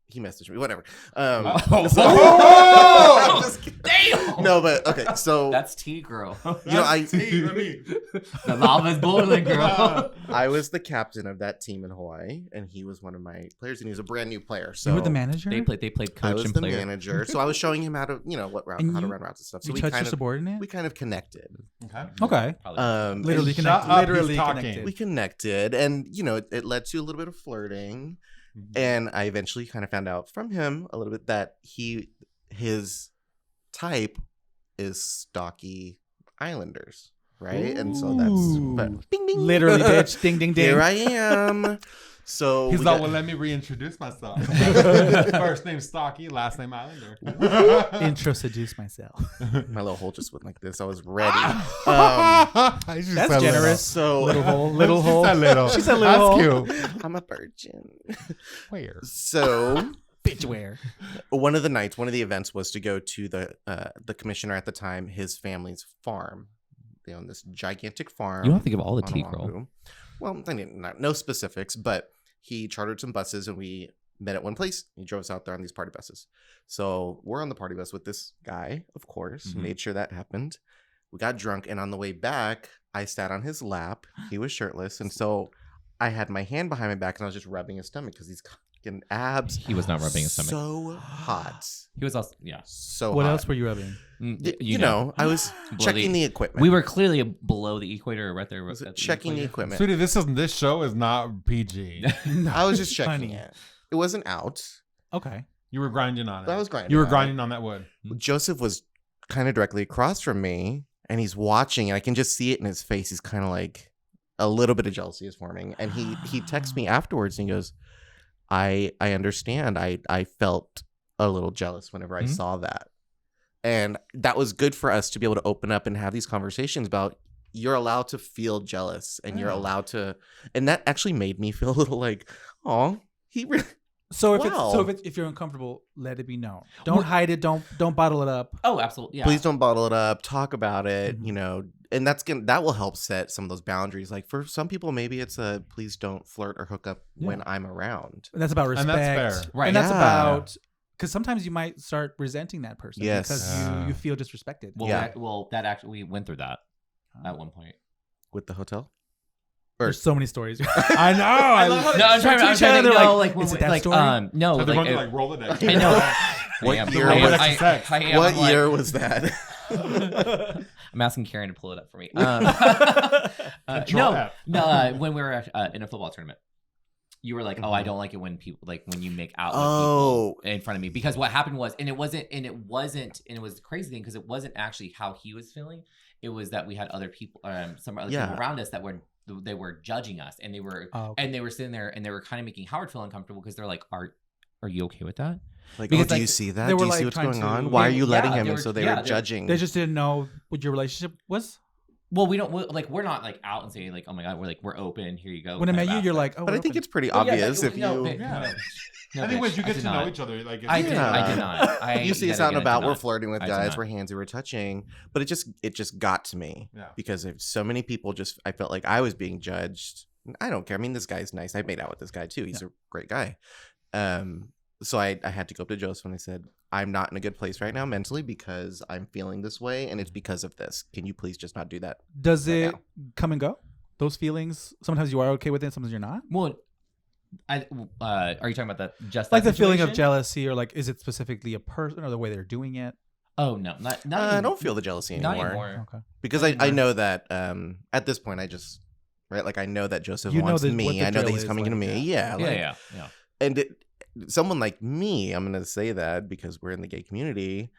Speaker 5: he messaged me. Whatever.
Speaker 3: Oh.
Speaker 5: So-
Speaker 3: Oh!
Speaker 5: I'm just kidding. No, but okay. So
Speaker 4: That's tea, girl.
Speaker 5: you know, I
Speaker 4: The lava's boiling, girl.
Speaker 5: I was the captain of that team in Hawaii, and he was one of my players, and he was a brand new player. So
Speaker 2: You were the manager.
Speaker 4: They played
Speaker 5: I
Speaker 4: coach
Speaker 5: was
Speaker 4: and
Speaker 5: the
Speaker 4: player.
Speaker 5: manager, so I was showing him how to, you know, what route,
Speaker 2: And
Speaker 5: how to
Speaker 2: you-
Speaker 5: run routes and stuff. So
Speaker 2: You
Speaker 5: we
Speaker 2: touched
Speaker 5: kind
Speaker 2: your
Speaker 5: of
Speaker 2: subordinate.
Speaker 5: connected.
Speaker 3: Okay.
Speaker 2: Okay.
Speaker 4: Probably.
Speaker 2: Literally
Speaker 3: Shut
Speaker 2: connected.
Speaker 3: up, he's
Speaker 2: Literally
Speaker 3: talking.
Speaker 2: connected.
Speaker 5: We connected, and you know, it led to a little bit of flirting. And I eventually kind of found out from him a little bit that his type is stocky Islanders, right? And so that's
Speaker 2: Ooh.
Speaker 5: bing bing.
Speaker 2: Literally, bitch. Ding, ding, ding.
Speaker 5: Here I am. So
Speaker 3: He's
Speaker 5: we
Speaker 3: like,
Speaker 5: got-
Speaker 3: well, let me reintroduce myself. First name Stocky, last name Islander.
Speaker 2: Introduce myself.
Speaker 5: my little hole just went like this. I was ready.
Speaker 2: That's generous.
Speaker 5: So
Speaker 2: Little hole. Little
Speaker 3: She
Speaker 2: hole.
Speaker 3: said little.
Speaker 2: She said little
Speaker 3: That's
Speaker 2: hole.
Speaker 3: cute.
Speaker 5: I'm a virgin.
Speaker 3: Where?
Speaker 5: So
Speaker 2: Bitch, where?
Speaker 5: one of the events was to go to the commissioner at the time, his family's farm. They own this gigantic farm.
Speaker 4: You don't have to give all the
Speaker 5: on
Speaker 4: tea, girl.
Speaker 5: Oahu. Well, I mean, no specifics, but he chartered some buses and we met at one place. He drove us out there on these party buses. So we're on the party bus with this guy, of course,
Speaker 4: Mhm.
Speaker 5: made sure that happened. We got drunk, and on the way back, I sat on his lap. He was shirtless, and so I had my hand behind my back and I was just rubbing his stomach because he's fucking abs.
Speaker 4: He was not rubbing his stomach.
Speaker 5: So hot.
Speaker 4: He was also
Speaker 5: So
Speaker 2: What
Speaker 5: hot.
Speaker 2: else were you rubbing?
Speaker 5: You know, I was
Speaker 4: Bloody-
Speaker 5: checking the equipment.
Speaker 4: We were clearly below the equator, right there.
Speaker 5: Was
Speaker 4: at
Speaker 5: it checking the
Speaker 4: equator.
Speaker 5: equipment.
Speaker 3: Sweetie, this show is not PG.
Speaker 5: I was just checking
Speaker 2: Honey.
Speaker 5: it. It wasn't out.
Speaker 2: Okay.
Speaker 3: You were grinding on it.
Speaker 5: I was grinding.
Speaker 3: You were
Speaker 5: on it.
Speaker 3: grinding on that wood.
Speaker 5: Joseph was kind of directly across from me, and he's watching, and I can just see it in his face. He's kind of like a little bit of jealousy is forming, and he texts me afterwards, and he goes, "I understand. I felt a little jealous whenever I
Speaker 4: Mhm.
Speaker 5: saw that, and that was good for us to be able to open up and have these conversations about." You're allowed to feel jealous, and you're
Speaker 3: Yeah.
Speaker 5: allowed to, and that actually made me feel a little like, oh, he really.
Speaker 2: So if
Speaker 5: Wow.
Speaker 2: if you're uncomfortable, let it be known. Don't hide it. Don't bottle it up.
Speaker 4: Oh, absolutely. Yeah.
Speaker 5: Please don't bottle it up. Talk about it.
Speaker 2: Mhm.
Speaker 5: You know, and that will help set some of those boundaries. Like for some people, maybe it's a please don't flirt or hook up when I'm around.
Speaker 2: And that's about respect.
Speaker 3: And that's fair.
Speaker 4: Right.
Speaker 2: And that's
Speaker 5: Yeah.
Speaker 2: about because sometimes you might start resenting that person
Speaker 5: Yes.
Speaker 2: because you feel disrespected.
Speaker 4: Well,
Speaker 5: Yeah.
Speaker 4: that actually we went through that at one point.
Speaker 5: With the hotel.
Speaker 2: There's so many stories.
Speaker 3: I know. I
Speaker 2: love how
Speaker 3: love
Speaker 4: No, I'm trying
Speaker 2: to
Speaker 4: to
Speaker 2: each other,
Speaker 4: know,
Speaker 2: like,
Speaker 4: like, when
Speaker 2: is
Speaker 4: we-
Speaker 2: it that
Speaker 4: like,
Speaker 2: story?
Speaker 4: no,
Speaker 3: So they're going
Speaker 4: like,
Speaker 3: to like roll the dice.
Speaker 4: I know.
Speaker 5: What
Speaker 4: I am.
Speaker 5: year
Speaker 4: I am-
Speaker 5: was
Speaker 3: it? Sex.
Speaker 4: I am,
Speaker 5: What
Speaker 4: like-
Speaker 5: year was that?
Speaker 4: I'm asking Karen to pull it up for me.
Speaker 3: Control F.
Speaker 4: When we were in a football tournament, you were like, "Oh, I don't like it when people like when you make out with
Speaker 5: Oh.
Speaker 4: people in front of me." Because what happened was, and it was the crazy thing because it wasn't actually how he was feeling. It was that we had other people, some other
Speaker 5: Yeah.
Speaker 4: people around us that were judging us, and they were sitting there and they were kind of making Howard feel uncomfortable because they're like, "Are you okay with that?"
Speaker 5: Like,
Speaker 4: Because,
Speaker 5: oh, do you
Speaker 4: like,
Speaker 5: see that?
Speaker 2: they
Speaker 5: Do
Speaker 2: were,
Speaker 5: you see
Speaker 2: like,
Speaker 5: what's
Speaker 2: trying
Speaker 5: going
Speaker 2: to-
Speaker 5: on? Why are you letting
Speaker 4: Yeah,
Speaker 5: him?
Speaker 4: they
Speaker 5: And
Speaker 4: were-
Speaker 5: so they
Speaker 4: yeah,
Speaker 5: were
Speaker 4: they-
Speaker 5: judging.
Speaker 2: They just didn't know what your relationship was.
Speaker 4: Well, we're not like out and saying like, "Oh my god," we're open. Here you go.
Speaker 2: When I
Speaker 4: kind
Speaker 2: met
Speaker 4: of
Speaker 2: you, you're
Speaker 4: aspect.
Speaker 2: like, oh,
Speaker 5: but I
Speaker 2: we're
Speaker 5: think
Speaker 2: open.
Speaker 5: it's pretty
Speaker 4: Well, yeah,
Speaker 5: obvious
Speaker 4: like,
Speaker 5: if
Speaker 4: no,
Speaker 5: you.
Speaker 4: but-
Speaker 3: Yeah.
Speaker 4: no,
Speaker 3: I think once
Speaker 4: bitch,
Speaker 3: you
Speaker 4: I
Speaker 3: get
Speaker 4: did
Speaker 3: to know
Speaker 4: not.
Speaker 3: each other, like
Speaker 4: I did.
Speaker 5: Yeah.
Speaker 4: I did not.
Speaker 5: You see us
Speaker 4: yet
Speaker 5: out and
Speaker 4: again, I
Speaker 5: about.
Speaker 4: did
Speaker 5: We're
Speaker 4: not.
Speaker 5: flirting with
Speaker 4: I did
Speaker 5: guys.
Speaker 4: not.
Speaker 5: We're handsy. We're touching. But it just got to me
Speaker 3: Yeah.
Speaker 5: because if so many people just I felt like I was being judged. I don't care. I mean, this guy's nice. I made out with this guy too. He's a great guy. So I had to go up to Joseph and I said, I'm not in a good place right now mentally because I'm feeling this way and it's because of this. Can you please just not do that?
Speaker 2: Does
Speaker 5: right
Speaker 2: it
Speaker 5: now.
Speaker 2: come and go? Those feelings. Sometimes you are okay with it. Sometimes you're not.
Speaker 4: Well, Are you talking about that? Just
Speaker 2: Like
Speaker 4: that
Speaker 2: the feeling of
Speaker 4: situation?
Speaker 2: jealousy, or like, is it specifically a person or the way they're doing it?
Speaker 4: Oh no, not
Speaker 5: I don't feel the jealousy
Speaker 4: not
Speaker 5: anymore.
Speaker 4: anymore.
Speaker 2: Okay.
Speaker 5: Because I know that at this point I just like I know that Joseph
Speaker 2: You know
Speaker 5: wants
Speaker 2: what
Speaker 5: me.
Speaker 2: the
Speaker 5: I know that
Speaker 2: drill
Speaker 5: he's
Speaker 2: is,
Speaker 5: coming
Speaker 2: like,
Speaker 5: to me. Yeah,
Speaker 4: Yeah,
Speaker 5: like, and someone like me, I'm gonna say that because we're in the gay community,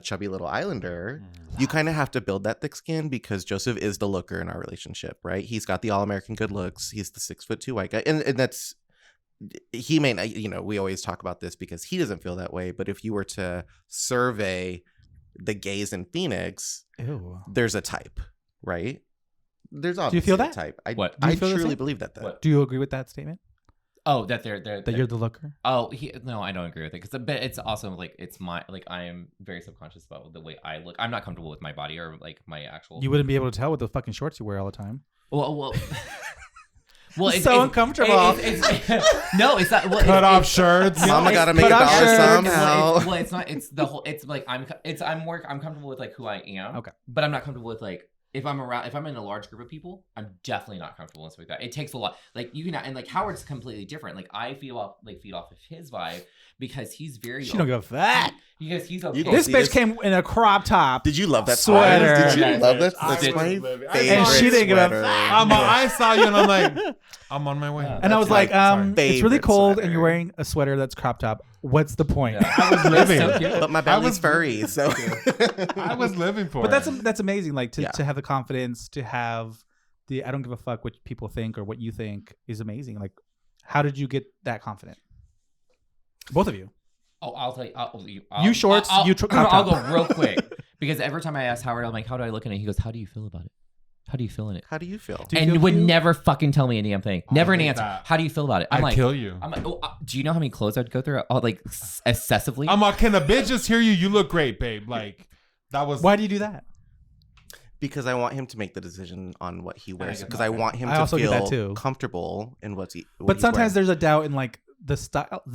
Speaker 5: chubby little islander, you kind of have to build that thick skin because Joseph is the looker in our relationship, right? He's got the all-American good looks. He's the 6'2" white guy, and that's he may not, we always talk about this because he doesn't feel that way. But if you were to survey the gays in Phoenix,
Speaker 2: Ew.
Speaker 5: there's a type, right? There's
Speaker 2: Do you feel
Speaker 5: obviously a
Speaker 2: that?
Speaker 5: type. I
Speaker 4: What?
Speaker 2: Do you
Speaker 5: I
Speaker 2: feel the
Speaker 5: truly
Speaker 2: same?
Speaker 5: believe that.
Speaker 4: What?
Speaker 2: Do you agree with that statement?
Speaker 4: Oh, that they're
Speaker 2: That you're the looker?
Speaker 4: Oh, no, I don't agree with it because it's also like it's my like I am very subconscious about the way I look. I'm not comfortable with my body or like my actual.
Speaker 2: You wouldn't be able to tell with the fucking shorts you wear all the time.
Speaker 4: Well,
Speaker 2: It's so uncomfortable.
Speaker 4: No, it's not. Well,
Speaker 3: Cut off shirts.
Speaker 5: Mama
Speaker 2: it's
Speaker 5: gotta make a
Speaker 2: cut off
Speaker 5: dollar
Speaker 2: shirts.
Speaker 5: somehow.
Speaker 4: Well, it's not. It's the whole. It's like I'm comfortable with like who I am.
Speaker 2: Okay.
Speaker 4: But I'm not comfortable with like if I'm in a large group of people, I'm definitely not comfortable with stuff like that. It takes a lot. Like you can, and like Howard's completely different. Like I feed off of his vibe because he's very.
Speaker 2: She don't give a fuck.
Speaker 4: Because he's okay.
Speaker 5: You gonna
Speaker 2: This
Speaker 5: see
Speaker 2: bitch
Speaker 5: this?
Speaker 2: came in a crop top.
Speaker 5: Did you love that
Speaker 2: Sweater.
Speaker 5: Did you
Speaker 4: Yes.
Speaker 5: love that?
Speaker 3: I
Speaker 5: That's
Speaker 3: was
Speaker 5: my
Speaker 3: living.
Speaker 5: favorite
Speaker 3: And
Speaker 2: she didn't give a
Speaker 5: sweater.
Speaker 2: fuck.
Speaker 3: I saw you and I'm like, I'm on my way.
Speaker 4: Yeah.
Speaker 2: And I was
Speaker 5: That's
Speaker 2: like,
Speaker 5: my
Speaker 2: it's really
Speaker 5: favorite
Speaker 2: cold
Speaker 5: sweater.
Speaker 2: and you're wearing a sweater that's crop top. What's the point?
Speaker 3: I was living.
Speaker 4: So cute.
Speaker 5: But my belly's furry, so
Speaker 3: I was living for
Speaker 2: But
Speaker 3: it.
Speaker 2: that's amazing. Like
Speaker 5: Yeah.
Speaker 2: to have the confidence, to have the I don't give a fuck what people think or what you think is amazing. Like, how did you get that confident? Both of you.
Speaker 4: Oh, I'll tell you.
Speaker 2: You shorts, you crop
Speaker 4: I'll
Speaker 2: top.
Speaker 4: go real quick because every time I ask Howard, I'm like, "How do I look in it?" He goes, "How do you feel about it? How do you feel in it?"
Speaker 5: how do you feel?
Speaker 2: Do you
Speaker 4: And
Speaker 2: feel
Speaker 4: would
Speaker 2: cute?
Speaker 4: never fucking tell me any damn thing. Never an
Speaker 3: hate
Speaker 4: answer.
Speaker 3: that.
Speaker 4: How do you feel about it? I'm
Speaker 3: I'd
Speaker 4: like,
Speaker 3: kill you.
Speaker 4: oh, do you know how many clothes I'd go through? Oh, like excessively.
Speaker 3: I'm like, can a bitch just hear you? You look great, babe. Like, that was.
Speaker 2: Why do you do that?
Speaker 5: Because I want him to make the decision on what he wears.
Speaker 3: get
Speaker 5: Because
Speaker 3: that.
Speaker 5: I want him
Speaker 2: I
Speaker 5: to
Speaker 2: also get that
Speaker 5: feel
Speaker 2: too.
Speaker 5: comfortable in what
Speaker 2: But
Speaker 5: he's
Speaker 2: sometimes
Speaker 5: wearing.
Speaker 2: there's a doubt in like the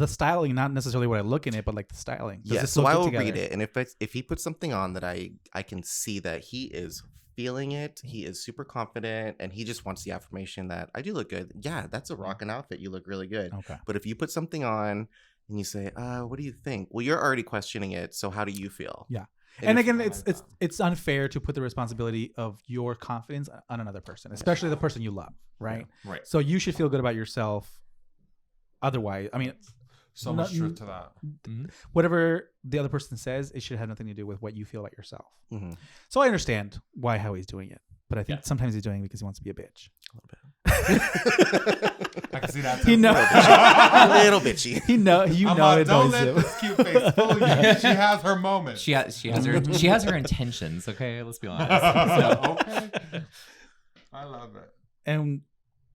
Speaker 2: styling, not necessarily what I look in it, but like the styling. Does
Speaker 5: Yeah,
Speaker 2: it
Speaker 5: so
Speaker 2: look
Speaker 5: I
Speaker 2: good
Speaker 5: will
Speaker 2: together?
Speaker 5: read it, and if he puts something on that I can see that he is feeling it, he is super confident, and he just wants the affirmation that I do look good. Yeah, that's a rockin' outfit. You look really good.
Speaker 2: Okay.
Speaker 5: But if you put something on and you say, what do you think? Well, you're already questioning it. So how do you feel?
Speaker 2: Yeah. And
Speaker 5: if-
Speaker 2: again, it's unfair to put the responsibility of your confidence on another person, especially the person you love, right?
Speaker 4: Right.
Speaker 2: So you should feel good about yourself. Otherwise, I mean,
Speaker 3: so much
Speaker 2: no-
Speaker 3: truth to that.
Speaker 2: whatever the other person says, it should have nothing to do with what you feel about yourself.
Speaker 5: Mhm.
Speaker 2: So I understand how he's doing it, but I think
Speaker 4: Yeah.
Speaker 2: sometimes he's doing it because he wants to be a bitch.
Speaker 3: I can see that too.
Speaker 2: He knows.
Speaker 5: a little bitchy.
Speaker 2: You know it
Speaker 3: don't
Speaker 2: annoys
Speaker 3: let
Speaker 2: him.
Speaker 3: this cute face fool you. She has her moment.
Speaker 4: She has her intentions. Okay, let's be honest. So,
Speaker 3: Okay. I love it.
Speaker 2: And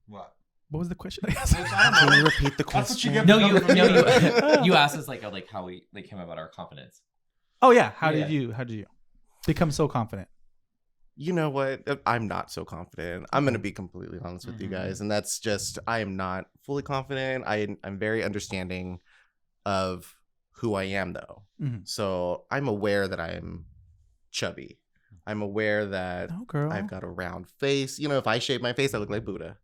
Speaker 3: What?
Speaker 2: what was the question? I guess?
Speaker 5: Can you repeat the
Speaker 3: That's what you
Speaker 5: question?
Speaker 3: get.
Speaker 4: you asked us like how we like him about our confidence.
Speaker 2: Oh yeah, how
Speaker 4: Yeah.
Speaker 2: did you become so confident?
Speaker 5: You know what? I'm not so confident. I'm going to be completely honest with you
Speaker 3: Mhm.
Speaker 5: guys. And that's just, I am not fully confident. I'm very understanding of who I am, though.
Speaker 2: Mhm.
Speaker 5: So I'm aware that I'm chubby. I'm aware that
Speaker 2: No, girl.
Speaker 5: I've got a round face. You know, if I shave my face, I look like Buddha.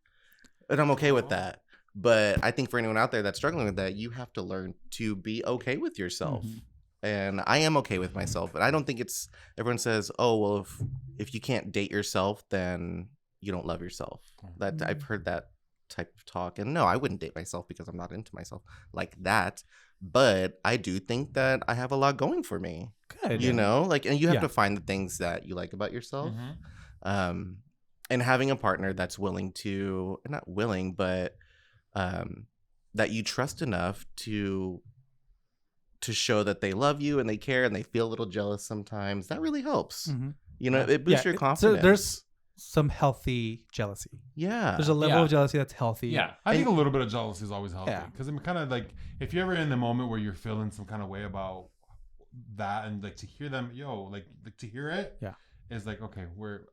Speaker 5: And I'm okay with that. But I think for anyone out there that's struggling with that, you have to learn to be okay with yourself.
Speaker 2: Mhm.
Speaker 5: And I am okay with myself. But I don't think it's, everyone says, oh, well, if you can't date yourself, then you don't love yourself. That I've heard that type of talk. And no, I wouldn't date myself because I'm not into myself like that. But I do think that I have a lot going for me.
Speaker 2: Good.
Speaker 5: You know, like, and you have
Speaker 2: Yeah.
Speaker 5: to find the things that you like about yourself.
Speaker 3: Mhm.
Speaker 5: And having a partner that's willing to, not willing, but that you trust enough to show that they love you and they care and they feel a little jealous sometimes, that really helps.
Speaker 2: Mhm.
Speaker 5: You know,
Speaker 2: Yeah.
Speaker 5: it boosts your
Speaker 2: So
Speaker 5: confidence.
Speaker 2: there's some healthy jealousy.
Speaker 5: yeah.
Speaker 2: There's a level
Speaker 4: Yeah.
Speaker 2: of jealousy that's healthy.
Speaker 4: Yeah.
Speaker 3: I think a little bit of jealousy is always healthy
Speaker 2: Yeah.
Speaker 3: because I'm kind of like, if you're ever in the moment where you're feeling some kind of way about that, and like to hear them, like to hear it,
Speaker 2: Yeah.
Speaker 3: is like, okay,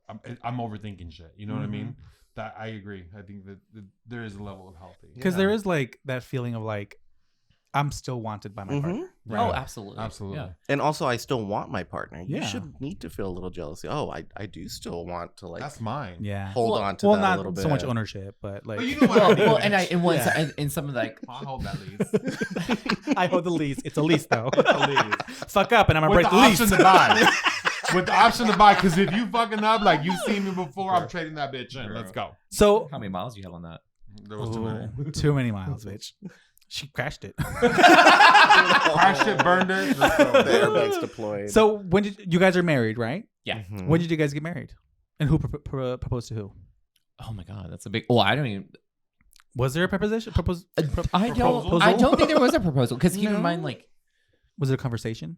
Speaker 3: I'm overthinking shit. You know what I mean? That I agree. I think that there is a level of healthy.
Speaker 2: Because
Speaker 5: Yeah.
Speaker 2: there is like that feeling of like, I'm still wanted by my partner.
Speaker 4: Oh, absolutely.
Speaker 3: Absolutely.
Speaker 4: Yeah.
Speaker 5: And also, I still want my partner. You
Speaker 2: Yeah.
Speaker 5: should need to feel a little jealousy. Oh, I do still want to like
Speaker 3: That's mine.
Speaker 2: Yeah.
Speaker 5: hold on to
Speaker 2: Well,
Speaker 5: that
Speaker 2: not
Speaker 5: a little bit.
Speaker 2: so much ownership, but like
Speaker 3: But you know what I mean.
Speaker 4: Well, and once in some of like
Speaker 3: I'll hold that lease.
Speaker 2: I hold the lease. It's a lease though. Fuck up, and I'm gonna
Speaker 3: With
Speaker 2: break
Speaker 3: the
Speaker 2: the lease.
Speaker 3: option to buy. With the option to buy, because if you fucking up, like you've seen me before, I'm trading that bitch in. Let's go.
Speaker 2: So
Speaker 4: how many miles you have on that?
Speaker 3: There was too many.
Speaker 2: too many miles, bitch. She crashed it.
Speaker 3: Crashed it, burned it. Let's go.
Speaker 5: The airbags deployed.
Speaker 2: So when did you guys are married, right?
Speaker 4: Yeah.
Speaker 5: Mhm.
Speaker 2: When did you guys get married? And who proposed to who?
Speaker 4: Oh my god, that's a big. Oh, I don't even.
Speaker 2: Was there a proposition?
Speaker 4: I
Speaker 2: proposal?
Speaker 4: don't think there was a proposal because keep in mind, like,
Speaker 2: Was it a conversation?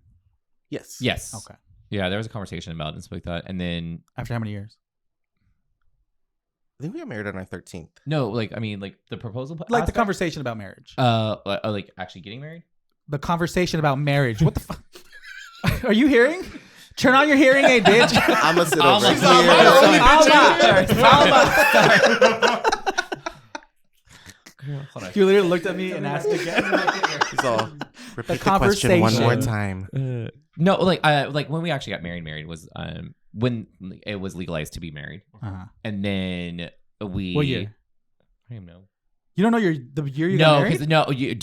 Speaker 5: Yes.
Speaker 4: yes,
Speaker 2: Okay.
Speaker 4: yeah, there was a conversation about it and stuff like that, and then
Speaker 2: After how many years?
Speaker 5: I think we got married on our 13th.
Speaker 4: no, like, I mean, like the proposal,
Speaker 2: Like the
Speaker 4: aspect?
Speaker 2: conversation about marriage.
Speaker 4: Like actually getting married.
Speaker 2: The conversation about marriage. What the fuck? Are you hearing? Turn on your hearing aid, bitch.
Speaker 5: I'm gonna sit over
Speaker 3: She's not my only
Speaker 2: Alma.
Speaker 4: Hold on.
Speaker 2: You literally looked at me and asked again.
Speaker 5: He's all, repeat the question one more
Speaker 2: conversation.
Speaker 5: time.
Speaker 4: No, like when we actually got married was when it was legalized to be married,
Speaker 2: Uh-huh.
Speaker 4: and then we.
Speaker 2: What year?
Speaker 4: I don't even know.
Speaker 2: You don't know the year you got
Speaker 4: No,
Speaker 2: married?
Speaker 4: because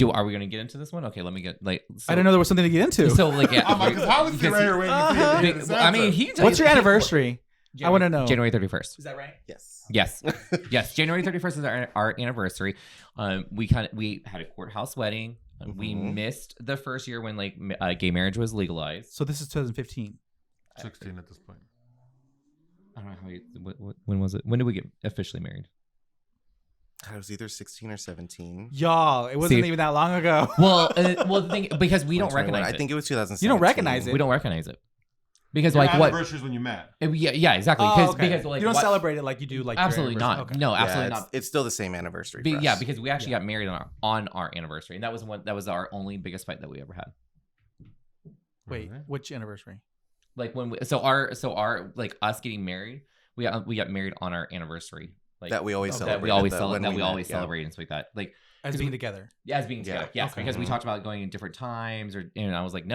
Speaker 4: no, are we gonna get into this one? Okay, let me get like. So,
Speaker 2: I didn't know there was something to get into.
Speaker 4: So like, yeah.
Speaker 3: I'm like, 'cause how is he
Speaker 4: because
Speaker 3: right here waiting to see if he gets
Speaker 4: I mean,
Speaker 3: answer?
Speaker 4: he.
Speaker 2: What's your anniversary? I want to know.
Speaker 4: January 31st.
Speaker 2: Is that right?
Speaker 5: Yes.
Speaker 4: Yes, yes. January 31st is our anniversary. We had a courthouse wedding. We missed the first year when like gay marriage was legalized.
Speaker 2: So this is 2015.
Speaker 3: 16 at this point.
Speaker 4: I don't know when was it? When did we get officially married?
Speaker 5: I was either 16 or 17.
Speaker 2: Y'all, it wasn't
Speaker 4: See-
Speaker 2: even that long ago.
Speaker 4: Well, the thing because we don't
Speaker 5: 2021.
Speaker 4: recognize it.
Speaker 5: I think it was 2017.
Speaker 2: You don't recognize it.
Speaker 4: We don't recognize it because
Speaker 3: Your
Speaker 4: like what?
Speaker 3: anniversary is when you met.
Speaker 4: Yeah, exactly.
Speaker 2: Oh, okay.
Speaker 4: Because like
Speaker 2: you don't
Speaker 4: what-
Speaker 2: celebrate it like you do like your
Speaker 4: Absolutely not.
Speaker 2: anniversary. Okay.
Speaker 4: No,
Speaker 5: Yeah,
Speaker 4: absolutely
Speaker 5: it's,
Speaker 4: not.
Speaker 5: it's still the same anniversary. For us.
Speaker 4: Yeah, because we actually got married on our anniversary, and that was our only biggest fight that we ever had.
Speaker 2: Wait, which anniversary?
Speaker 4: Like when our like us getting married, we got married on our anniversary. Like
Speaker 5: that we always
Speaker 2: Okay.
Speaker 5: celebrate.
Speaker 4: that we always
Speaker 5: when
Speaker 4: celebrate. That we
Speaker 5: met,
Speaker 4: always
Speaker 5: yeah.
Speaker 4: celebrate and stuff like that. Like
Speaker 2: As being together.
Speaker 4: yeah, as being together. Yes,
Speaker 2: Okay.
Speaker 4: because we talked about going in different times, and I was like,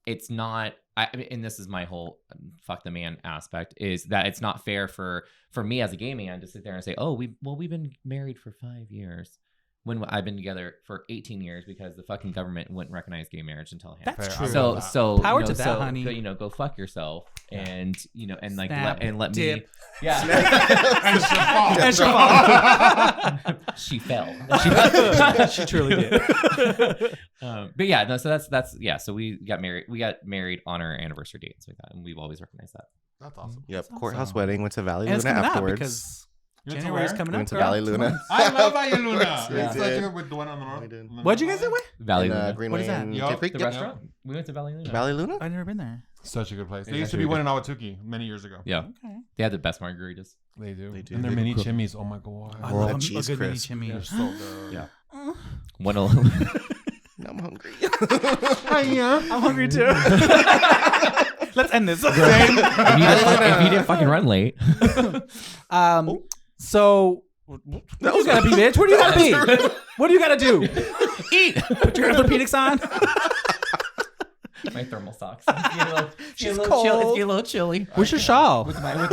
Speaker 4: it's not. I mean, and this is my whole fuck the man aspect is that it's not fair for me as a gay man to sit there and say, oh, we've been married for 5 years when I've been together for 18 years because the fucking government wouldn't recognize gay marriage until him.
Speaker 2: That's
Speaker 3: Fair.
Speaker 2: true.
Speaker 4: So
Speaker 2: Power
Speaker 4: you know,
Speaker 2: to that,
Speaker 4: so,
Speaker 2: honey.
Speaker 4: so, go fuck yourself and and like
Speaker 2: Snap,
Speaker 4: let
Speaker 2: dip.
Speaker 4: me yeah.
Speaker 3: And Shafal.
Speaker 2: And Shafal.
Speaker 4: She fell.
Speaker 2: She truly did.
Speaker 4: But yeah, no. So that's yeah. So we got married. We got married on our anniversary date, so like that, and we've always recognized that.
Speaker 3: That's awesome.
Speaker 5: Yep.
Speaker 2: That's
Speaker 5: Courthouse
Speaker 2: awesome.
Speaker 5: wedding. Went to Valley
Speaker 2: And it's
Speaker 5: Luna
Speaker 2: coming out
Speaker 5: afterwards.
Speaker 2: because
Speaker 3: You went to
Speaker 2: January's
Speaker 3: where?
Speaker 2: coming
Speaker 5: We
Speaker 2: up.
Speaker 5: went to
Speaker 2: girl.
Speaker 5: Valley Luna.
Speaker 2: 2 months.
Speaker 3: I love Valle Luna.
Speaker 5: Yeah.
Speaker 3: It's such a with the one on the north.
Speaker 5: We did.
Speaker 2: What'd you guys do with?
Speaker 4: Valley
Speaker 5: In,
Speaker 4: Luna.
Speaker 5: Greenway
Speaker 2: What is that?
Speaker 5: and
Speaker 3: Yup,
Speaker 5: Deer Creek.
Speaker 4: The
Speaker 5: Yep.
Speaker 4: restaurant. We went to Valley Luna.
Speaker 5: Valley Luna.
Speaker 2: I've never been there.
Speaker 3: Such a good place. They
Speaker 4: It's
Speaker 3: used to
Speaker 4: actually
Speaker 3: be one
Speaker 4: good.
Speaker 3: in Awatuki many years ago.
Speaker 4: Yeah,
Speaker 2: Okay.
Speaker 4: they had the best margaritas.
Speaker 3: They do.
Speaker 5: They do.
Speaker 3: And their
Speaker 5: They
Speaker 3: mini
Speaker 4: do.
Speaker 3: chimneys. Oh my god.
Speaker 2: I
Speaker 5: Or
Speaker 2: love
Speaker 5: a
Speaker 2: a
Speaker 5: cheese
Speaker 2: good mini
Speaker 5: crisp.
Speaker 2: chimney.
Speaker 3: They're so good.
Speaker 4: Yeah.
Speaker 2: Uh,
Speaker 4: One of
Speaker 5: I'm hungry.
Speaker 2: I'm hungry too. Let's end this.
Speaker 4: if you didn't fucking run late.
Speaker 2: So where do you gotta be, bitch? Where do you gotta be? What do you gotta do?
Speaker 4: Eat.
Speaker 2: Put your orthopedics on.
Speaker 4: My thermal socks. It's getting a little,
Speaker 2: She's
Speaker 4: It's
Speaker 2: cold.
Speaker 4: getting a little chilly.
Speaker 2: Where's your shawl?
Speaker 4: With my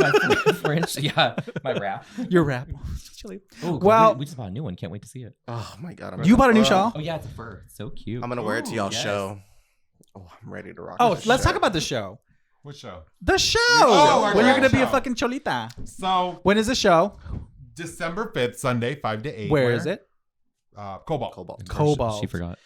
Speaker 4: French, yeah, my wrap.
Speaker 2: Your wrap. It's chilly.
Speaker 4: Oh,
Speaker 2: Well-
Speaker 4: we just bought a new one. Can't wait to see it.
Speaker 5: Oh my god.
Speaker 2: You bought a new shawl?
Speaker 4: Oh yeah, it's a fur. It's so cute.
Speaker 5: I'm gonna wear it to
Speaker 3: Ooh,
Speaker 5: y'all's
Speaker 4: yes.
Speaker 5: show. Oh, I'm ready to rock.
Speaker 2: Oh,
Speaker 5: this
Speaker 2: let's
Speaker 5: show.
Speaker 2: talk about the show.
Speaker 3: Which show?
Speaker 2: The show.
Speaker 3: our
Speaker 2: when you're
Speaker 3: show.
Speaker 2: gonna be a fucking cholita.
Speaker 3: So
Speaker 2: When is the show?
Speaker 3: December 5th, Sunday, 5 to 8.
Speaker 2: Where is it?
Speaker 3: Cobalt.
Speaker 5: Cobalt.
Speaker 2: Cobalt.
Speaker 4: She forgot.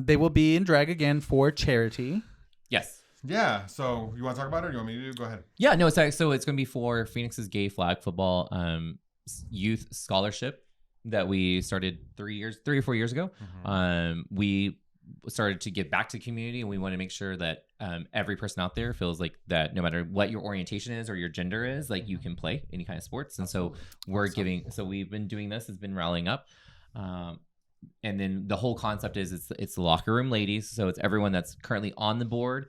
Speaker 2: They will be in drag again for charity.
Speaker 4: Yes.
Speaker 3: Yeah. So you want to talk about it or you want me to do it? Go ahead.
Speaker 4: Yeah. No. It's going to be for Phoenix's gay flag football youth scholarship that we started 3 or 4 years ago. We started to give back to the community, and we want to make sure that every person out there feels like that no matter what your orientation is or your gender is, like you can play any kind of sports. And so we're giving. So we've been doing this. It's been rallying up. And then the whole concept is it's the locker room ladies. So it's everyone that's currently on the board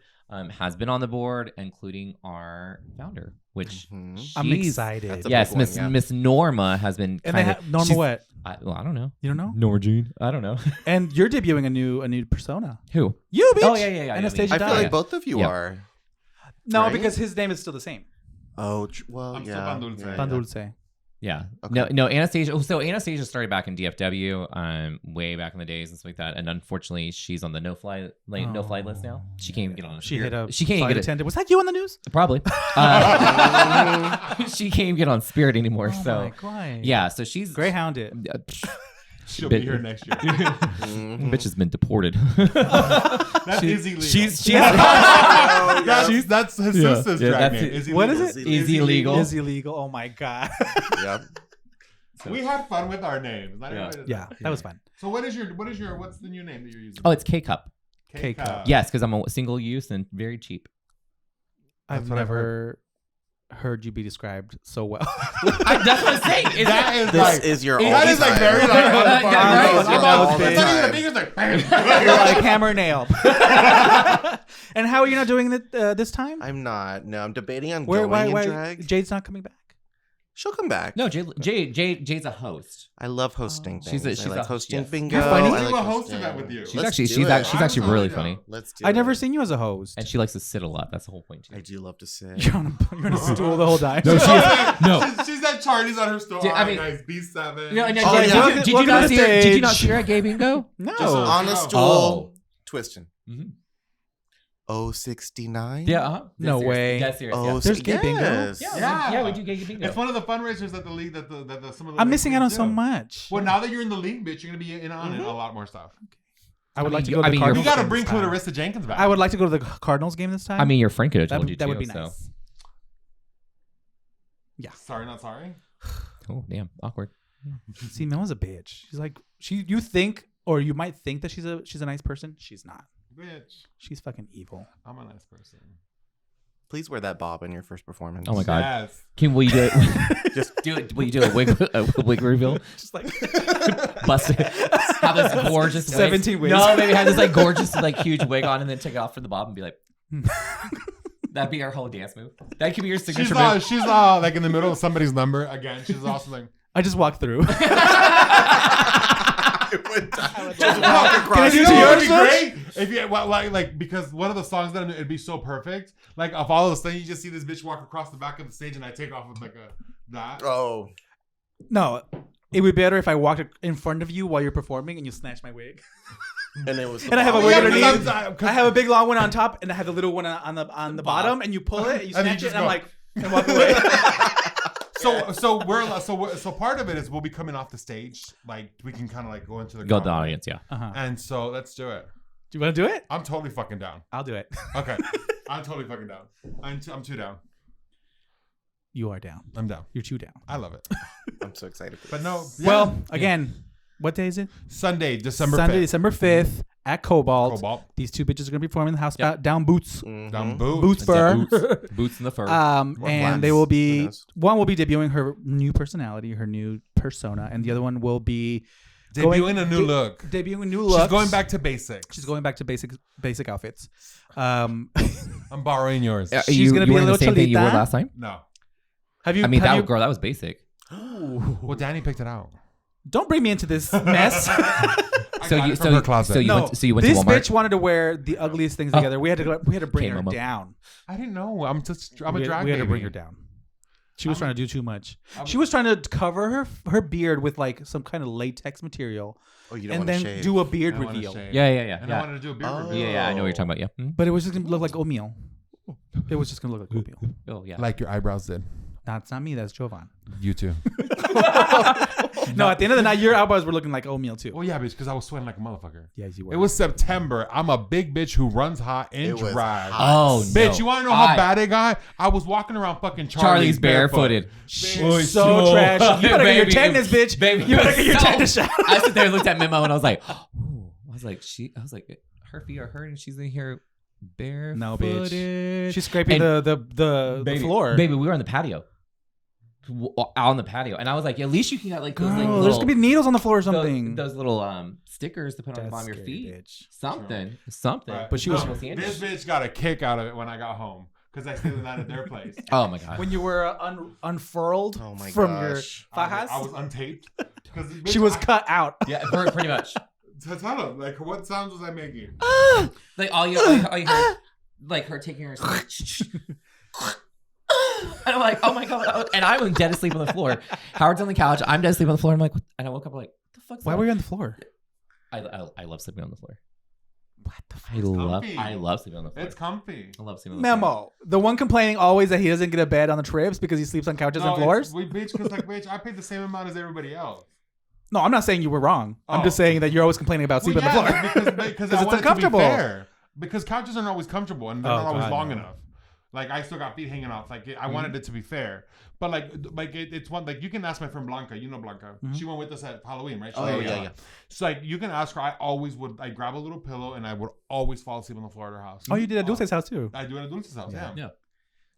Speaker 4: has been on the board, including our founder, which
Speaker 5: Mhm.
Speaker 2: I'm
Speaker 4: she's-
Speaker 2: excited.
Speaker 5: That's a
Speaker 4: Yes,
Speaker 5: big one,
Speaker 4: Miss
Speaker 5: yeah.
Speaker 4: Miss Norma has been
Speaker 2: And they
Speaker 4: kind
Speaker 2: have
Speaker 4: of
Speaker 2: normal what?
Speaker 4: I don't know.
Speaker 2: You don't know?
Speaker 4: Norma Jean. I don't know.
Speaker 2: And you're debuting a new persona.
Speaker 4: Who?
Speaker 2: You, bitch.
Speaker 4: Oh, yeah.
Speaker 2: Anastasia
Speaker 5: I feel
Speaker 2: Dye.
Speaker 5: like both of you
Speaker 4: Yeah.
Speaker 5: are.
Speaker 2: No,
Speaker 5: right?
Speaker 2: because his name is still the same.
Speaker 5: Oh, well,
Speaker 3: I'm still
Speaker 5: yeah.
Speaker 3: Pan Dulce.
Speaker 5: yeah,
Speaker 2: Pan
Speaker 5: yeah.
Speaker 2: Dulce.
Speaker 4: Yeah.
Speaker 5: Okay.
Speaker 4: No, Anastasia. So Anastasia started back in DFW, way back in the days and stuff like that. And unfortunately, she's on the no-fly list now. She can't even get on a
Speaker 2: She hit a
Speaker 4: She can't even
Speaker 2: flight
Speaker 4: get it.
Speaker 2: attendant. Was that you on the news?
Speaker 4: Probably. She can't even get on Spirit anymore.
Speaker 2: Oh
Speaker 4: so
Speaker 2: my God.
Speaker 4: yeah. So she's
Speaker 2: Greyhounded.
Speaker 3: She'll be here next year.
Speaker 4: Bitch has been deported.
Speaker 3: That's Izzy Legal.
Speaker 4: she's
Speaker 3: That's his sister's drag
Speaker 4: that's
Speaker 3: name.
Speaker 4: it.
Speaker 3: Izzy
Speaker 2: What
Speaker 3: Legal.
Speaker 2: is it?
Speaker 4: Easy legal.
Speaker 2: Is illegal. Oh my God.
Speaker 5: Yep.
Speaker 3: We had fun with our names. Not
Speaker 4: Yeah.
Speaker 3: everybody does
Speaker 2: Yeah,
Speaker 3: that.
Speaker 2: that was fun.
Speaker 3: So what's the new name that you're using?
Speaker 4: Oh, it's K-Cup.
Speaker 3: K-Cup.
Speaker 4: Yes, because I'm a single use and very cheap.
Speaker 2: I've
Speaker 3: That's what I've
Speaker 2: never heard you be described so well.
Speaker 4: That's what I'm saying. Is
Speaker 3: That is
Speaker 5: This
Speaker 3: like
Speaker 5: is your
Speaker 3: that is like very like
Speaker 4: Yeah, right.
Speaker 3: it's not even a big, it's like bam.
Speaker 2: You're like hammer nail. And how are you not doing it this time?
Speaker 5: I'm not. No, I'm debating on
Speaker 2: Why
Speaker 5: going in drag.
Speaker 2: Jade's not coming back?
Speaker 5: She'll come back.
Speaker 4: No, Jade's a host.
Speaker 5: I love hosting things.
Speaker 4: She's
Speaker 5: I like
Speaker 4: a-
Speaker 5: hosting
Speaker 4: yes.
Speaker 5: bingo.
Speaker 3: You're funny.
Speaker 5: I
Speaker 3: Do
Speaker 5: like
Speaker 3: a host
Speaker 5: hosting.
Speaker 3: event with you.
Speaker 4: She's
Speaker 5: Let's
Speaker 4: actually
Speaker 5: do
Speaker 4: she's
Speaker 5: it.
Speaker 4: actually really
Speaker 3: I'm
Speaker 4: funny,
Speaker 5: Let's do
Speaker 2: I've
Speaker 5: it.
Speaker 2: never seen you as a host.
Speaker 4: and she likes to sit a lot. That's the whole point too.
Speaker 5: I do love to sit.
Speaker 2: You're on a stool the whole time.
Speaker 4: No, she
Speaker 3: She's at Charlie's on her store.
Speaker 4: I mean-
Speaker 3: Guys, B7.
Speaker 4: No,
Speaker 5: Oh,
Speaker 4: did,
Speaker 5: yeah.
Speaker 4: did you
Speaker 2: Welcome
Speaker 4: not
Speaker 2: to
Speaker 4: see
Speaker 2: the
Speaker 4: her? Did you not
Speaker 2: stage.
Speaker 4: see her at Gay Bingo?
Speaker 2: No.
Speaker 3: Just
Speaker 5: On a
Speaker 3: Oh.
Speaker 5: stool, twisting.
Speaker 4: Mhm.
Speaker 5: 069?
Speaker 4: Yeah.
Speaker 2: No way.
Speaker 4: That's serious.
Speaker 5: Oh,
Speaker 2: There's gay bingo?
Speaker 5: yes.
Speaker 3: Yeah.
Speaker 4: we do Gay Bingo.
Speaker 3: It's one of the fundraisers that the league that some of the
Speaker 2: I'm
Speaker 3: league
Speaker 2: missing out on
Speaker 3: do.
Speaker 2: so much.
Speaker 3: Well, now that you're in the league, bitch, you're gonna be in on it a lot more stuff.
Speaker 2: I would
Speaker 4: I
Speaker 2: like
Speaker 4: mean,
Speaker 2: to go to the
Speaker 4: you're-
Speaker 2: Cardinals
Speaker 3: You got to
Speaker 2: game
Speaker 3: bring
Speaker 2: this time.
Speaker 3: Clarissa Jenkins back.
Speaker 2: I would like to go to the Cardinals game this time.
Speaker 4: I mean, your friend could have
Speaker 2: that,
Speaker 4: told you
Speaker 2: that
Speaker 4: too.
Speaker 2: would be
Speaker 4: so.
Speaker 2: nice.
Speaker 3: Sorry, not sorry.
Speaker 4: Oh damn, awkward.
Speaker 2: See, Mel's a bitch. She's like you think, or you might think that she's a nice person. She's not.
Speaker 3: Bitch,
Speaker 2: She's fucking evil.
Speaker 3: I'm a nice person.
Speaker 5: Please wear that bob in your first performance.
Speaker 4: Oh my god.
Speaker 3: Yes.
Speaker 4: Will you do it? Just do it. Will you do a wig reveal?
Speaker 2: Just like
Speaker 4: Bust it. Have this gorgeous wig.
Speaker 2: 17 wigs.
Speaker 4: No, maybe have this like gorgeous like huge wig on and then take it off for the bob and be like. That'd be our whole dance move. That could be your signature move.
Speaker 3: She's like in the middle of somebody's number again. She's also like.
Speaker 2: I just walked through.
Speaker 5: Just walk
Speaker 2: Can I
Speaker 5: across.
Speaker 2: do
Speaker 3: You
Speaker 2: to
Speaker 3: know what would
Speaker 2: yours,
Speaker 3: be
Speaker 2: Rich?
Speaker 3: great if you like because one of the songs that it'd be so perfect. Like if all of a sudden you just see this bitch walk across the back of the stage and I take off with like that.
Speaker 5: Oh.
Speaker 2: No, it would be better if I walked in front of you while you're performing and you snatch my wig.
Speaker 5: And it was.
Speaker 2: And I have a
Speaker 5: bob.
Speaker 2: wig
Speaker 3: Yeah,
Speaker 2: underneath.
Speaker 3: because
Speaker 2: I have a big long one on top, and I have the little one on the bottom, and you pull it, and you
Speaker 3: And then
Speaker 2: snatch
Speaker 3: you
Speaker 2: it,
Speaker 3: just
Speaker 2: and I'm
Speaker 3: go.
Speaker 2: like, and walk away.
Speaker 3: So part of it is we'll be coming off the stage, like we can kind of like go into the
Speaker 4: Go to the
Speaker 3: crowd.
Speaker 4: audience, yeah.
Speaker 2: Uh-huh.
Speaker 3: And so let's do it.
Speaker 2: Do you want to do it?
Speaker 3: I'm totally fucking down.
Speaker 2: I'll do it.
Speaker 3: Okay, I'm totally fucking down. I'm too down.
Speaker 2: You are down.
Speaker 3: I'm down.
Speaker 2: You're too down.
Speaker 3: I love it.
Speaker 5: I'm so excited for
Speaker 3: But
Speaker 5: this.
Speaker 3: no.
Speaker 2: Well, again, what day is it?
Speaker 3: Sunday, December
Speaker 2: Sunday,
Speaker 3: 5th.
Speaker 2: December 5th at Cobalt.
Speaker 3: Cobalt.
Speaker 2: These two bitches are going to be performing in the house
Speaker 4: Yep.
Speaker 2: down Boots.
Speaker 5: Mhm.
Speaker 3: Down boot.
Speaker 2: Boots fur.
Speaker 4: Boots in the fur.
Speaker 5: Or
Speaker 2: And
Speaker 5: flats.
Speaker 2: they will
Speaker 5: Who
Speaker 2: be,
Speaker 5: knows?
Speaker 2: one will be debuting her new personality, her new persona, and the other one will be
Speaker 3: Debuting a new look.
Speaker 2: debuting new looks.
Speaker 3: She's going back to basics.
Speaker 2: She's going back to basic outfits.
Speaker 3: I'm borrowing yours.
Speaker 4: Are
Speaker 2: she's
Speaker 4: you,
Speaker 2: gonna
Speaker 4: you
Speaker 2: be a
Speaker 4: wearing the
Speaker 2: little
Speaker 4: same thing you wore
Speaker 2: cholita.
Speaker 4: last time?
Speaker 3: No.
Speaker 2: Have you?
Speaker 4: I mean,
Speaker 2: have you,
Speaker 4: girl, that was basic.
Speaker 3: Well, Danny picked it out.
Speaker 2: Don't bring me into this mess.
Speaker 3: So you from her closet.
Speaker 4: so you
Speaker 2: No,
Speaker 4: went, so you went
Speaker 2: this
Speaker 4: to Walmart.
Speaker 2: bitch wanted to wear the ugliest things together. We had to bring
Speaker 4: Okay,
Speaker 2: her
Speaker 4: Momo.
Speaker 2: down.
Speaker 3: I didn't know. I'm a
Speaker 2: we
Speaker 3: drag
Speaker 2: had to
Speaker 3: baby.
Speaker 2: bring her down. She was trying to do too much.
Speaker 3: I'm-
Speaker 2: She was trying to cover her beard with like some kind of latex material,
Speaker 5: Oh, you don't
Speaker 2: and
Speaker 5: want
Speaker 2: then
Speaker 5: to shave.
Speaker 2: do a beard
Speaker 3: I wanna
Speaker 2: reveal.
Speaker 3: shave.
Speaker 4: Yeah.
Speaker 3: And I wanted to do a beard
Speaker 5: Oh.
Speaker 3: reveal.
Speaker 4: Yeah, I know what you're talking about. Yeah. Mhm.
Speaker 2: But it was just gonna look like oatmeal. It was just gonna look like oatmeal.
Speaker 4: Oh yeah.
Speaker 3: Like your eyebrows did.
Speaker 2: That's not me. That's Jovan.
Speaker 3: You too.
Speaker 2: No, at the end of the night, your eyebrows were looking like oatmeal too.
Speaker 3: Well, yeah, bitch, because I was sweating like a motherfucker.
Speaker 2: Yes, you were.
Speaker 3: It was September. I'm a big bitch who runs hot in
Speaker 5: It was
Speaker 3: drag.
Speaker 5: hot.
Speaker 4: Oh
Speaker 3: Bitch,
Speaker 4: no.
Speaker 3: you want to know how bad it got? I was walking around fucking
Speaker 4: Charlie's barefooted.
Speaker 2: so trash. You better get your
Speaker 4: Baby,
Speaker 2: tetanus, bitch.
Speaker 4: baby,
Speaker 2: You better get your
Speaker 4: so-
Speaker 2: tetanus shot.
Speaker 4: I sit there and looked at Memo and I was like, oh. I was like, her feet are hurting. She's in here barefooted.
Speaker 2: No, bitch. She's scraping
Speaker 4: And
Speaker 2: the
Speaker 4: baby,
Speaker 2: floor.
Speaker 4: Baby, we were on the patio. out on the patio, and I was like, at least you can get like those like
Speaker 2: Oh,
Speaker 4: little,
Speaker 2: there's gonna be needles on the floor or something.
Speaker 4: those little stickers to put on the
Speaker 2: That's
Speaker 4: bottom of your
Speaker 2: scary,
Speaker 4: feet.
Speaker 2: bitch.
Speaker 4: Something.
Speaker 3: Right.
Speaker 2: But she was-
Speaker 3: This bitch got a kick out of it when I got home because I stayed the night at their place.
Speaker 4: Oh my god.
Speaker 2: When you were unfurled
Speaker 5: Oh my
Speaker 2: from
Speaker 5: gosh.
Speaker 2: your fajas,
Speaker 3: I was untaped.
Speaker 2: she was cut out.
Speaker 4: Yeah, pretty much.
Speaker 3: So tell them, like, what sounds was I making?
Speaker 4: Like all you heard, like her taking her. And I'm like, oh my god! And I was dead asleep on the floor. Howard's on the couch. I'm dead asleep on the floor. I'm like, what? And I woke up like, what the fuck's
Speaker 2: Why
Speaker 4: that?
Speaker 2: were you on the floor?
Speaker 4: I love sleeping on the floor.
Speaker 2: What the fuck?
Speaker 4: I love sleeping on the floor.
Speaker 3: It's comfy.
Speaker 4: I love sleeping on the floor.
Speaker 2: Memo. The one complaining always that he doesn't get a bed on the trips because he sleeps on couches and floors.
Speaker 3: Bitch, because like, bitch, I paid the same amount as everybody else.
Speaker 2: No, I'm not saying you were wrong. I'm
Speaker 3: Oh.
Speaker 2: just saying that you're always complaining about sleeping on the floor.
Speaker 3: Because
Speaker 2: it's uncomfortable.
Speaker 3: Fair. Because couches aren't always comfortable and they're
Speaker 2: Oh,
Speaker 3: not always
Speaker 2: God,
Speaker 3: long
Speaker 2: no.
Speaker 3: enough. Like I still got feet hanging off. Like I wanted it to be fair, but it's one like you can ask my friend Blanca. You know Blanca. She went with us at Halloween, right?
Speaker 5: Oh, yeah.
Speaker 3: So like you can ask her. I always would. I grab a little pillow and I would always fall asleep on the floor at her house.
Speaker 2: Oh, you did at Dulce's house too.
Speaker 3: I do it at Dulce's house. Yeah.
Speaker 4: Yeah.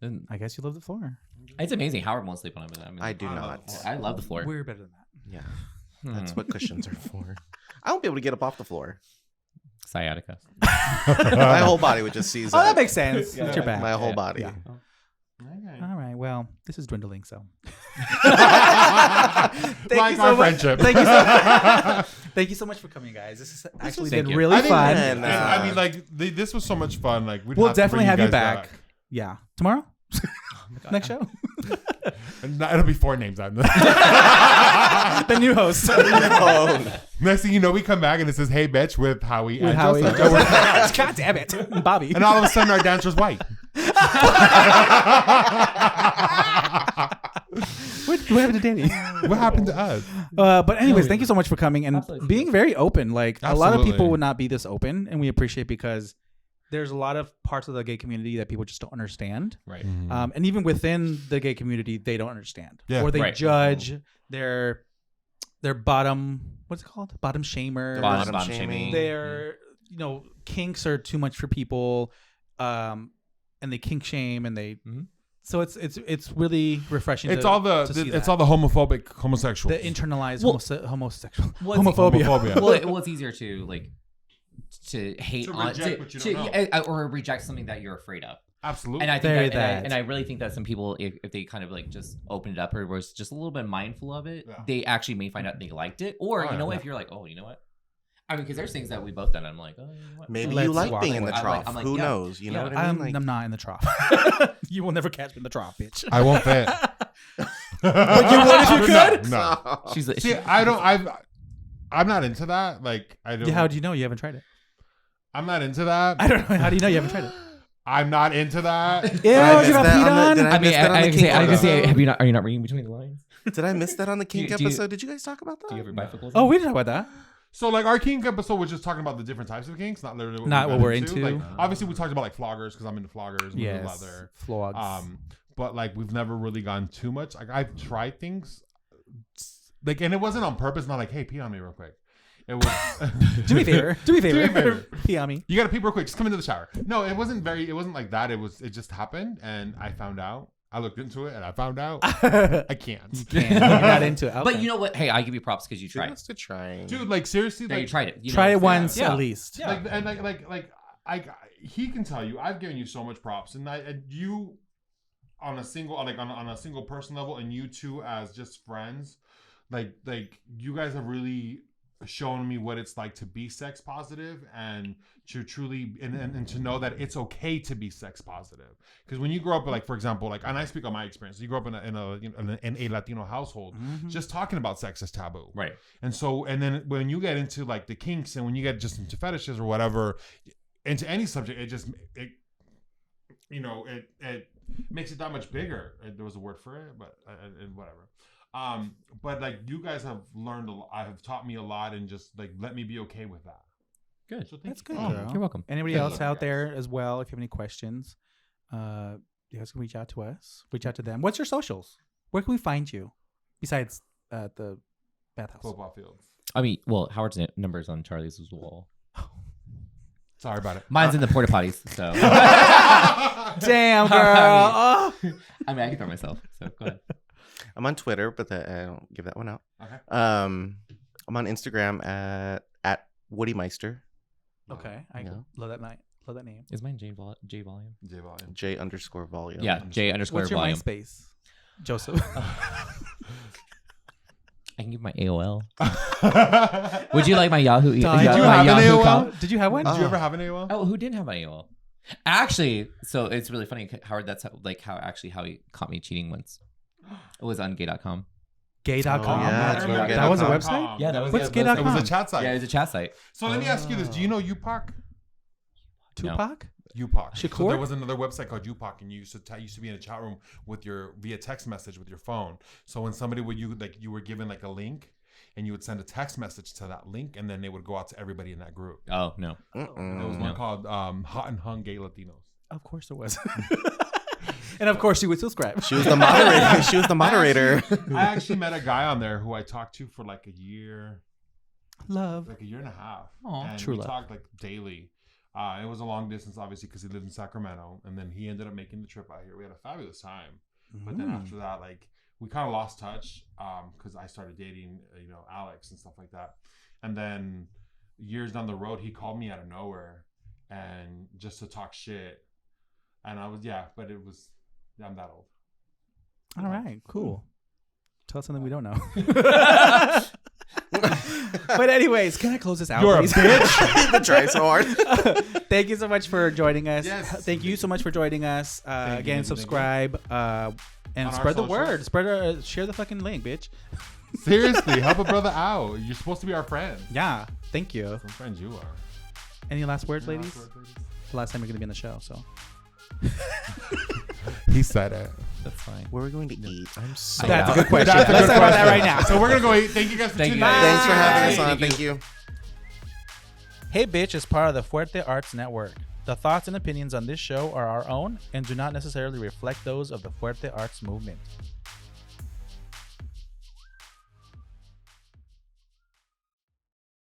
Speaker 4: And
Speaker 2: I guess you love the floor.
Speaker 4: it's amazing. Howard won't sleep on it.
Speaker 5: I do
Speaker 3: I love
Speaker 5: not.
Speaker 3: the floor.
Speaker 4: I love the floor.
Speaker 2: We're better than that.
Speaker 5: Yeah, that's what cushions are for. I won't be able to get up off the floor.
Speaker 4: Sciatica.
Speaker 5: My whole body would just seize
Speaker 2: Oh,
Speaker 5: up.
Speaker 2: that makes sense.
Speaker 3: Yeah.
Speaker 2: It's your back.
Speaker 5: My whole body.
Speaker 2: Yeah.
Speaker 3: Okay.
Speaker 2: All right. Well, this is dwindling. So,
Speaker 3: Like our friendship.
Speaker 2: Thank you. Thank you so much for coming, guys. This has actually
Speaker 4: Thank
Speaker 2: been
Speaker 4: you.
Speaker 2: really
Speaker 3: I think-
Speaker 2: fun.
Speaker 5: And,
Speaker 3: I mean, like this was so much fun. Like we'd
Speaker 2: We'll
Speaker 3: have to
Speaker 2: definitely
Speaker 3: bring
Speaker 2: have you
Speaker 3: guys
Speaker 2: back. Yeah, tomorrow. Next show.
Speaker 3: And it'll be 4 names. I'm
Speaker 2: The new host.
Speaker 3: Next thing you know, we come back and it says, "Hey, bitch," with Howie
Speaker 2: With
Speaker 3: and
Speaker 2: Howie.
Speaker 3: Joseph.
Speaker 2: God damn it, Bobby.
Speaker 3: And all of a sudden, our dancer's white.
Speaker 2: What happened to Danny?
Speaker 3: What happened to us?
Speaker 2: But anyways, thank you so much for coming and
Speaker 4: Absolutely.
Speaker 2: being very open. Like a lot of people
Speaker 3: Absolutely.
Speaker 2: would not be this open, and we appreciate because there's a lot of parts of the gay community that people just don't understand.
Speaker 4: Right.
Speaker 2: And even within the gay community, they don't understand,
Speaker 3: Yeah.
Speaker 2: or they
Speaker 4: Right.
Speaker 2: judge their bottom. What's it called? Bottom shamer.
Speaker 4: Bottom
Speaker 5: shaming.
Speaker 4: shaming.
Speaker 2: Their kinks are too much for people, and they kink shame, and they.
Speaker 4: Mhm.
Speaker 2: So it's really refreshing.
Speaker 3: It's
Speaker 2: to,
Speaker 3: all
Speaker 2: to see
Speaker 3: it's
Speaker 2: that.
Speaker 3: all the homophobic homosexuals.
Speaker 2: The internalized
Speaker 4: Well-
Speaker 2: homosexual
Speaker 4: Well, it's-
Speaker 2: homophobia.
Speaker 3: Homophobia.
Speaker 4: Well, it's easier to like to hate
Speaker 3: To
Speaker 4: on
Speaker 3: reject what you don't
Speaker 4: yeah, or reject something that you're afraid of.
Speaker 3: Absolutely.
Speaker 4: And I think
Speaker 2: Very
Speaker 4: that, and I,
Speaker 2: that.
Speaker 4: and I really think that some people, if they kind of like just opened it up or was just a little bit mindful of it,
Speaker 3: Yeah.
Speaker 4: they actually may find out they liked it. Or
Speaker 3: Oh,
Speaker 4: you know
Speaker 3: yeah.
Speaker 4: what? If you're like, oh, you know what? I mean, because there's things that we both done. I'm like, oh, you know what?
Speaker 5: Maybe
Speaker 2: Let's
Speaker 5: you like
Speaker 2: walk
Speaker 5: being in the
Speaker 2: away.
Speaker 5: trough.
Speaker 4: I'm like,
Speaker 5: Who
Speaker 4: yeah.
Speaker 5: knows? You know
Speaker 4: Yeah.
Speaker 5: what I mean? Like,
Speaker 2: I'm not in the trough. You will never catch me in the trough, bitch.
Speaker 3: I won't fit.
Speaker 2: But you would if you could?
Speaker 3: No.
Speaker 4: She's like,
Speaker 3: See, I'm not into that. Like, I don't.
Speaker 2: How do you know you haven't tried it?
Speaker 3: I'm not into that.
Speaker 2: I don't know. How do you know you haven't tried it?
Speaker 3: I'm not into that.
Speaker 2: Ew,
Speaker 5: Did I miss
Speaker 2: you got
Speaker 5: that
Speaker 2: peed
Speaker 5: on the-
Speaker 2: on?
Speaker 5: did I
Speaker 4: I mean,
Speaker 5: miss that on
Speaker 4: I
Speaker 5: the
Speaker 4: can say,
Speaker 5: kink
Speaker 4: I can say,
Speaker 5: episode?
Speaker 4: are you not reading between the lines?
Speaker 5: Did I miss that on the kink
Speaker 4: do you-
Speaker 5: episode? Did you guys talk about that?
Speaker 4: Do you have your bifocals?
Speaker 2: Oh, we didn't talk about that.
Speaker 3: So like our kink episode was just talking about the different types of kinks, not literally
Speaker 2: Not
Speaker 3: we
Speaker 2: what
Speaker 3: got
Speaker 2: we're into.
Speaker 3: Like, obviously, we talked about like floggers because I'm into floggers and
Speaker 2: Yes.
Speaker 3: leather.
Speaker 2: Flogs.
Speaker 3: But like we've never really gone too much. Like I've tried things, like, and it wasn't on purpose. Not like, hey, pee on me real quick. It was.
Speaker 2: Do me a favor. Do me a
Speaker 3: Do me a
Speaker 2: favor.
Speaker 3: favor.
Speaker 2: Pee on me.
Speaker 3: You gotta pee real quick. Just come into the shower. No, it wasn't like that. It just happened, and I found out. I looked into it, and I found out I can't.
Speaker 2: Can't. You're not into it.
Speaker 4: But
Speaker 2: Okay.
Speaker 4: you know what? Hey, I give you props because you
Speaker 5: She
Speaker 4: tried.
Speaker 5: wants to try.
Speaker 3: Dude, like seriously,
Speaker 4: No,
Speaker 3: like
Speaker 4: you tried it. You
Speaker 2: Try
Speaker 4: know,
Speaker 2: it once
Speaker 4: yeah.
Speaker 2: at least.
Speaker 4: Yeah.
Speaker 3: like and like he can tell you I've given you so much props, and you on a single on a single person level, and you two as just friends, like you guys have really shown me what it's like to be sex positive and to truly and to know that it's okay to be sex positive. Because when you grow up, like for example, like, and I speak on my experience, you grow up in a Latino household, just talking about sex is taboo,
Speaker 4: Right.
Speaker 3: and so, and then when you get into like the kinks and when you get just into fetishes or whatever, into any subject, it makes it that much bigger. There was a word for it, but whatever. But like you guys have learned a lot, have taught me a lot, and just like let me be okay with that.
Speaker 4: Good.
Speaker 3: So thank
Speaker 2: That's
Speaker 3: you.
Speaker 2: good,
Speaker 3: Oh,
Speaker 2: girl.
Speaker 4: You're welcome.
Speaker 2: Anybody
Speaker 3: Thank
Speaker 2: else
Speaker 3: you,
Speaker 2: out
Speaker 3: guys.
Speaker 2: there as well? If you have any questions, you guys can reach out to us. Reach out to them. What's your socials? Where can we find you besides the bathhouse?
Speaker 3: Football fields.
Speaker 4: I mean, well, Howard's number's on Charlie's wall.
Speaker 3: Sorry about it.
Speaker 4: Mine's in the porta potties, so.
Speaker 2: Damn, girl. Oh.
Speaker 4: I mean, I can throw myself. So go ahead.
Speaker 5: I'm on Twitter, but I don't give that one out.
Speaker 3: Okay.
Speaker 5: I'm on Instagram at Woody Meister.
Speaker 2: Okay, I
Speaker 5: Yeah.
Speaker 2: love that night. Love that name.
Speaker 4: Is mine J Volume?
Speaker 3: J-Volume.
Speaker 5: J_volume.
Speaker 4: Yeah, J_volume.
Speaker 2: What's your MySpace, Joseph?
Speaker 4: I can give my AOL. Would you like my Yahoo?
Speaker 3: Did you
Speaker 4: my
Speaker 3: have an
Speaker 4: Yahoo
Speaker 3: AOL?
Speaker 4: account?
Speaker 2: Did you have one?
Speaker 3: Did you ever have an AOL?
Speaker 4: Oh, who didn't have my AOL? Actually, so it's really funny, Howard. That's how he caught me cheating once. It was on gay.com.
Speaker 2: Gay.com.
Speaker 5: Oh, yeah,
Speaker 3: I remember
Speaker 2: that was a
Speaker 3: gay.com.
Speaker 2: website.
Speaker 4: Yeah, that was
Speaker 2: What's
Speaker 4: it.
Speaker 2: gay.com?
Speaker 3: It was a chat site.
Speaker 4: Yeah, it was a chat site.
Speaker 3: So let me ask you this: do you know UPOC?
Speaker 2: Tupac.
Speaker 3: UPOC. So
Speaker 2: Shakur?
Speaker 3: there was another website called UPOC, and you used to be in a chat room with via text message with your phone. So when somebody you were given like a link, and you would send a text message to that link, and then it would go out to everybody in that group.
Speaker 4: Oh no.
Speaker 3: And there was one called Hot and Hung Gay Latinos.
Speaker 2: Of course there was. And of course she would subscribe.
Speaker 5: She was the moderator. She was the moderator.
Speaker 3: I actually met a guy on there who I talked to for like a year.
Speaker 2: Love.
Speaker 3: Like a year and a half.
Speaker 4: Aw,
Speaker 3: and
Speaker 2: true
Speaker 3: we
Speaker 2: love.
Speaker 3: talked like daily. It was a long distance, obviously, because he lived in Sacramento, and then he ended up making the trip out here. We had a fabulous time, but then after that, like we kind of lost touch because I started dating, Alex and stuff like that. And then years down the road, he called me out of nowhere and just to talk shit, and I'm that old.
Speaker 2: All right, cool. Tell us something we don't know. But anyways, can I close this out?
Speaker 3: You're
Speaker 2: please?
Speaker 3: a bitch.
Speaker 5: You've been trying so hard.
Speaker 2: Thank you so much for joining us.
Speaker 3: Yes.
Speaker 2: Thank you so much for joining us. Again,
Speaker 3: you.
Speaker 2: subscribe and
Speaker 3: On our
Speaker 2: spread the
Speaker 3: socials.
Speaker 2: word. Share the fucking link, bitch.
Speaker 3: Seriously, help a brother out. You're supposed to be our friend.
Speaker 2: Yeah. Thank you.
Speaker 3: Some friends you are.
Speaker 2: Any last words,
Speaker 3: Any
Speaker 2: ladies?
Speaker 3: last word, ladies?
Speaker 2: The last time you're gonna be on the show, so.
Speaker 3: He said it.
Speaker 4: That's fine.
Speaker 5: Where are we going to eat? I'm so.
Speaker 2: That's a
Speaker 4: out.
Speaker 2: good question.
Speaker 3: That's a
Speaker 2: Let's
Speaker 3: good
Speaker 2: talk about that
Speaker 3: question.
Speaker 2: right now.
Speaker 3: So we're gonna go eat. Thank you guys for
Speaker 4: Thank
Speaker 3: tuning
Speaker 4: you,
Speaker 3: in.
Speaker 4: guys.
Speaker 5: Thanks for having us
Speaker 4: Bye.
Speaker 5: on. Thank you.
Speaker 2: Hey Bitch is part of the Fuerte Arts Network. The thoughts and opinions on this show are our own and do not necessarily reflect those of the Fuerte Arts movement.